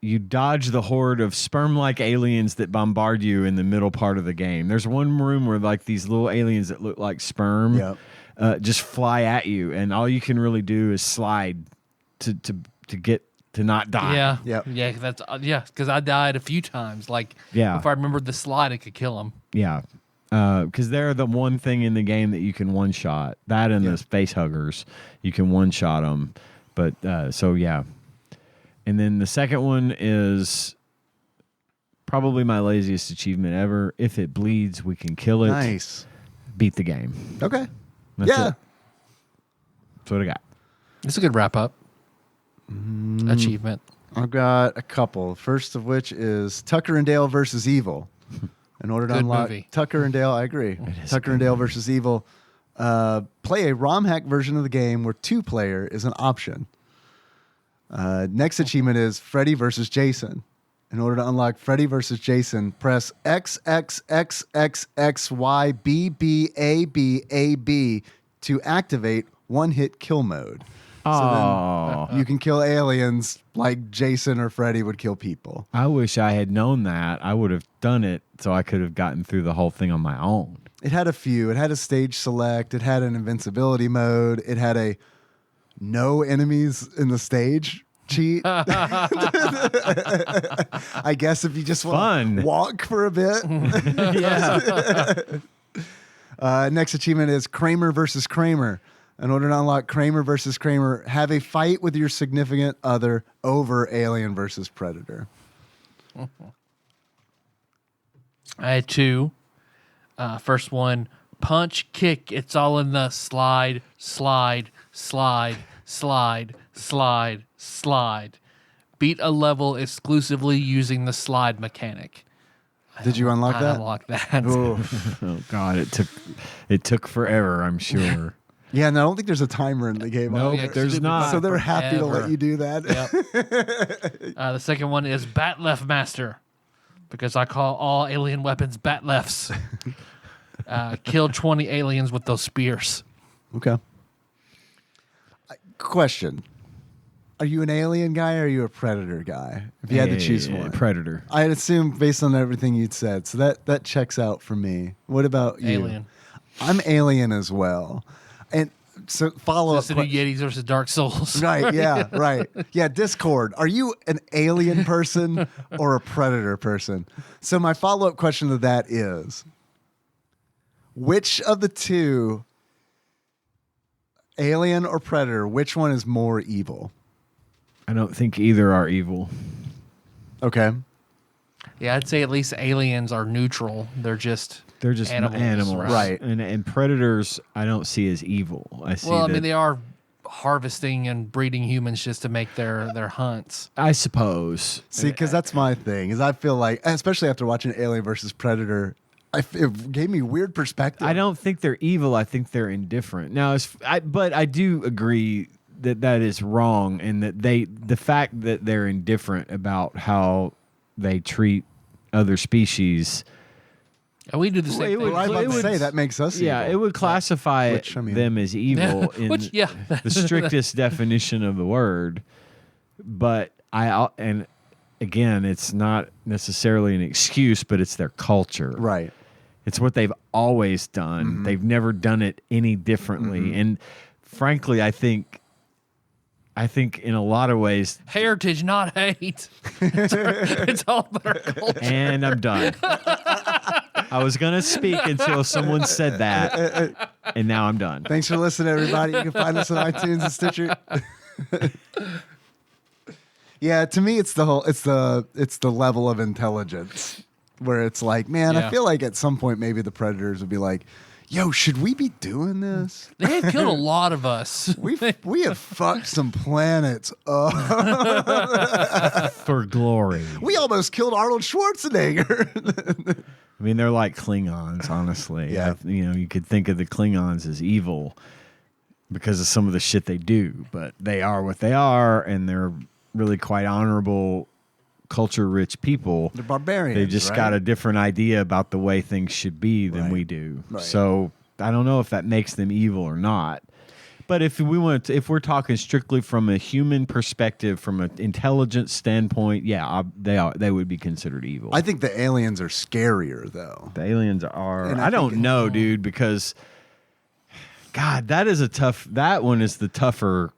you dodge the horde of sperm-like aliens that bombard you in the middle part of the game. There's one room where like these little aliens that look like sperm just fly at you, and all you can really do is slide to get to not die. Yeah. Yep. Yeah. That's because I died a few times. Like, Yeah. if I remembered the slide, it could kill him. Yeah. Because they're the one thing in the game that you can one-shot. That and the face huggers, you can one-shot them. But so yeah. And then the second one is probably my laziest achievement ever. If it bleeds, we can kill it. Nice. Beat the game. Okay. That's Yeah. it. That's what I got. It's a good wrap up. Achievement. I've got a couple. First of which is Tucker and Dale versus Evil. In order to Good unlock movie. Tucker and Dale, I agree. Tucker and Dale versus Evil. Play a ROM hack version of the game where 2-player is an option. Next achievement is Freddy versus Jason. In order to unlock Freddy versus Jason, press XXXXXYBBABAB to activate one-hit kill mode. Oh, You can kill aliens like Jason or Freddy would kill people. I wish I had known that. I would have done it so I could have gotten through the whole thing on my own. It had a few. It had a stage select. It had an invincibility mode. It had a no enemies in the stage cheat. I guess if you just want to walk for a bit. Yeah. Next achievement is Kramer versus Kramer. In order to unlock Kramer versus Kramer, have a fight with your significant other over Alien versus Predator. I had two. First one, punch, kick. It's all in the slide, slide, slide, slide, slide, slide. Beat a level exclusively using the slide mechanic. Did you unlock I that? unlocked that. Oh God, it took forever, I'm sure. Yeah, and I don't think there's a timer in the game. No, yeah, 'cause there's it- not. So they're happy to let Forever. you do that. Yep. The second one is Bat Left Master, because I call all alien weapons Bat Lefts. Killed 20 aliens with those spears. Okay. Question. Are you an alien guy or are you a predator guy? If you had to choose one. Predator. I'd assume based on everything you'd said. So that checks out for me. What about you? Alien. I'm alien as well. And so follow Just up. the new Yetis versus Dark Souls. Right, yeah, right. Yeah, Discord. Are you an alien person or a predator person? So my follow-up question to that is, which of the two, alien or predator, which one is more evil? I don't think either are evil. Okay. Yeah, I'd say at least aliens are neutral. They're just animals. Right. And predators I don't see as evil. I see Well, I that- mean, they are harvesting and breeding humans just to make their hunts. I suppose. See, because that's my thing, is I feel like, especially after watching Alien versus Predator, it gave me weird perspective. I don't think they're evil. I think they're indifferent. Now, but I do agree that is wrong, and that the fact that they're indifferent about how they treat other species. And we do the same Well, thing. Well, I'm about It to would- say that makes us Yeah, evil. it would classify Which, I mean- them as evil in Which, yeah. the strictest definition of the word. But and again, it's not necessarily an excuse, but it's their culture. Right. It's what they've always done. Mm-hmm. They've never done it any differently. And frankly, I think in a lot of ways, Heritage, not hate. It's all about our culture. and I'm done. I was going to speak until someone said that, and now I'm done. Thanks for listening, everybody. You can find us on iTunes and Stitcher. Yeah, to me, it's the level of intelligence where it's like, man, Yeah. I feel like at some point maybe the predators would be like, "Yo, should we be doing this? They have killed a lot of us. We have fucked some planets up. For glory. We almost killed Arnold Schwarzenegger." I mean, they're like Klingons, honestly. Yeah. You could think of the Klingons as evil because of some of the shit they do, but they are what they are, and they're really quite honorable, culture-rich people. They're barbarians. They've just right? got a different idea about the way things should be than Right. we do. Right. So I don't know if that makes them evil or not. But if if we're talking strictly from a human perspective, from an intelligence standpoint, yeah, they would be considered evil. I think the aliens are scarier, though. The aliens are. And I don't know, dude, because God, that one is the tougher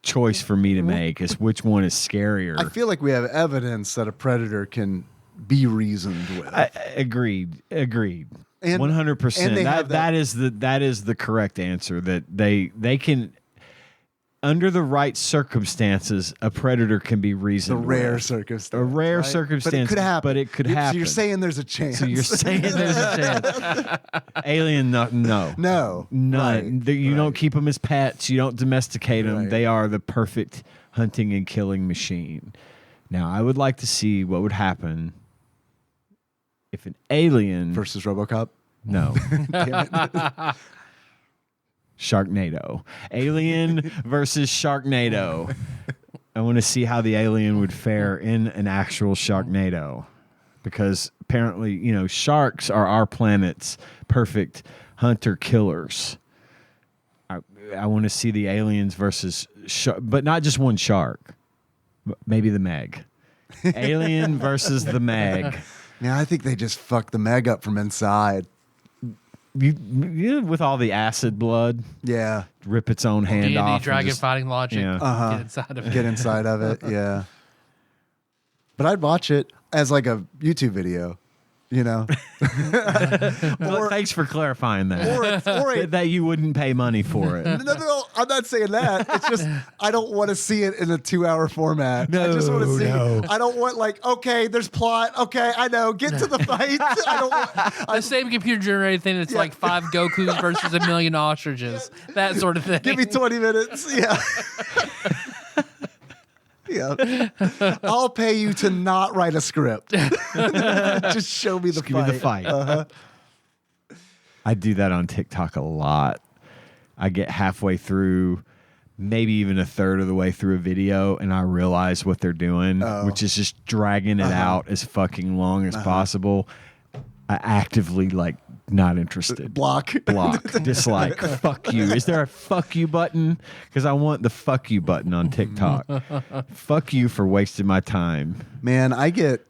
choice for me to make. Is which one is scarier? I feel like we have evidence that a predator can be reasoned with. Agreed. And 100%. That is the correct answer. That they can, under the right circumstances, a predator can be reasoned. The rare with. circumstance. A rare right? circumstance. But it could happen. So you're saying there's a chance. So you're saying there's a chance. Alien, no. No. None. Right. You don't keep them as pets. You don't domesticate them. Right. They are the perfect hunting and killing machine. Now, I would like to see what would happen if an alien versus RoboCop. No. Damn it. Sharknado. Alien versus Sharknado. I want to see how the alien would fare in an actual Sharknado. Because apparently, sharks are our planet's perfect hunter-killers. I want to see the aliens versus but not just one shark. Maybe the Meg. Alien versus the Meg. Yeah, I think they just fucked the Meg up from inside. You with all the acid blood. Yeah. Rip its own hand D&D off. dragon fighting logic. Yeah. Get inside of it. Get inside of it, yeah. But I'd watch it as like a YouTube video, Well, thanks for clarifying that. Or that you wouldn't pay money for it. No, I'm not saying that. It's just I don't want to see it in a 2-hour format. I just want to see. No. I don't want okay, there's plot. Okay, I know. Get to the fight. I don't want The same computer generated thing that's like 5 Gokus versus 1 million ostriches. That sort of thing. give me 20 minutes. Yeah. Yeah. I'll pay you to not write a script. Just show me the Give fight. me the fight. Uh-huh. I do that on TikTok a lot. I get halfway through, maybe even a third of the way through a video, and I realize what they're doing, which is just dragging it out as fucking long as possible. I actively not interested. Block. Dislike. Fuck you. Is there a fuck you button? Because I want the fuck you button on TikTok. Fuck you for wasting my time. Man, I get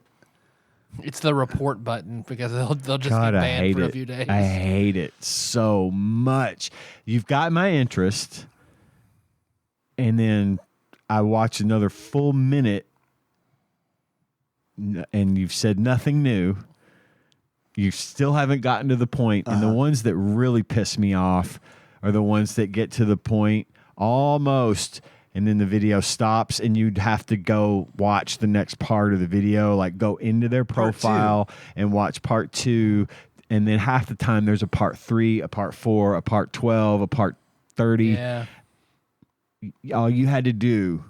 It's the report button because they'll just God, get I banned hate for a it. few days. I hate it so much. You've got my interest, and then I watch another full minute, and you've said nothing new. You still haven't gotten to the point, and the ones that really piss me off are the ones that get to the point almost, and then the video stops, and you'd have to go watch the next part of the video, like go into their profile and watch part 2, and then half the time there's a part 3, a part 4, a part 12, a part 30. Yeah. All you had to do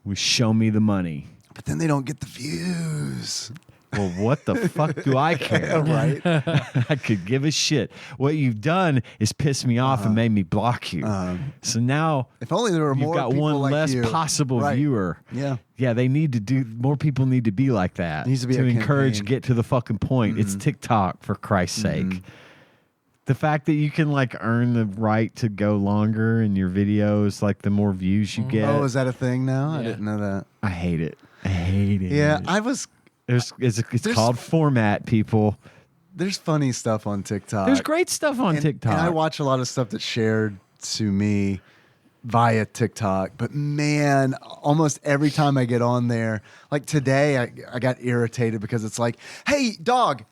was show me the money. but then they don't get the views. Well, what the fuck do I care? Right. I could give a shit. What you've done is piss me off and made me block you. So now, If only there were you've more got people one like less you. possible Right. viewer. Yeah. Yeah, they need to do more. People need to be like that. Needs to be a encourage, campaign. get to the fucking point. It's TikTok, for Christ's sake. The fact that you can earn the right to go longer in your videos, the more views you get. Oh, is that a thing now? I Yeah. didn't know that. I hate it. I hate it. Yeah, It's called format, people. there's funny stuff on TikTok. There's great stuff on TikTok. And I watch a lot of stuff that's shared to me via TikTok. But man, almost every time I get on there, like today, I got irritated because it's like, hey, dog,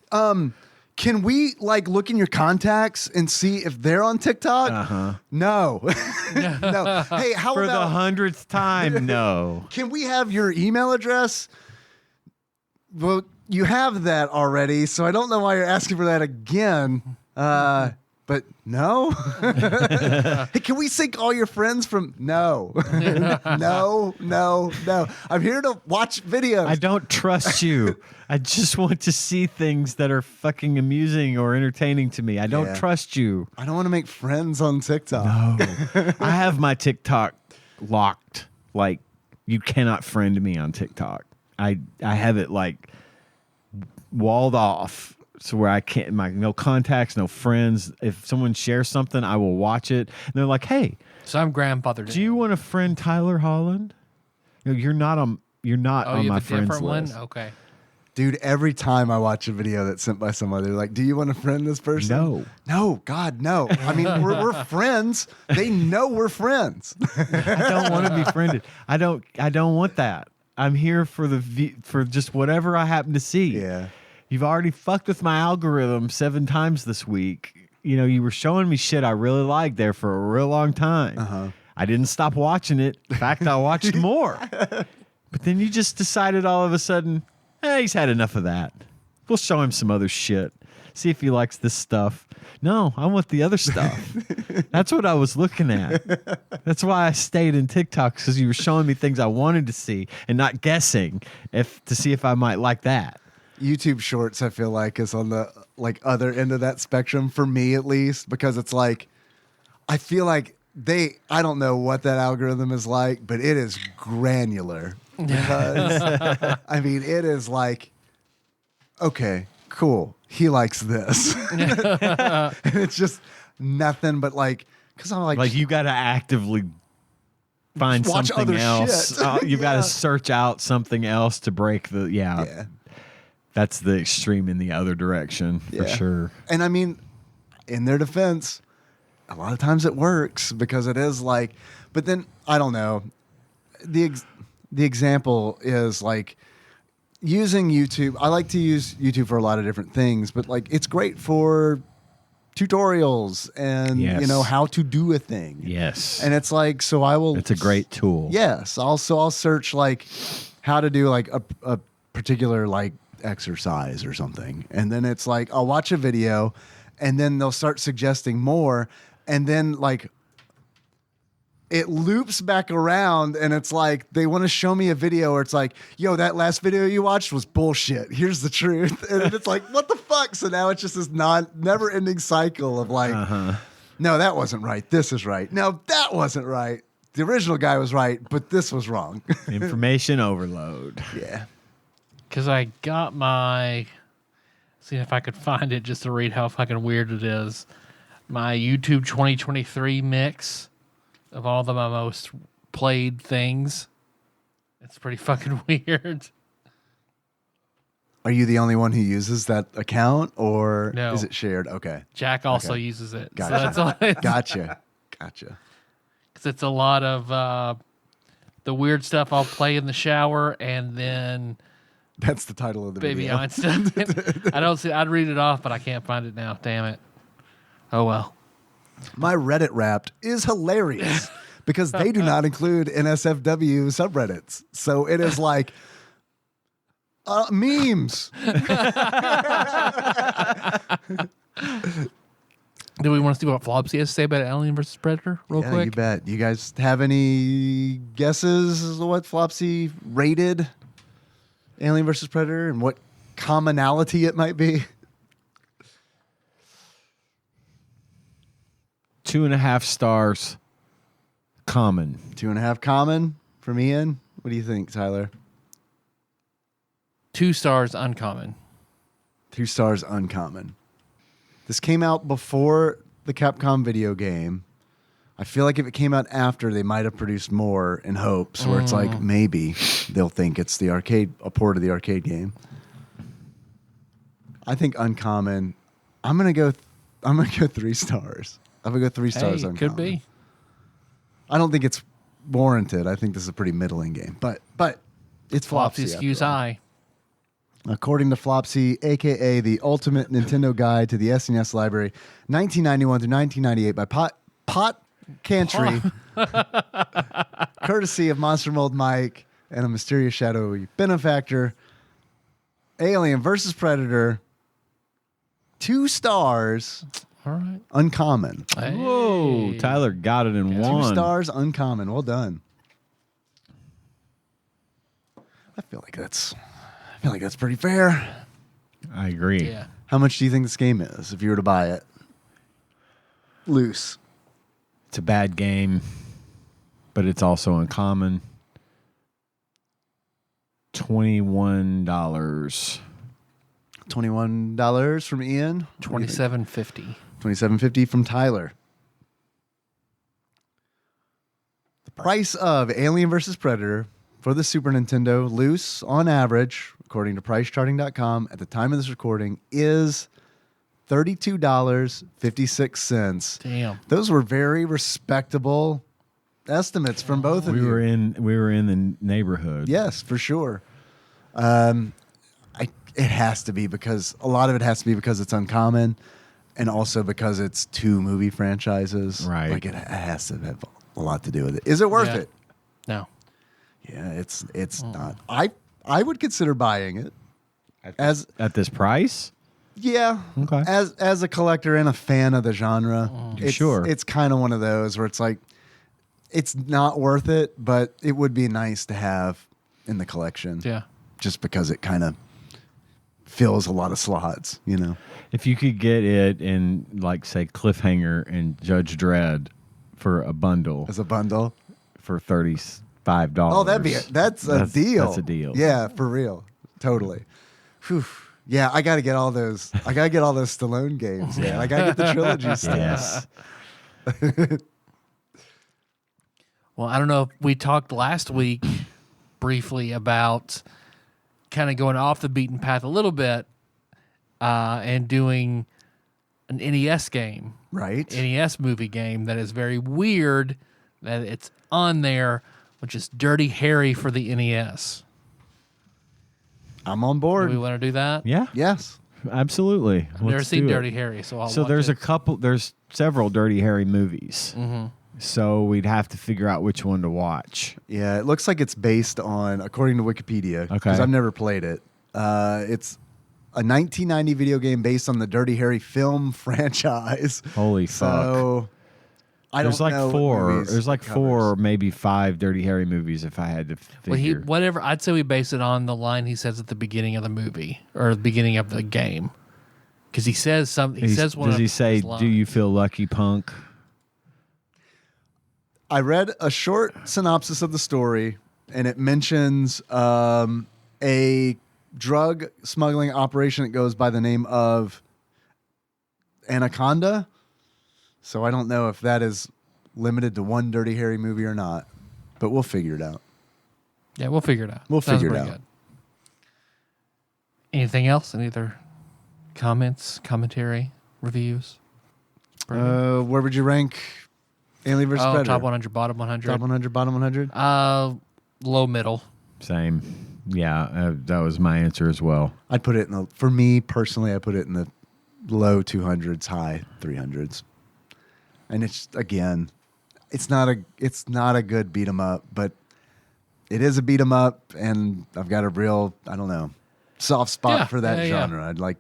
can we look in your contacts and see if they're on TikTok? No. No. Hey, how For about the 100th time, no. can we have your email address? Well, you have that already, so I don't know why you're asking for that again. But no. Hey, can we sync all your friends from? No. No. I'm here to watch videos. I don't trust you. I just want to see things that are fucking amusing or entertaining to me. I don't Yeah. trust you. I don't want to make friends on TikTok. I have my TikTok locked. You cannot friend me on TikTok. I have it walled off. So where I can't, no contacts, no friends. If someone shares something, I will watch it. And they're like, "Hey, So I'm grandfathered. do you want to friend Tyler Holland?" No, you're not on. You're not Oh, on you my have a friends different list. one? Okay. Dude, every time I watch a video that's sent by someone, they're like, "Do you want to friend this person?" No, God, no. I mean, we're friends. They know we're friends. I don't want to be friended. I don't want that. I'm here for for just whatever I happen to see. Yeah. You've already fucked with my algorithm 7 times this week. You know, you were showing me shit I really liked there for a real long time. Uh-huh. I didn't stop watching it. In fact, I watched more. But then you just decided all of a sudden, he's had enough of that. We'll show him some other shit. See if he likes this stuff. No, I want the other stuff. That's what I was looking at. That's why I stayed in TikTok, because you were showing me things I wanted to see and not guessing to see if I might like that. YouTube Shorts, I feel like, is on the other end of that spectrum for me, at least, because it's like, I feel like I don't know what that algorithm is like, but it is granular. Because I mean, it is like, okay, cool, he likes this. And it's just nothing but because I'm like you got to actively find watch something other else. shit. You've got to search out something else to break the Yeah. That's the extreme in the other direction for sure. And I mean, in their defense, a lot of times it works because it is but then I don't know. The example is using YouTube. I like to use YouTube for a lot of different things, but it's great for tutorials and how to do a thing. Yes. And it's so I will. It's a great tool. Yes. Also, I'll search how to do a particular exercise or something, and then it's I'll watch a video, and then they'll start suggesting more, and then it loops back around, and it's they want to show me a video where it's yo, that last video you watched was bullshit. Here's the truth. And it's what the fuck? So now it's just this never ending cycle of no, that wasn't right. This is right. No, that wasn't right. The original guy was right, but this was wrong. Information overload. Yeah. Because I got see if I could find it just to read how fucking weird it is. My YouTube 2023 mix of all my most played things. It's pretty fucking weird. Are you the only one who uses that account, or No. is it shared? Okay. Jack also uses it. Gotcha. So that's all it is. Gotcha. Because it's a lot of the weird stuff I'll play in the shower, and then That's the title of the Baby video. Einstein. I don't see. I'd read it off, but I can't find it now. Damn it. Oh well. My Reddit Wrapped is hilarious because they do not include NSFW subreddits. So it is memes. Do we want to see what Flopsy has to say about Alien versus Predator real Yeah, quick? you bet. You guys have any guesses as to what Flopsy rated Alien versus Predator and what commonality it might be? 2.5 stars. Common. 2.5 common from Ian. What do you think, Tyler? 2 stars uncommon. 2 stars uncommon. This came out before the Capcom video game. I feel like if it came out after, they might have produced more in hopes where it's maybe they'll think it's a port of the arcade game. I think uncommon. I'm gonna go 3 stars. I'm gonna go 3 stars Hey, uncommon. could be. I don't think it's warranted. I think this is a pretty middling game, but it's Flopsy. Flopsy skews after all. high. According to Flopsy, a.k.a. the Ultimate Nintendo Guide to the SNES Library, 1991 through 1998 by Pot Cantry, courtesy of Monster Mold Mike and a mysterious shadowy benefactor. Alien versus Predator, 2 stars, All right. uncommon. Hey. Whoa, Tyler got it in 2 one. stars, uncommon. Well done. I feel like that's pretty fair. I agree. Yeah. How much do you think this game is if you were to buy it? Loose. It's a bad game, but it's also uncommon. $21. $21 from Ian. $27.50. $27.50 from Tyler. The price of Alien vs. Predator for the Super Nintendo, loose on average, according to PriceCharting.com, at the time of this recording, is $32.56. Damn. Those were very respectable estimates from both of We you. were in the neighborhood. Yes, for sure. It has to be because a lot of it has to be because it's uncommon, and also because it's 2 movie franchises. Right. Like it has to have a lot to do with it. Is it worth Yeah. it? No. Yeah, it's not. I would consider buying it as At this price? yeah. Okay. As a collector and a fan of the genre. Sure. It's kind of one of those where it's like it's not worth it, but it would be nice to have in the collection. Yeah. Just because it kind of fills a lot of slots, you know. If you could get it in, like, say, Cliffhanger and Judge Dredd for a bundle As a bundle. for $35. Oh, that's a deal. That's a deal. Yeah, for real. Totally. Whew. Yeah, I got to get all those. I got to get all those Stallone games. Yeah, I got to get the trilogy stuff. Yes. Well, I don't know if we talked last week briefly about kind of going off the beaten path a little bit and doing an NES game, Right. NES movie game that is very weird that it's on there, which is Dirty Harry for the NES. I'm on Do board. we want to do that? Yeah, Yes. absolutely. I've never Let's seen do it. Dirty Harry, so I'll So watch there's it. there's several Dirty Harry movies. Mm-hmm. So we'd have to figure out which one to watch. Yeah, it looks like it's based on, according to Wikipedia, Okay. because I've never played it. It's a 1990 video game based on the Dirty Harry film franchise. Holy fuck. So I There's don't like know what four. movies There's like it 4 or covers. maybe 5 Dirty Harry movies if I had to Well, figure. whatever. I'd say we base it on the line he says at the beginning of the movie or the beginning of the game, because he says something. He says one. Does of he say, his "Do you lines. feel lucky, punk"? I read a short synopsis of the story, and it mentions a drug smuggling operation that goes by the name of Anaconda. So I don't know if that is limited to one Dirty Harry movie or not, but we'll figure it out. Yeah, we'll figure it out. We'll Sounds figure it pretty out. good. Anything else? Any other comments, commentary, reviews? Where would you rank Alien vs. Predator? Top 100, bottom 100. Top 100, bottom 100? Low, middle. Same. Yeah, that was my answer as well. I'd put it in the, for me personally, I put it in the low 200s, high 300s. And it's, again, it's not a good beat 'em up, but it is a beat 'em up, and I've got a real, I don't know, soft spot Yeah, for that yeah, yeah. genre. I'd like,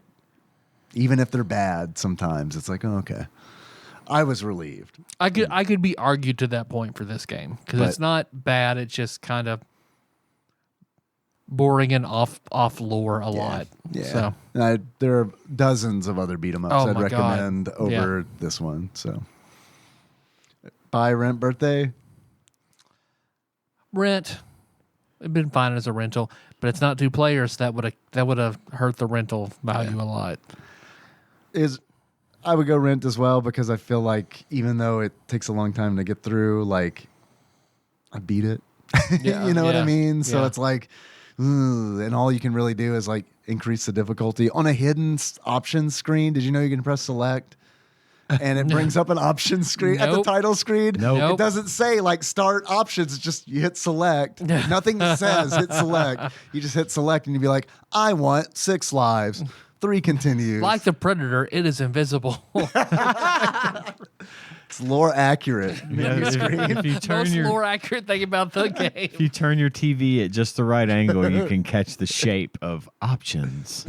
even if they're bad sometimes, it's like, oh, okay. I was relieved. I could be argued to that point for this game because But- it's not bad. It's just kind of boring and off lore a lot. Yeah. So There are dozens of other beat 'em ups Oh I'd my God. recommend over this one. So, buy, rent, birthday. rent, it'd been fine as a rental, but it's not 2 players. That would have hurt the rental value a lot. I would go rent as well because I feel like even though it takes a long time to get through, like I beat it. Yeah, You know what I yeah, mean? So yeah. it's like, and all you can really do is like increase the difficulty on a hidden options screen. Did you know you can press select? And it brings up an options screen at the Nope. title screen. Nope. It doesn't say like start options. It's just you hit select. Nothing says hit select. You just hit select and you be like, I want 6 lives, 3 continues. Like the Predator, it is invisible. It's lore accurate. If you turn Most your more accurate thing about the game. if you turn your TV at just the right angle, you can catch the shape of options.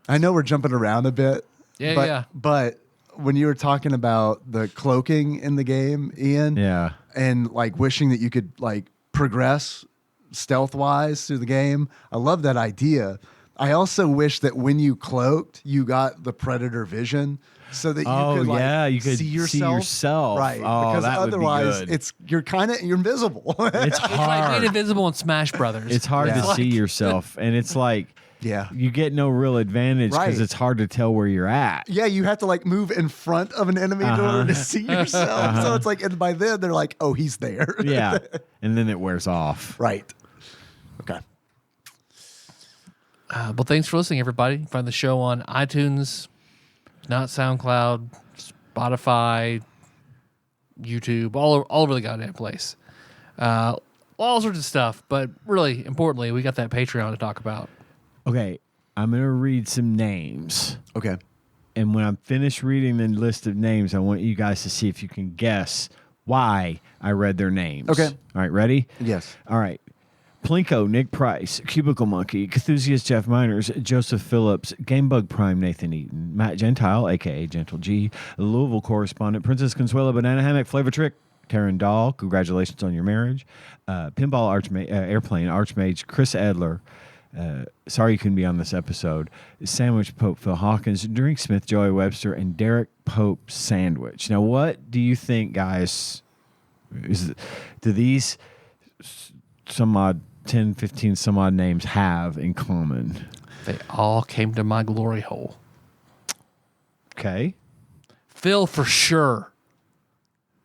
I know we're jumping around a bit. Yeah, but, yeah. But when you were talking about the cloaking in the game, Ian, Yeah. and like wishing that you could like progress stealth wise through the game, I love that idea. I also wish that when you cloaked, you got the predator vision so that you could like you could see yourself. Right. Oh, because that otherwise would be good. you're invisible. It's It's like being hard. invisible in Smash Brothers. It's hard Yeah. to see yourself, and it's like Yeah. you get no real advantage because Right. it's hard to tell where you're at. Yeah, you have to like move in front of an enemy in order to see yourself. So it's like, and by then they're like, oh, he's there. Yeah. And then it wears off. Right. Okay. Well, thanks for listening, everybody. You can find the show on iTunes, not SoundCloud, Spotify, YouTube, all over the goddamn place. All sorts of stuff, but really importantly, we got that Patreon to talk about. Okay. I'm going to read some names. Okay. And when I'm finished reading the list of names, I want you guys to see if you can guess why I read their names. Okay. All right, ready? Yes. All right. Plinko, Nick Price, Cubicle Monkey, Cthusiast Jeff Miners, Joseph Phillips, Gamebug Prime Nathan Eaton, Matt Gentile, a.k.a. Gentle G, Louisville correspondent, Princess Consuela, Banana Hammock, Flavor Trick, Taryn Dahl, congratulations on your marriage, Pinball Airplane, Archmage, Chris Edler, sorry you couldn't be on this episode, Sandwich Pope, Phil Hawkins, Drink Smith, Joey Webster, and Derek Pope Sandwich. Now, what do you think, guys, do these some odd 10, 15 some odd names have in common? They all came to my glory hole. Okay. Phil for sure.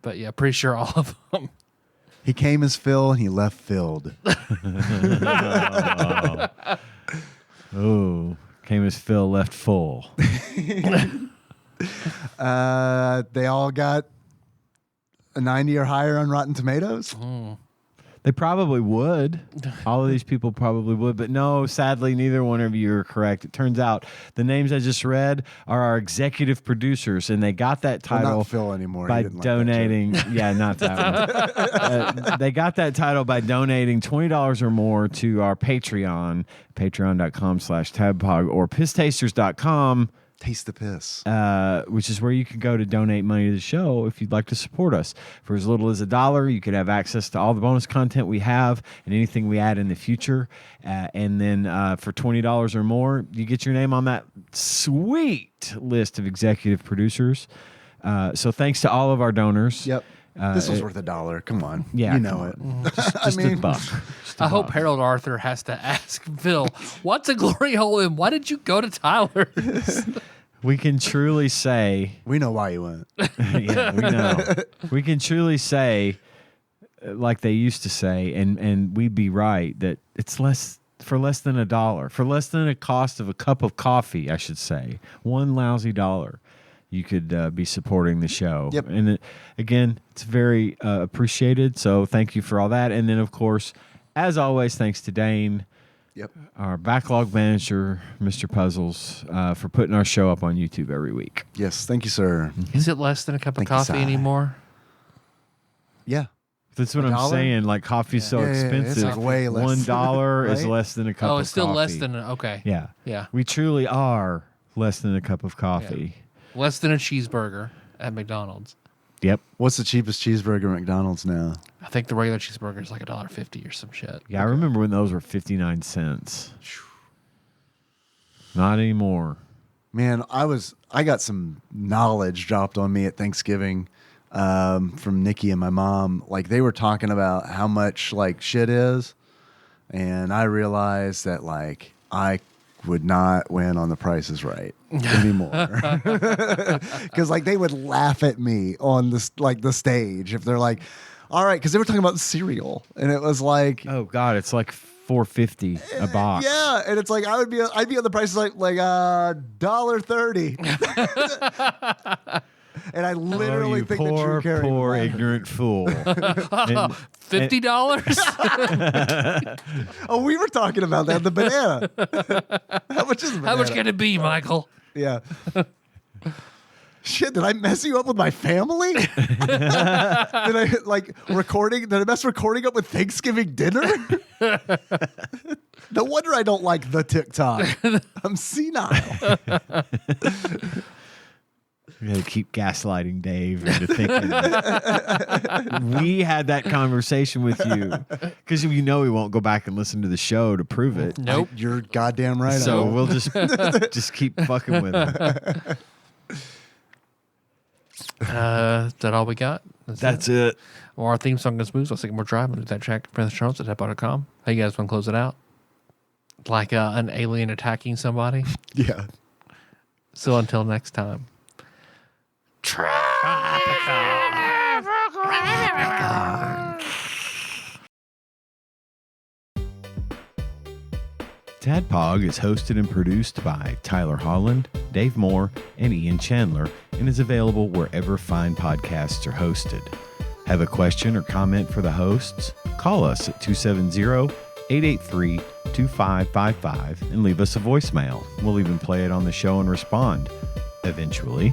But yeah, pretty sure all of them. He came as Phil and he left filled. Oh, came as Phil, left full. They all got a 90 or higher on Rotten Tomatoes. They probably would. All of these people probably would. But no, sadly, neither one of you are correct. It turns out the names I just read are our executive producers, and they got that Well, title not Phil anymore. by He didn't like that donating. Yeah, not that one. They got that title by donating $20 or more to our Patreon, patreon.com/tadpog, or pisstasters.com. Taste the piss. Which is where you can go to donate money to the show if you'd like to support us. For as little as $1, you could have access to all the bonus content we have and anything we add in the future. And then for $20 or more, you get your name on that sweet list of executive producers. So thanks to all of our donors. Yep. This was worth $1. Come on. Yeah, You know come it. Just a buck. Just a I hope buck. Harold Arthur has to ask Phil, what's a glory hole and why did you go to Tyler's? We can truly say, We know why you went. yeah, we know. We can truly say, like they used to say, and we'd be right, that it's less than $1, for less than a cost of a cup of coffee, I should say, one lousy dollar, you could be supporting the show. Yep. And again, it's very appreciated. So thank you for all that. And then, of course, as always, thanks to Dane. Yep. Our backlog manager, Mr. Puzzles, for putting our show up on YouTube every week. Yes. Thank you, sir. Is it less than a cup of Thank you, coffee Si. anymore? Yeah. That's what I'm $1? saying. Like, coffee's so Yeah, yeah, yeah. expensive. It's like way less. $1 is Right? less than a cup of coffee. Oh, it's still less than okay. Yeah. Yeah. We truly are less than a cup of coffee. Less than a cheeseburger at McDonald's. Yep. What's the cheapest cheeseburger at McDonald's now? I think the regular cheeseburger is like $1.50 or some shit. Yeah, I remember when those were 59 cents. Not anymore. Man, I got some knowledge dropped on me at Thanksgiving from Nikki and my mom. Like, they were talking about how much like shit is, and I realized that like I would not win on The Price is Right anymore, because like they would laugh at me on this like the stage if they're like, all right, because they were talking about cereal, and it was like, Oh God, it's like $4.50 a box. yeah, and it's like I'd be on The Price is like $1.30. And I literally think that poor, Drew Carey would poor laugh at me. ignorant fool. And- $50? Oh, we were talking about that. The banana. How much is the banana? How much can it be, Michael? Yeah. Shit, did I mess you up with my family? Did I mess recording up with Thanksgiving dinner? No wonder I don't like the TikTok. I'm senile. We got to keep gaslighting Dave into thinking that we had that conversation with you, because you know he won't go back and listen to the show to prove it. Nope. You're goddamn right. So I won't. we'll just keep fucking with him. Is that all we got? That's it. Well, our theme song is Moves. Let's take more drive. We'll do that track from the Charles at TADPOG.com. How you guys want to close it out? Like an alien attacking somebody. Yeah. So until next time. TADPOG is hosted and produced by Tyler Holland, Dave Moore, and Ian Chandler, and is available wherever fine podcasts are hosted. Have a question or comment for the hosts? Call us at 270-883-2555 and leave us a voicemail. We'll even play it on the show and respond eventually.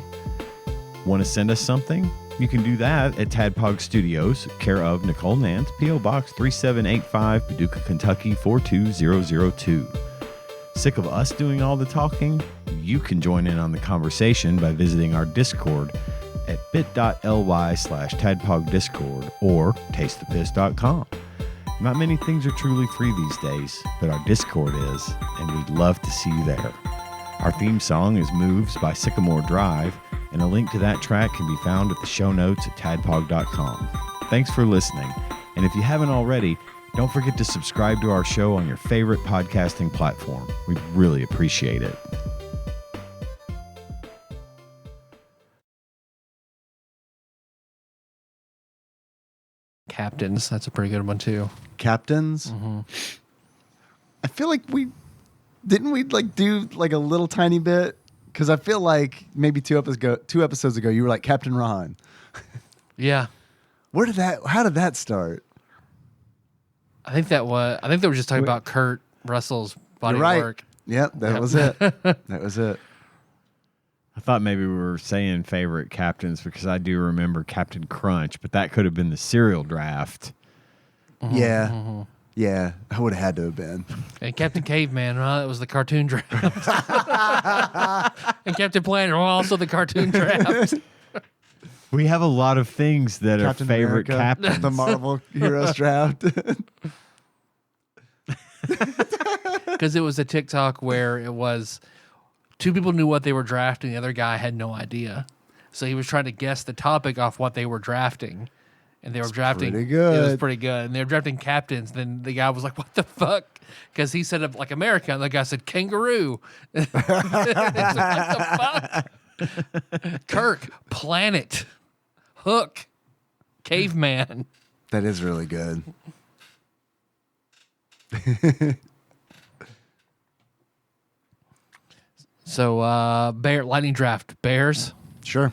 Want to send us something? You can do that at TADPOG Studios, care of Nicole Nance, P.O. Box 3785, Paducah, Kentucky 42002. Sick of us doing all the talking? You can join in on the conversation by visiting our Discord at bit.ly/TADPOG Discord or tastethepiss.com. Not many things are truly free these days, but our Discord is, and we'd love to see you there. Our theme song is Moves by Sycamore Drive, and a link to that track can be found at the show notes at tadpog.com. Thanks for listening, and if you haven't already, don't forget to subscribe to our show on your favorite podcasting platform. We'd really appreciate it. Captains. That's a pretty good one, too. Captains. Mm-hmm. I feel like we like do like a little tiny bit, because I feel like maybe two episodes ago you were like Captain Ron. Yeah. How did that start? I think they were just talking about Kurt Russell's body You're right. work. Yep, that was it. That was it. I thought maybe we were saying favorite captains because I do remember Captain Crunch, but that could have been the cereal draft. Mm-hmm. Yeah. Mm-hmm. Yeah, I would have had to have been. And Captain Caveman, well, it was the cartoon draft. And Captain Planet, well, also the cartoon draft. We have a lot of things that Captain are favorite America, captains. the Marvel Heroes draft. Because it was a TikTok where it was two people knew what they were drafting, the other guy had no idea. So he was trying to guess the topic off what they were drafting. And they were drafting. pretty good. It was pretty good. And they were drafting captains. Then the guy was like, what the fuck? Because he said, like, America. And the guy said, kangaroo. What the fuck? Kirk, planet, Hook, caveman. That is really good. So, lightning draft, Bears. Sure.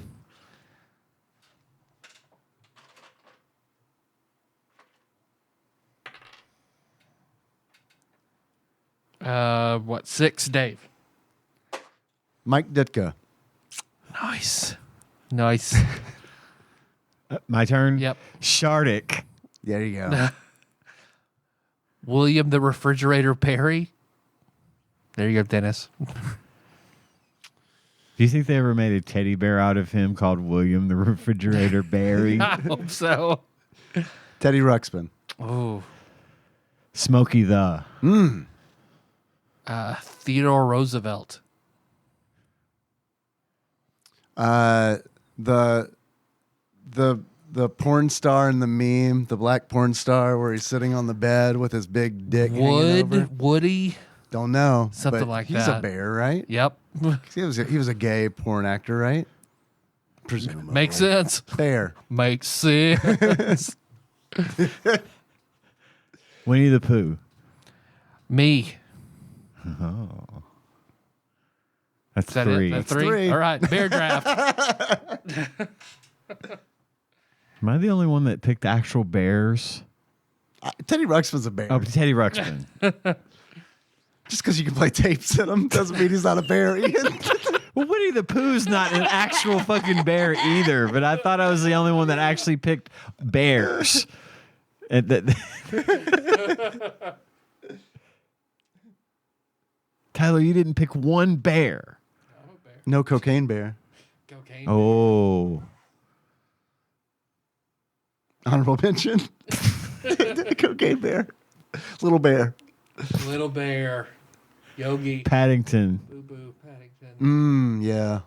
What, 6, Dave? Mike Ditka. Nice. Nice. My turn? Yep. Shardik. There you go. William the Refrigerator Perry. There you go, Dennis. Do you think they ever made a teddy bear out of him called William the Refrigerator Barry? I hope so. Teddy Ruxpin. Oh. Smokey the. Theodore Roosevelt. The porn star in the meme, the black porn star where he's sitting on the bed with his big dick hanging over. Woody. Don't know. Something but like he's that. a bear, right? Yep. He was a gay porn actor, right? Presumably. Makes sense. Bear. Makes sense. Winnie the Pooh. Me. Oh. That's Is that three. it? That's That's three? three. All right. Bear draft. Am I the only one that picked actual bears? Teddy Ruxpin's a bear. Oh, Teddy Ruxpin. Just because you can play tapes in him doesn't mean he's not a bear, Ian. Well, Winnie the Pooh's not an actual fucking bear either, but I thought I was the only one that actually picked bears. And Tyler, you didn't pick one bear. No cocaine bear. Cocaine. Oh. Honorable mention. Cocaine bear. Little bear. Little Bear. Yogi. Paddington. Boo Boo Paddington. Yeah.